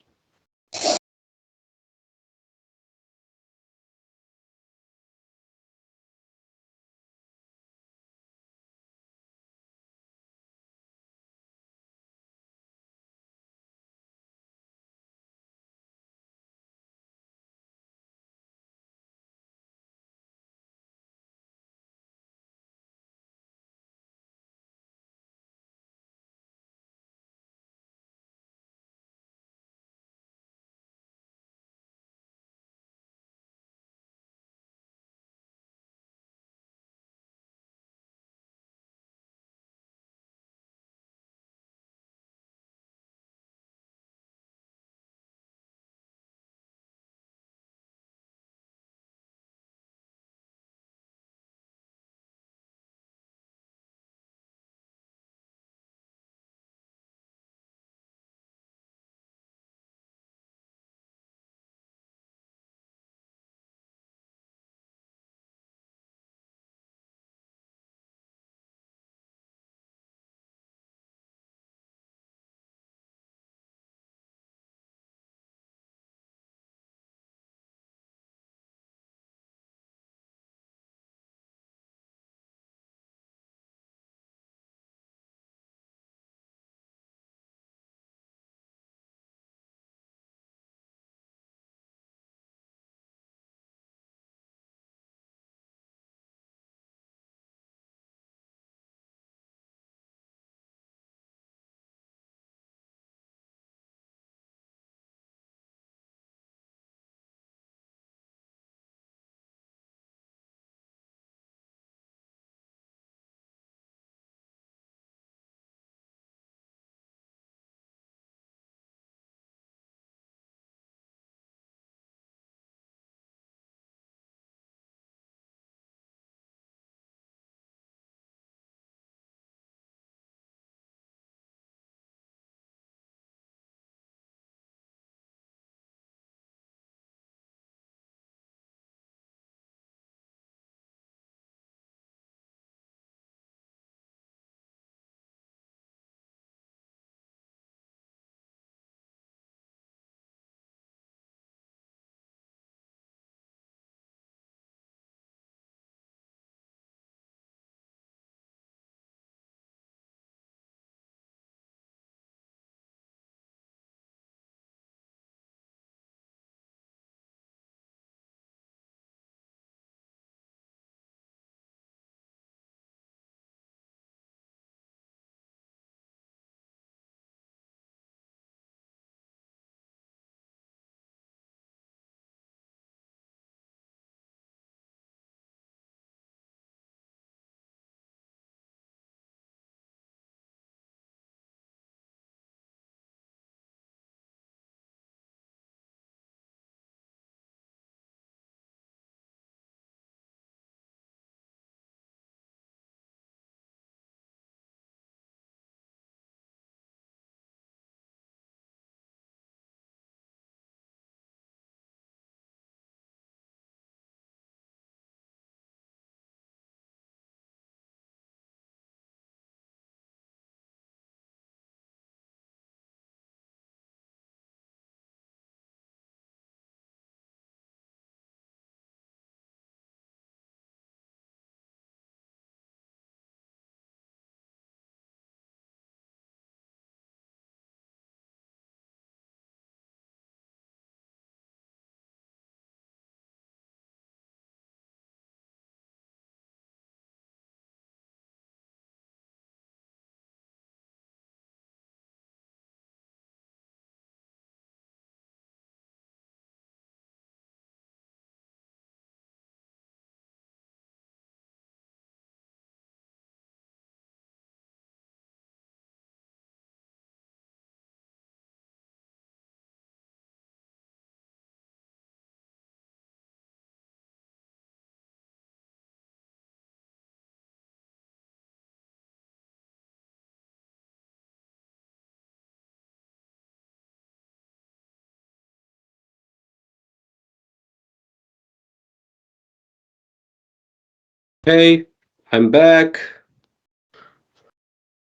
Hey, I'm back.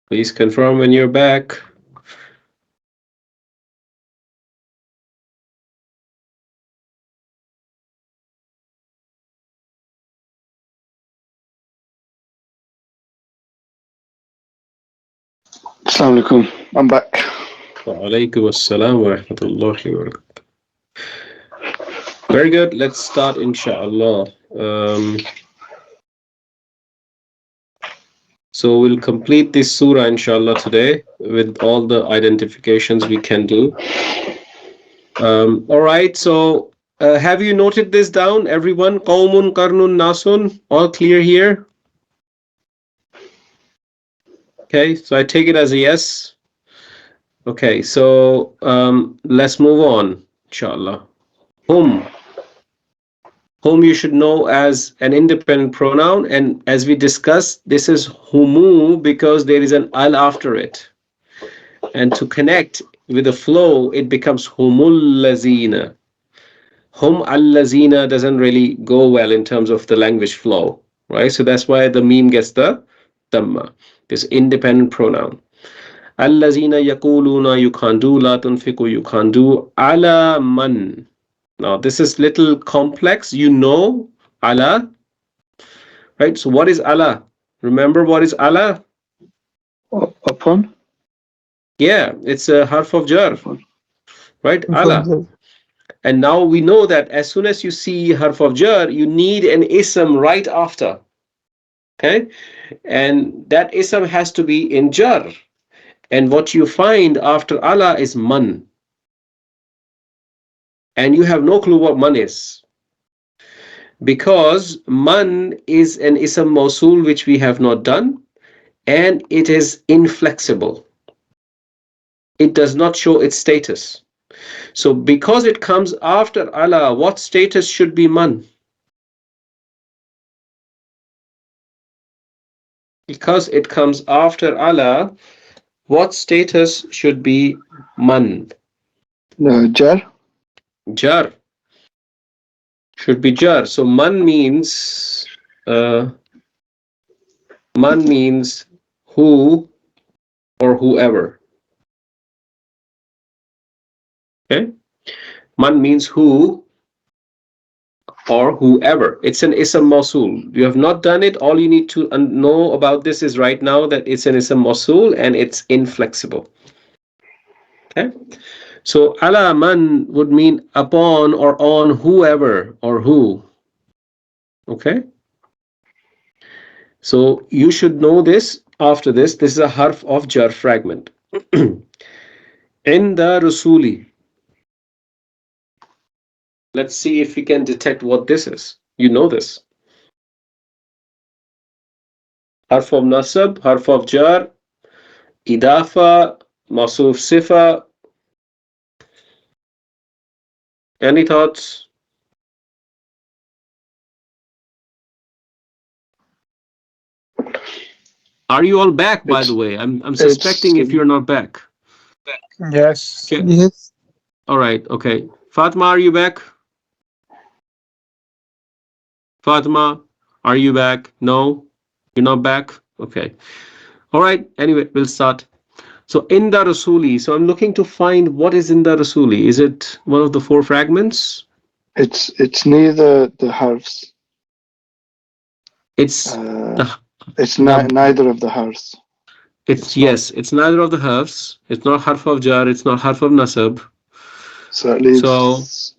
Please confirm when you're back. Assalamu alaikum. I'm back. Wa alaikum assalam wa rahmatullahi wa barakatuh. Very good. Let's start, inshallah. So we'll complete this surah, inshallah, today with all the identifications we can do. All right. So have you noted this down, everyone? Qawmun, Qarnun, Nasun. All clear here? Okay. So I take it as a yes. Okay. So let's move on, inshallah. Hum. Whom you should know as an independent pronoun, and as we discussed, this is humu because there is an al after it, and to connect with the flow it becomes humul lazina. Hum al lazina doesn't really go well in terms of the language flow, right? So that's why the meme gets the dhamma, this independent pronoun. Al lazina yaquluna, you can't do, la tunfiqu, you can't do, ala man. Now this is little complex, you know, ala, right? So what is Allah? Remember what is Allah? Upon? Yeah, it's a harf of jar, Upon. right? Allah. And now we know that as soon as you see harf of jar, you need an ism right after. Okay? And that ism has to be in jar. And what you find after Allah is man. And you have no clue what man is. Because man is an ism mawsul which we have not done. And it is inflexible. It does not show its status. So because it comes after Allah, what status should be man? Because it comes after Allah, what status should be man? Jar? Jar. Should be jar. So man means who or whoever. Okay? Man means who or whoever. It's an ism mawsul. You have not done it. All you need to know about this is right now that it's an ism mawsul and it's inflexible. Okay? So ala man would mean upon or on whoever or who. Okay? So you should know this after this. This is a harf of jar fragment. In the rasuli. Let's see if we can detect what this is. You know this. Harf of nasab, harf of jar, idafa, masuf sifa. Any thoughts? Are you all back, by the way? I'm suspecting if you're not back. Yes. Okay. Yes. All right. Okay. Fatima, are you back? Fatima, are you back? No? You're not back? Okay. All right. Anyway, we'll start. So in the rasuli. So I'm looking to find what is in the rasuli. Is it one of the four fragments? It's neither the harfs. It's neither of the harfs. It's yes. It's neither of the harfs. It's not harf of jar. It's not harf of nasab. So it leaves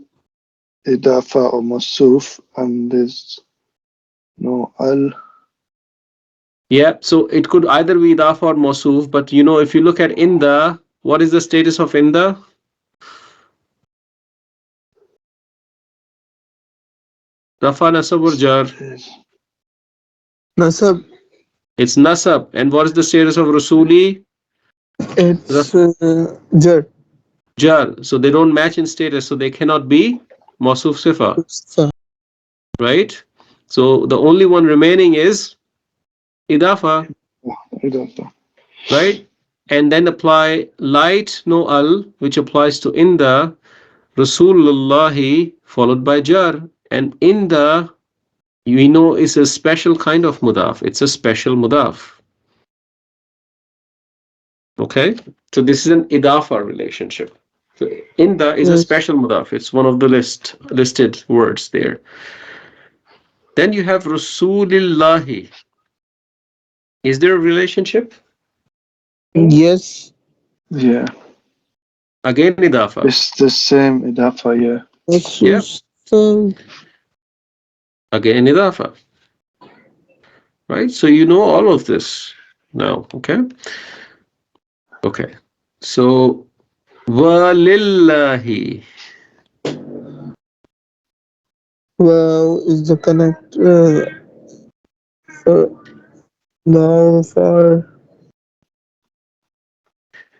idafa or masuf, and there's no al. Yeah. So it could either be idaf or mawsuf. But you know, if you look at inda, what is the status of inda? Rafa, nasab, or jar? Nasab. It's nasab. And what is the status of rasuli? It's jar. Jar. So they don't match in status. So they cannot be mawsuf sifa. Right? So the only one remaining is idafa. Idafa. Right? And then apply light no al, which applies to inda, Rasulullahi followed by jar. And inda, we know it's a special kind of mudaf. It's a special mudaf. Okay, so this is an idafa relationship. So inda is a Yes. special mudaf. It's one of the listed words there. Then you have Rasulillahi. Is there a relationship? Yes. Yeah. Again idafa. It's the same idafa, yeah. Yeah. So, Again idafa. Right? So you know all of this now. Okay. Okay. So walillahi. well, is the connect for now for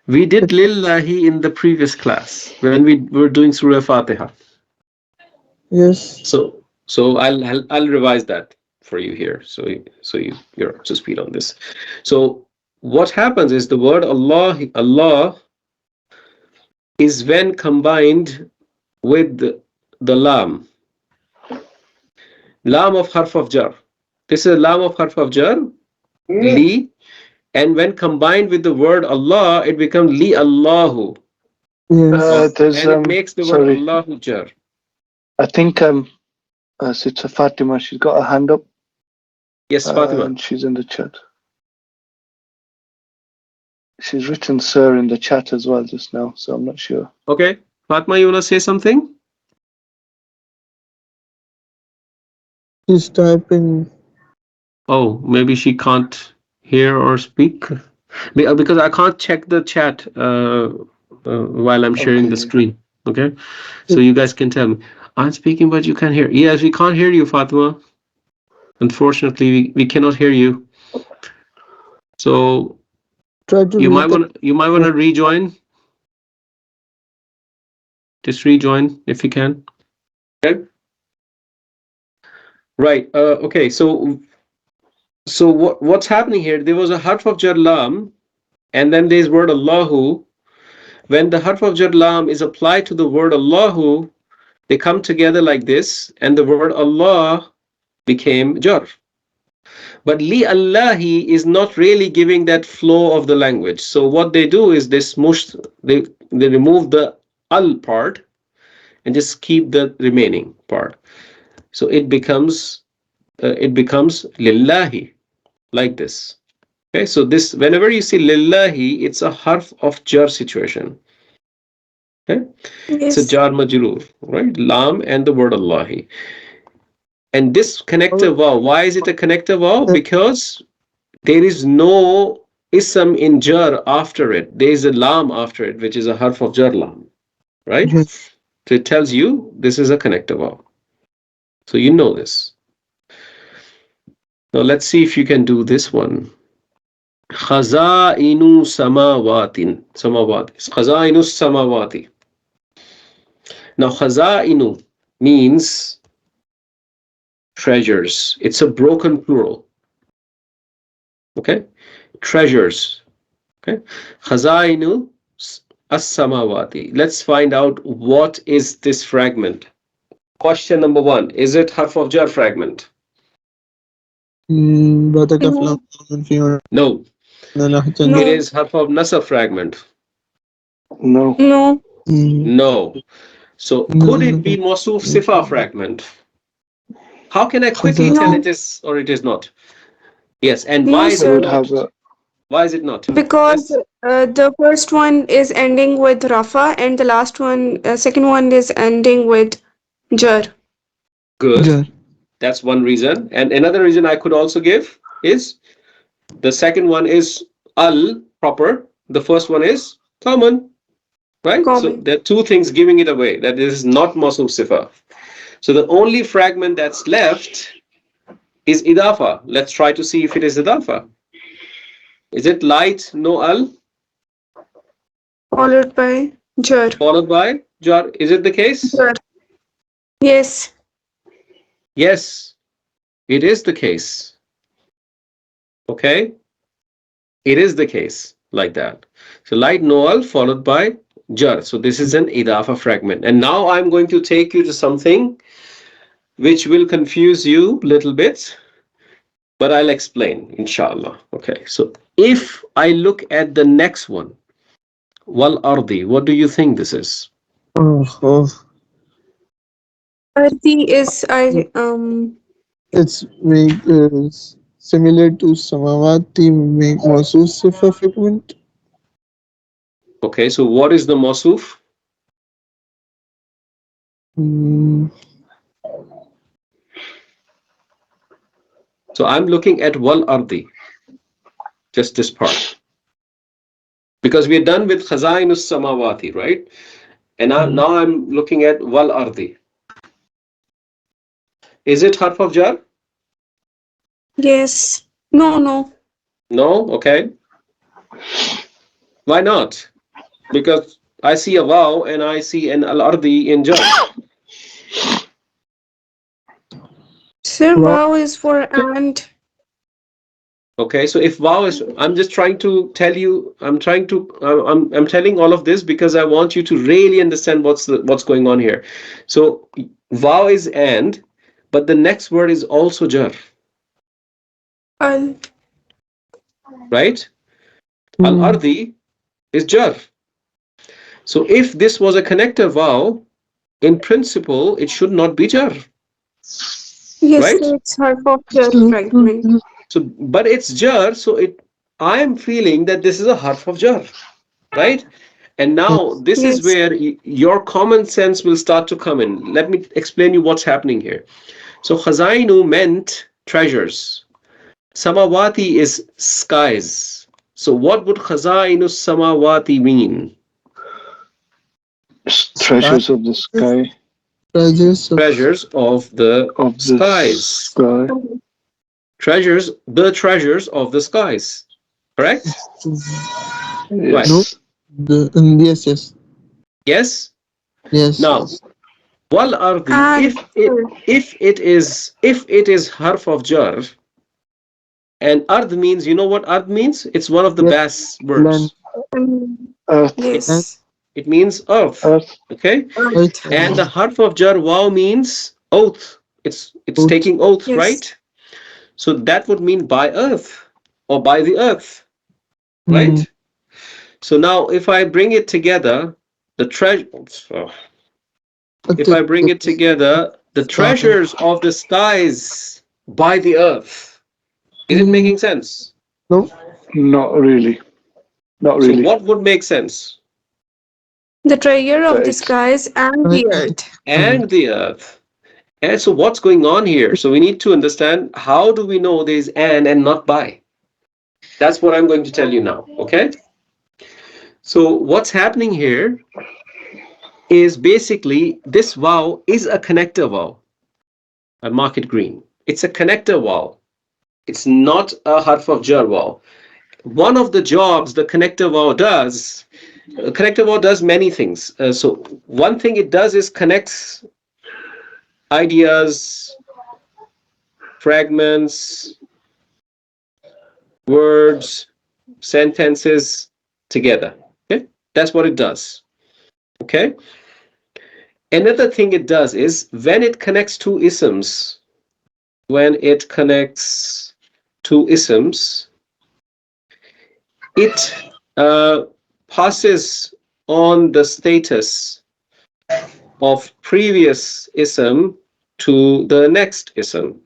We did lillahi in the previous class when we were doing Surah Fatiha. yes. So I'll revise that for you here. You're up to speed on this. So what happens is the word Allah is when combined with the lam of harf of jar. This is a lam of harf of jar, li, and when combined with the word Allah, it becomes li Allahu, Yes. There's and it makes the word sorry. Allahu jar. I think Sister Fatima, she's got a hand up Yes, Fatima. and she's in the chat. She's written sir in the chat as well just now, so I'm not sure. Okay, Fatima, you wanna say something? He's typing. Oh, maybe she can't hear or speak because I can't check the chat while I'm sharing the Okay. screen. Okay, so you guys can tell me I'm speaking, but you can't hear. Yes, we can't hear you, Fatima. Unfortunately, we cannot hear you. So Try to you read might want to rejoin. Just rejoin if you can. Okay. Right. Okay. So what's happening here? There was a harf of jar lam, and then there's word Allahu. When the harf of jar lam is applied to the word Allahu, they come together like this, and the word Allah became jar. But li Allahi is not really giving that flow of the language. So what they do is they remove the al part and just keep the remaining part. So it becomes lillahi, like this. Okay, so this, whenever you see lillahi, it's a harf of jar situation. Okay, it's a Yes. jar majroor, right? Lam and the word Allahi. And this connective vaw, why is it a connective vaw? Because there is no ism in jar after it. There is a lam after it, which is a harf of jar lam, right? Yes. So it tells you this is a connective vaw. So you know this. Now let's see if you can do this one. Khaza'inu samawatin. Khaza'inu samawati. Now khaza'inu means treasures. It's a broken plural. Okay? Treasures. Okay? Khaza'inu as-samawati. Let's find out what is this fragment. Question number 1. Is it harf of jar fragment? No. No. It No. is harf of nasab fragment. No. No. No. So could it be mawsuf sifa fragment? How can I quickly tell it is or it is not? Yes, and why No, is It it sir. would not? have a Why is it not? Because Yes. the first one is ending with Rafa and the last one, second one is ending with Jar. Good. That's one reason. And another reason I could also give is the second one is al proper. The first one is common. Right? So Common. there are two things giving it away that this is not mawsuf sifa. So the only fragment that's left is idafa. Let's try to see if it is idafa. Is it light, no al, Followed by Jar. followed by jar? Is it the case? Jar. Yes. Yes, it is the case. Okay? It is the case like that. So light, no al, followed by jar. So this is an idafa fragment. And now I'm going to take you to something which will confuse you a little bit, but I'll explain, inshallah. Okay, so if I look at the next one, wal ardi, what do you think this is? Oh, Ardi is it's make similar to samawati make masus sifa frequent. Okay, so what is the mawsuf? Mm, So I'm looking at wal ardi, just this part, because we're done with khazainus samawati, right? And now I'm looking at wal ardi. Is it harf of jar? yes. No. No. Okay. Why not? Because I see a waw and I see an al ardi in jar. Sir, Wow. wow is for and. Okay, so if waw is, I'm just trying to tell you, I'm telling all of this because I want you to really understand what's going on here. So waw is and, but the next word is also jar, Al. right? Al ardi is jar. So if this was a connector waw, in principle, it should not be jar, Yes, right? sir, it's harf of jar fragment. So, but it's jar, so I am feeling that this is a harf of jar, right? And now this is Yes. where your common sense will start to come in. Let me explain you what's happening here. So khazainu meant treasures. Samawati is skies. So what would khazainu samawati mean? Treasures of the sky, Treasures of Treasures of the of the skies. sky. The treasures of the skies. Correct? Right. no Yes. yes Yes? yes Now, wal ardi, And if it is harf of jar, and ard means, you know what ard means? It's one of the yes best land words. Earth, and yes. It means earth. earth, Okay? earth And the harf of jar wow means oath. It's both. taking oath, Yes. right? So that would mean by earth or by the earth, right? So now if I bring it together, the treasure if I bring it together, the treasures of the skies by the earth. Is it making sense? no not really. Not So really. what would make sense? The treasure of the Right. skies and the earth. And the earth. And so what's going on here? So we need to understand, how do we know there's and not by? That's what I'm going to tell you now, okay? So what's happening here is basically this vowel is a connector vowel. I mark it green. It's a connector vowel. It's not a harf of jar vowel. One of the jobs the connector vowel does, connector vowel does many things. So one thing it does is connects ideas, fragments, words, sentences together. Okay, that's what it does. Okay. Another thing it does is when it connects two isms, it passes on the status of previous ism to the next ism.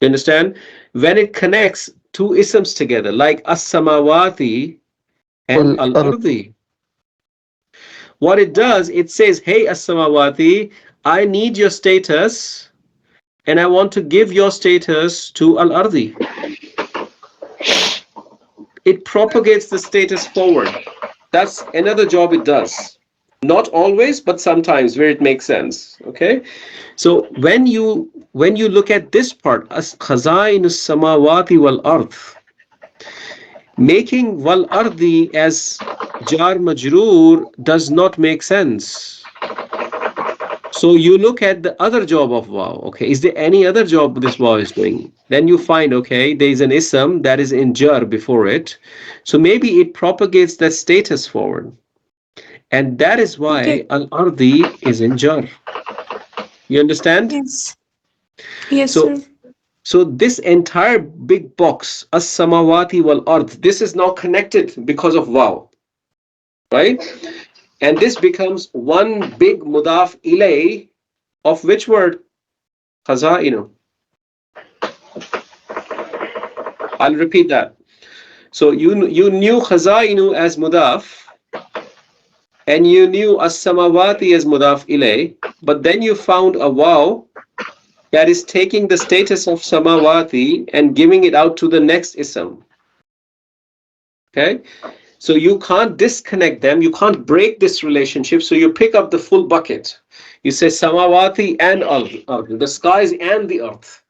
You understand? When it connects two isms together, like as-samawati and al-ardi, what it does, it says, hey as-samawati, I need your status and I want to give your status to al-ardi. It propagates the status forward. That's another job it does. Not always, but sometimes where it makes sense. Okay, so when you look at this part, as khazain samawati wal ard, making wal ardi as jar majroor does not make sense. So you look at the other job of waw. Okay, is there any other job this waw is doing? Then you find, okay, there is an ism that is in jar before it, so maybe it propagates that status forward. And that is Okay. why al-ardi is in jar. You understand? Yes. Yes, So, sir. so this entire big box, as-samawati wal ard, this is now connected because of wow, right? And this becomes one big mudaf ilay of which word? Khaza'inu. I'll repeat that. So you knew khaza'inu as mudaf, and you knew as-samawati as mudaf ilay, but then you found a wow that is taking the status of samawati and giving it out to the next ism. Okay? So you can't disconnect them, you can't break this relationship, so you pick up the full bucket. You say samawati and earth, the skies and the earth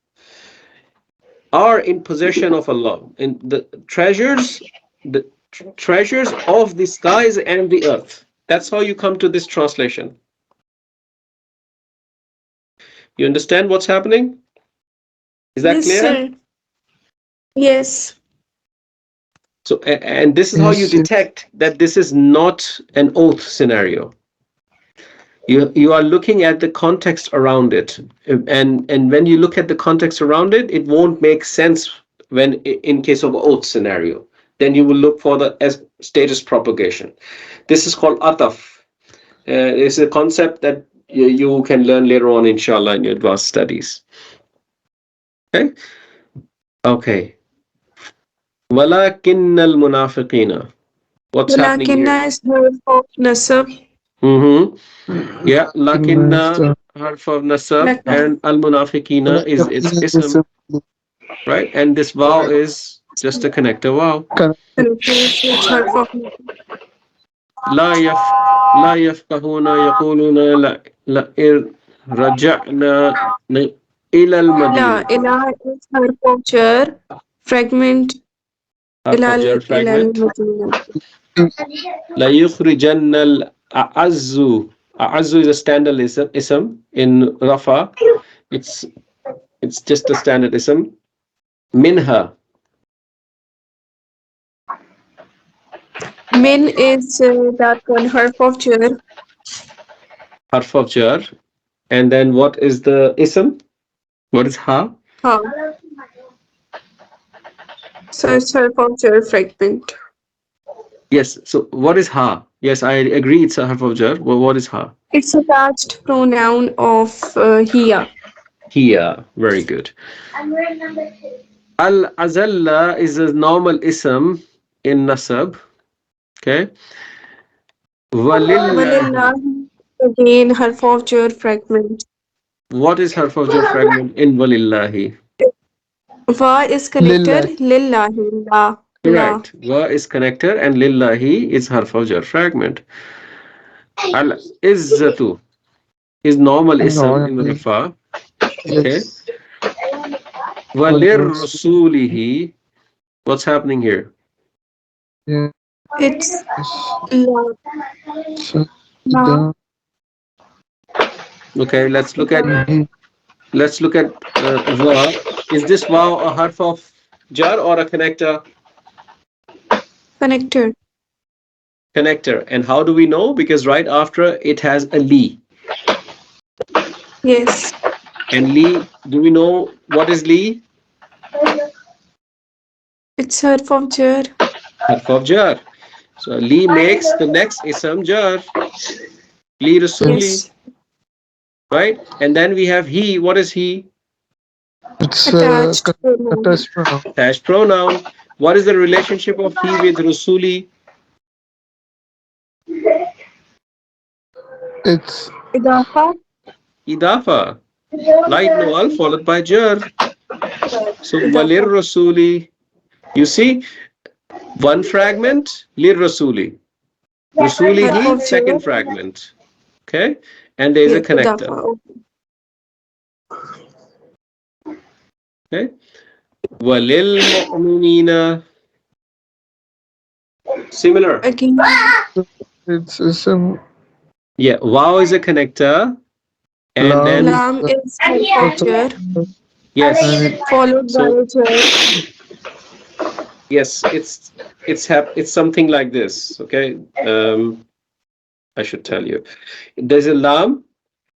are in possession of Allah. And the treasures of the skies and the earth. That's how you come to this translation. You understand what's happening? Is that Yes, clear? sir. Yes. So, and this is how you Yes, yes. detect that this is not an oath scenario. You are looking at the context around it, and when you look at the context around it, it won't make sense when in case of oath scenario. Then you will look for the as status propagation. This is called ataf. It's a concept that you can learn later on, inshallah, in your advanced studies. Okay. Okay. Walakin al munafiqina. What's happening here? Walakinna is harf of nasab. Mm-hmm. Yeah, Recognize lakinna harf of nasab Lakin. and al munafiqina is its ism, right? And this wow is just a connector wow. Yes, it's harf of لا يف لا يفقهون يقولون لا رجعنا إلى la. المدينة. Ila is harf of jar. Fragment. Harf of jar Ilal fragment. Madina. لا يخرجن الأعز. أعز is a standard ism in Rafa. It's it's just a standard ism. Minha. Min is that one harf of jar. Harf of jar. And then what is the ism? What is ha? Ha. So it's harf of jar fragment. Yes. So what is ha? Yes, I agree. It's a harf of jar. Well, what is ha? It's attached pronoun of hiya. Here. Very good. Al azalla is a normal ism in nasab. Okay. Walillahi. Walillahi again harf of jar fragment. What is harf of jar fragment in walillahi? Wa is connector. Lillah. Lillahi. La. La. Correct. Wa is connector and lillahi is harf of jar fragment. Al izzatu is normal ism No, in rafa. Okay. yes. Walir rasulihi. What's happening here? Yes. It's la. So, La. Okay, let's look at the wa. Is this wow a harf of jar or a connector? Connector. Connector. And how do we know? Because right after it has a li. Yes. And li, do we know what is li? It's harf of jar. Harf of jar. So li makes the next ism jar. Li rasuli, Yes. right? And then we have he. What is he? it's Attached pronoun. attached pronoun. Attached pronoun. What is the relationship of he with rasuli? It's Idafa. Idafa. Light noal followed by jar. So walir rasuli. You see, one fragment, lir rasuli. Rasuli Harf he, of jar. second fragment. Okay? And there is a Yes. connector. Idafa. Okay? Walil mu'minina. Similar. Again. it's some Yeah, wow is a connector. And lam. then, Lam is harf of jar. yes. And it, Followed by So, jar. yes, it's something like this. Okay? I should tell you. There's a lam,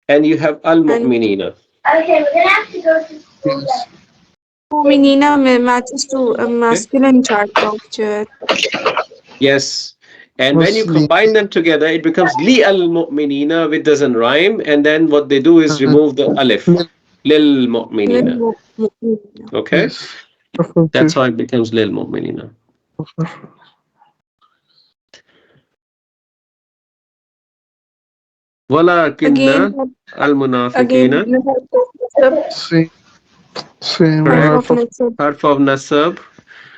and you have And al-mu'minina. Okay, we're gonna have to go to school Yes. then. Menina matches to a Okay. masculine chart culture. Yes. And when you Muslim. combine them together, it becomes li al-mu'minina, which doesn't rhyme. And then what they do is remove the alif. Lil mu'minina. Menina. Okay. Yes. Perfect. That's how it becomes lil mu'minina. Again, Walakinna al-munafiqina. again, sub Same. Same half Correct. of half of nasab.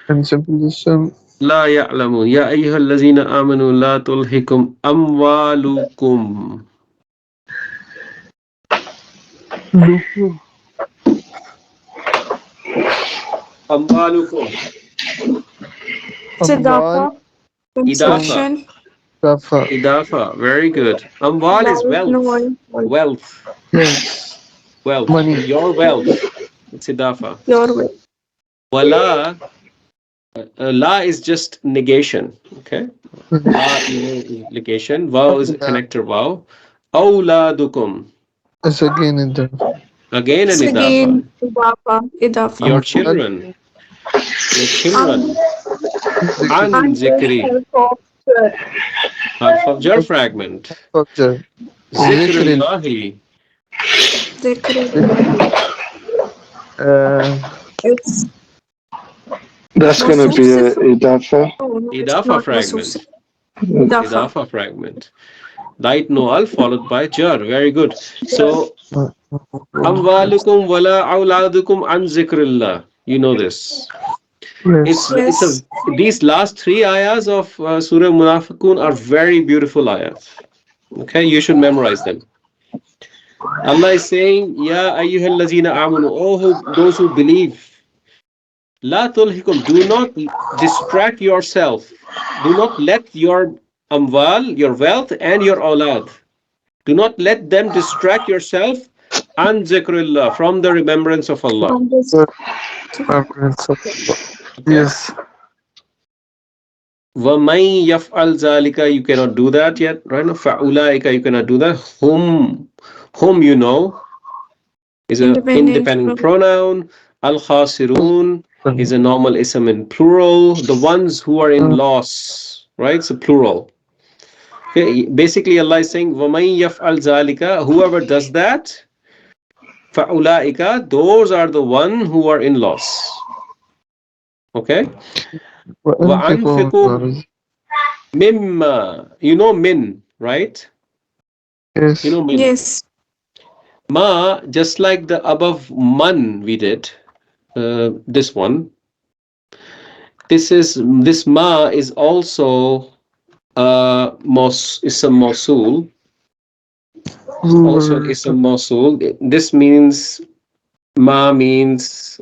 Harf of nasab. simplification. لا يعلمون يا أيها الذين آمنوا لا تلهكم أموالكم Luhu. أموالكم Amwal. Sidafa, إضافة construction. Dafa. إضافة very good. أموال is That no wealth. one. Wealth. Yes. Wealth. Money. Your wealth. It's إضافة. Your way. ولا La is just negation. Okay. La is negation. Wow is a connector wow. أولادكم. It's again in the Again an It's إضافة. again idafa. Your Amwal. children. Your Um, children. Zikri. عن and this ذكري. help of sir. Harf of jar fragment. Fakir. ذكر Zikri. الله. Zikrullah. Uh, It's That's gonna be masusif. a idafa. No, no, it's إضافة not masusif. fragment. Idafa. إضافة fragment. Light noal followed by jar. Very good. So أموالكم ولا أولادكم عن ذكر الله. You know this. yes. It's a Yes. these last three ayahs of Surah Munafiqun are very beautiful ayahs. Okay, you should memorize them. Allah is saying, Ya ayyuhallazina amanu, oh those who believe, La tulhikum, do not distract yourself. Do not let your amwal, your wealth, and your awlad. Do not let them distract yourself an zikrillah, from the remembrance of Allah. From this. Okay. Yes. وَمَن يَفْعَلْ ذَلِكَ, you cannot do that yet, right? No, فَأُولَٰئِكَ, you cannot do that. Whom you know is an Independent independent from pronoun. Al-khasirun is a normal ism in plural. The ones who are in loss, right? It's a plural. Okay. Basically, Allah is saying, وَمَن يَفْعَلْ ذَلِكَ, whoever does that, فَأُولَٰئِكَ, those are the one who are in loss. Okay. وَأَنفِقُوا وأنفقوا mimma. You know min, right? You yes. know min. yes. Ma, just like the above man we did, this one. This ma is also ism mausul. Also an ism mausul. This means ma means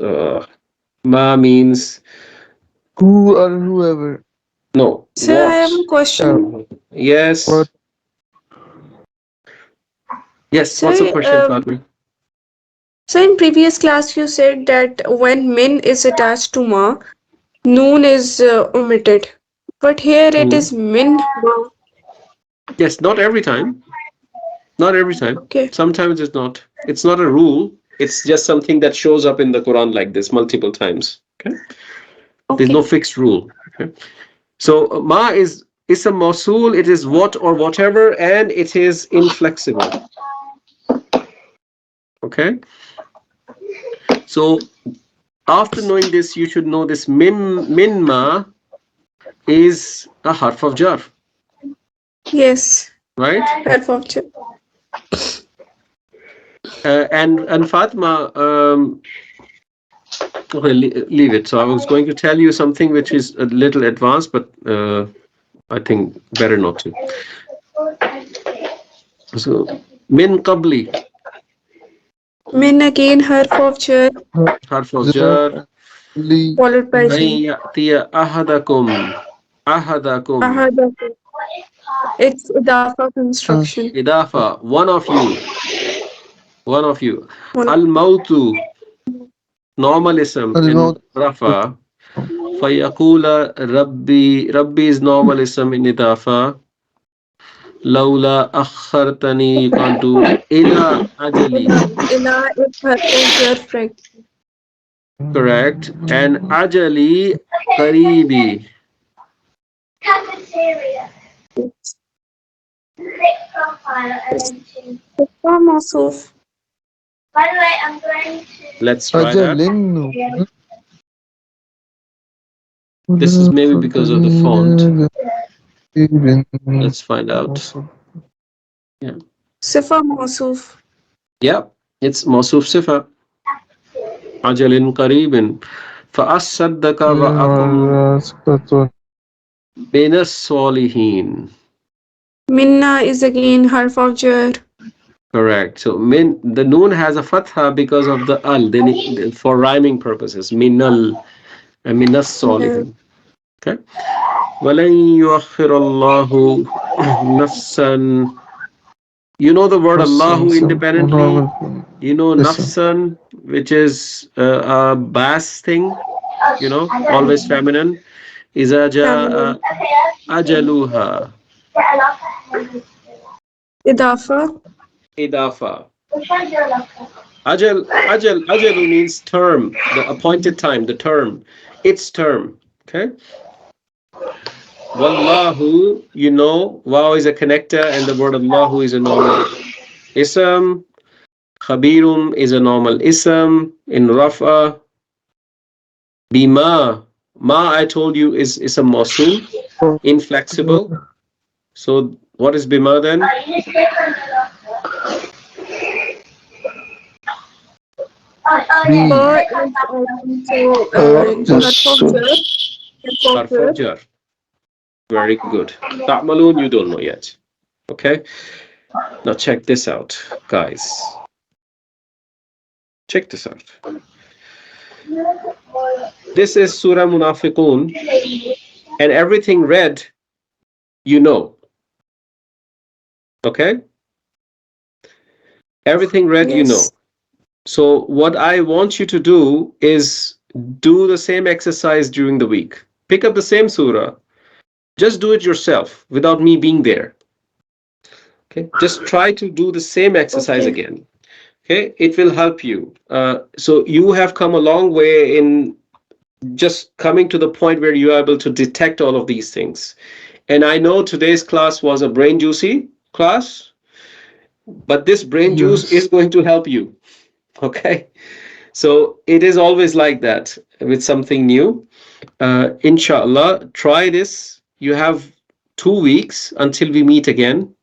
ma means Who or whoever. no Sir, I have what. a question. Yes. What? Yes. What's the Sir, question, Fatmi? so in previous class you said that when min is attached to ma, noon is omitted. But here it Mhm. is min ma. Yes. Not every time. Not every time. Okay. Sometimes it's not. It's not a rule. It's just something that shows up in the Quran like this multiple times. Okay. There's no Okay. fixed rule. Okay. So ma is a mausul. It is what or whatever, and it is inflexible. Okay. So after knowing this, you should know this min ma is a harf of jar, Yes. right? Half of two. And Fatma, okay, leave it. So I was going to tell you something which is a little advanced, but I think better not to. So min qabli, Min again half of jar harf of jar, Li. followed by an jar. ya'tiya ahadakum, Ahad. It's idafa construction. idafa, one of you, One. al mautu, normal ism in الموت. rafa, fayaqula rabbi is normal ism in idafa, Lawla akhartani, you can't do. Ila ajali. Ila is harf jar. Correct. And ajali qaribi. Cafeteria. Click profile and then choose. Sifa Mausuf. By the way, I'm going to. Let's try that. أجل This is maybe because of the font. Let's find out. Yeah. Sifa Mausuf. Yeah. It's Mawsuf Sifa. Ajalin qaribin. فَأَصَّدَّقَ وَأَكُمْ مِنَ الصَّالِحِينَ. Minna is again harf of jar. Correct. So min, the noon has a fatha because of the al. They need, for rhyming purposes. Minal and minas No. solihin. Okay. وَلَنْ يُؤَخِّرَ اللَّهُ نَفْسًا. You know the word Allahu independently. You know nafsan, which is a bas thing. You know, always feminine. إِذَا Feminine. جَاءَ أَجَلُهَا. Idafa. Idafa. Which one's your locker? Ajalu means term, the appointed time, the term, its term. Okay. Wallahu, you know, wow is a connector, and the word Allahu is a normal ism. Khabirum is a normal ism in Rafa. Bima, ma I told you is a mawsul, inflexible. So what is bima then? You just click on your locker. Yeah. Ba Click on is that. harf of jar. Harf Harf of of jar. jar. Very good. Ta'malun, you don't know yet. Okay. Now check this out, guys. Check this out. This is Surah Munafiqun, and everything read, you know. Okay? Everything read, you know. Yes. So what I want you to do is do the same exercise during the week. Pick up the same surah. Just do it yourself without me being there. Okay? Just try to do the same exercise Okay. again. Okay? It will help you. So you have come a long way in just coming to the point where you are able to detect all of these things. And I know today's class was a brain juicy class, but this brain juice is going to help you. Okay. So it is always like that with something new. Inshallah, try this. You have 2 weeks until we meet again.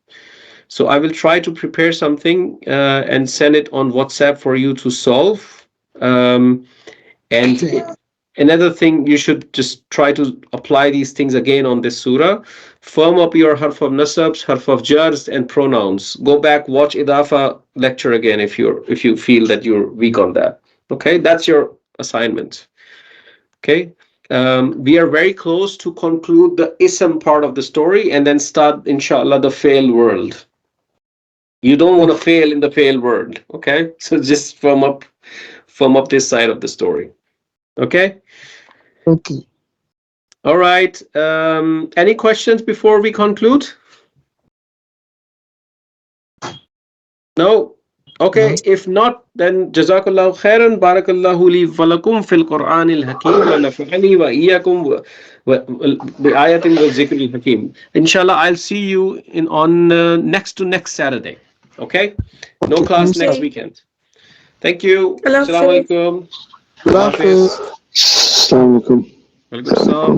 So I will try to prepare something and send it on WhatsApp for you to solve. And another thing, you should just try to apply these things again on this surah. Firm up your harf of nasabs, harf of jars, and pronouns. Go back, watch idafa lecture again if you feel that you're weak on that. Okay, that's your assignment. Okay. We are very close to conclude the ism part of the story and then start, inshallah, the fail world. You don't want to fail in the fail world. Okay, so just firm up this side of the story. Okay. Okay. All right. Any questions before we conclude? No? Okay, if not, then Jazakallahu khairan, Barakallahu li walakum fil Qur'anil Hakim, wa nafa'ani wa iyyakum bi ayatin wa zikril Hakim. Inshallah, I'll see you on next to next Saturday. Okay? No class next Okay. weekend. Thank you. Allah Assalamu Hafiz. alaikum. Allah Love Hafiz. Assalamu alaikum. Walaikum salam.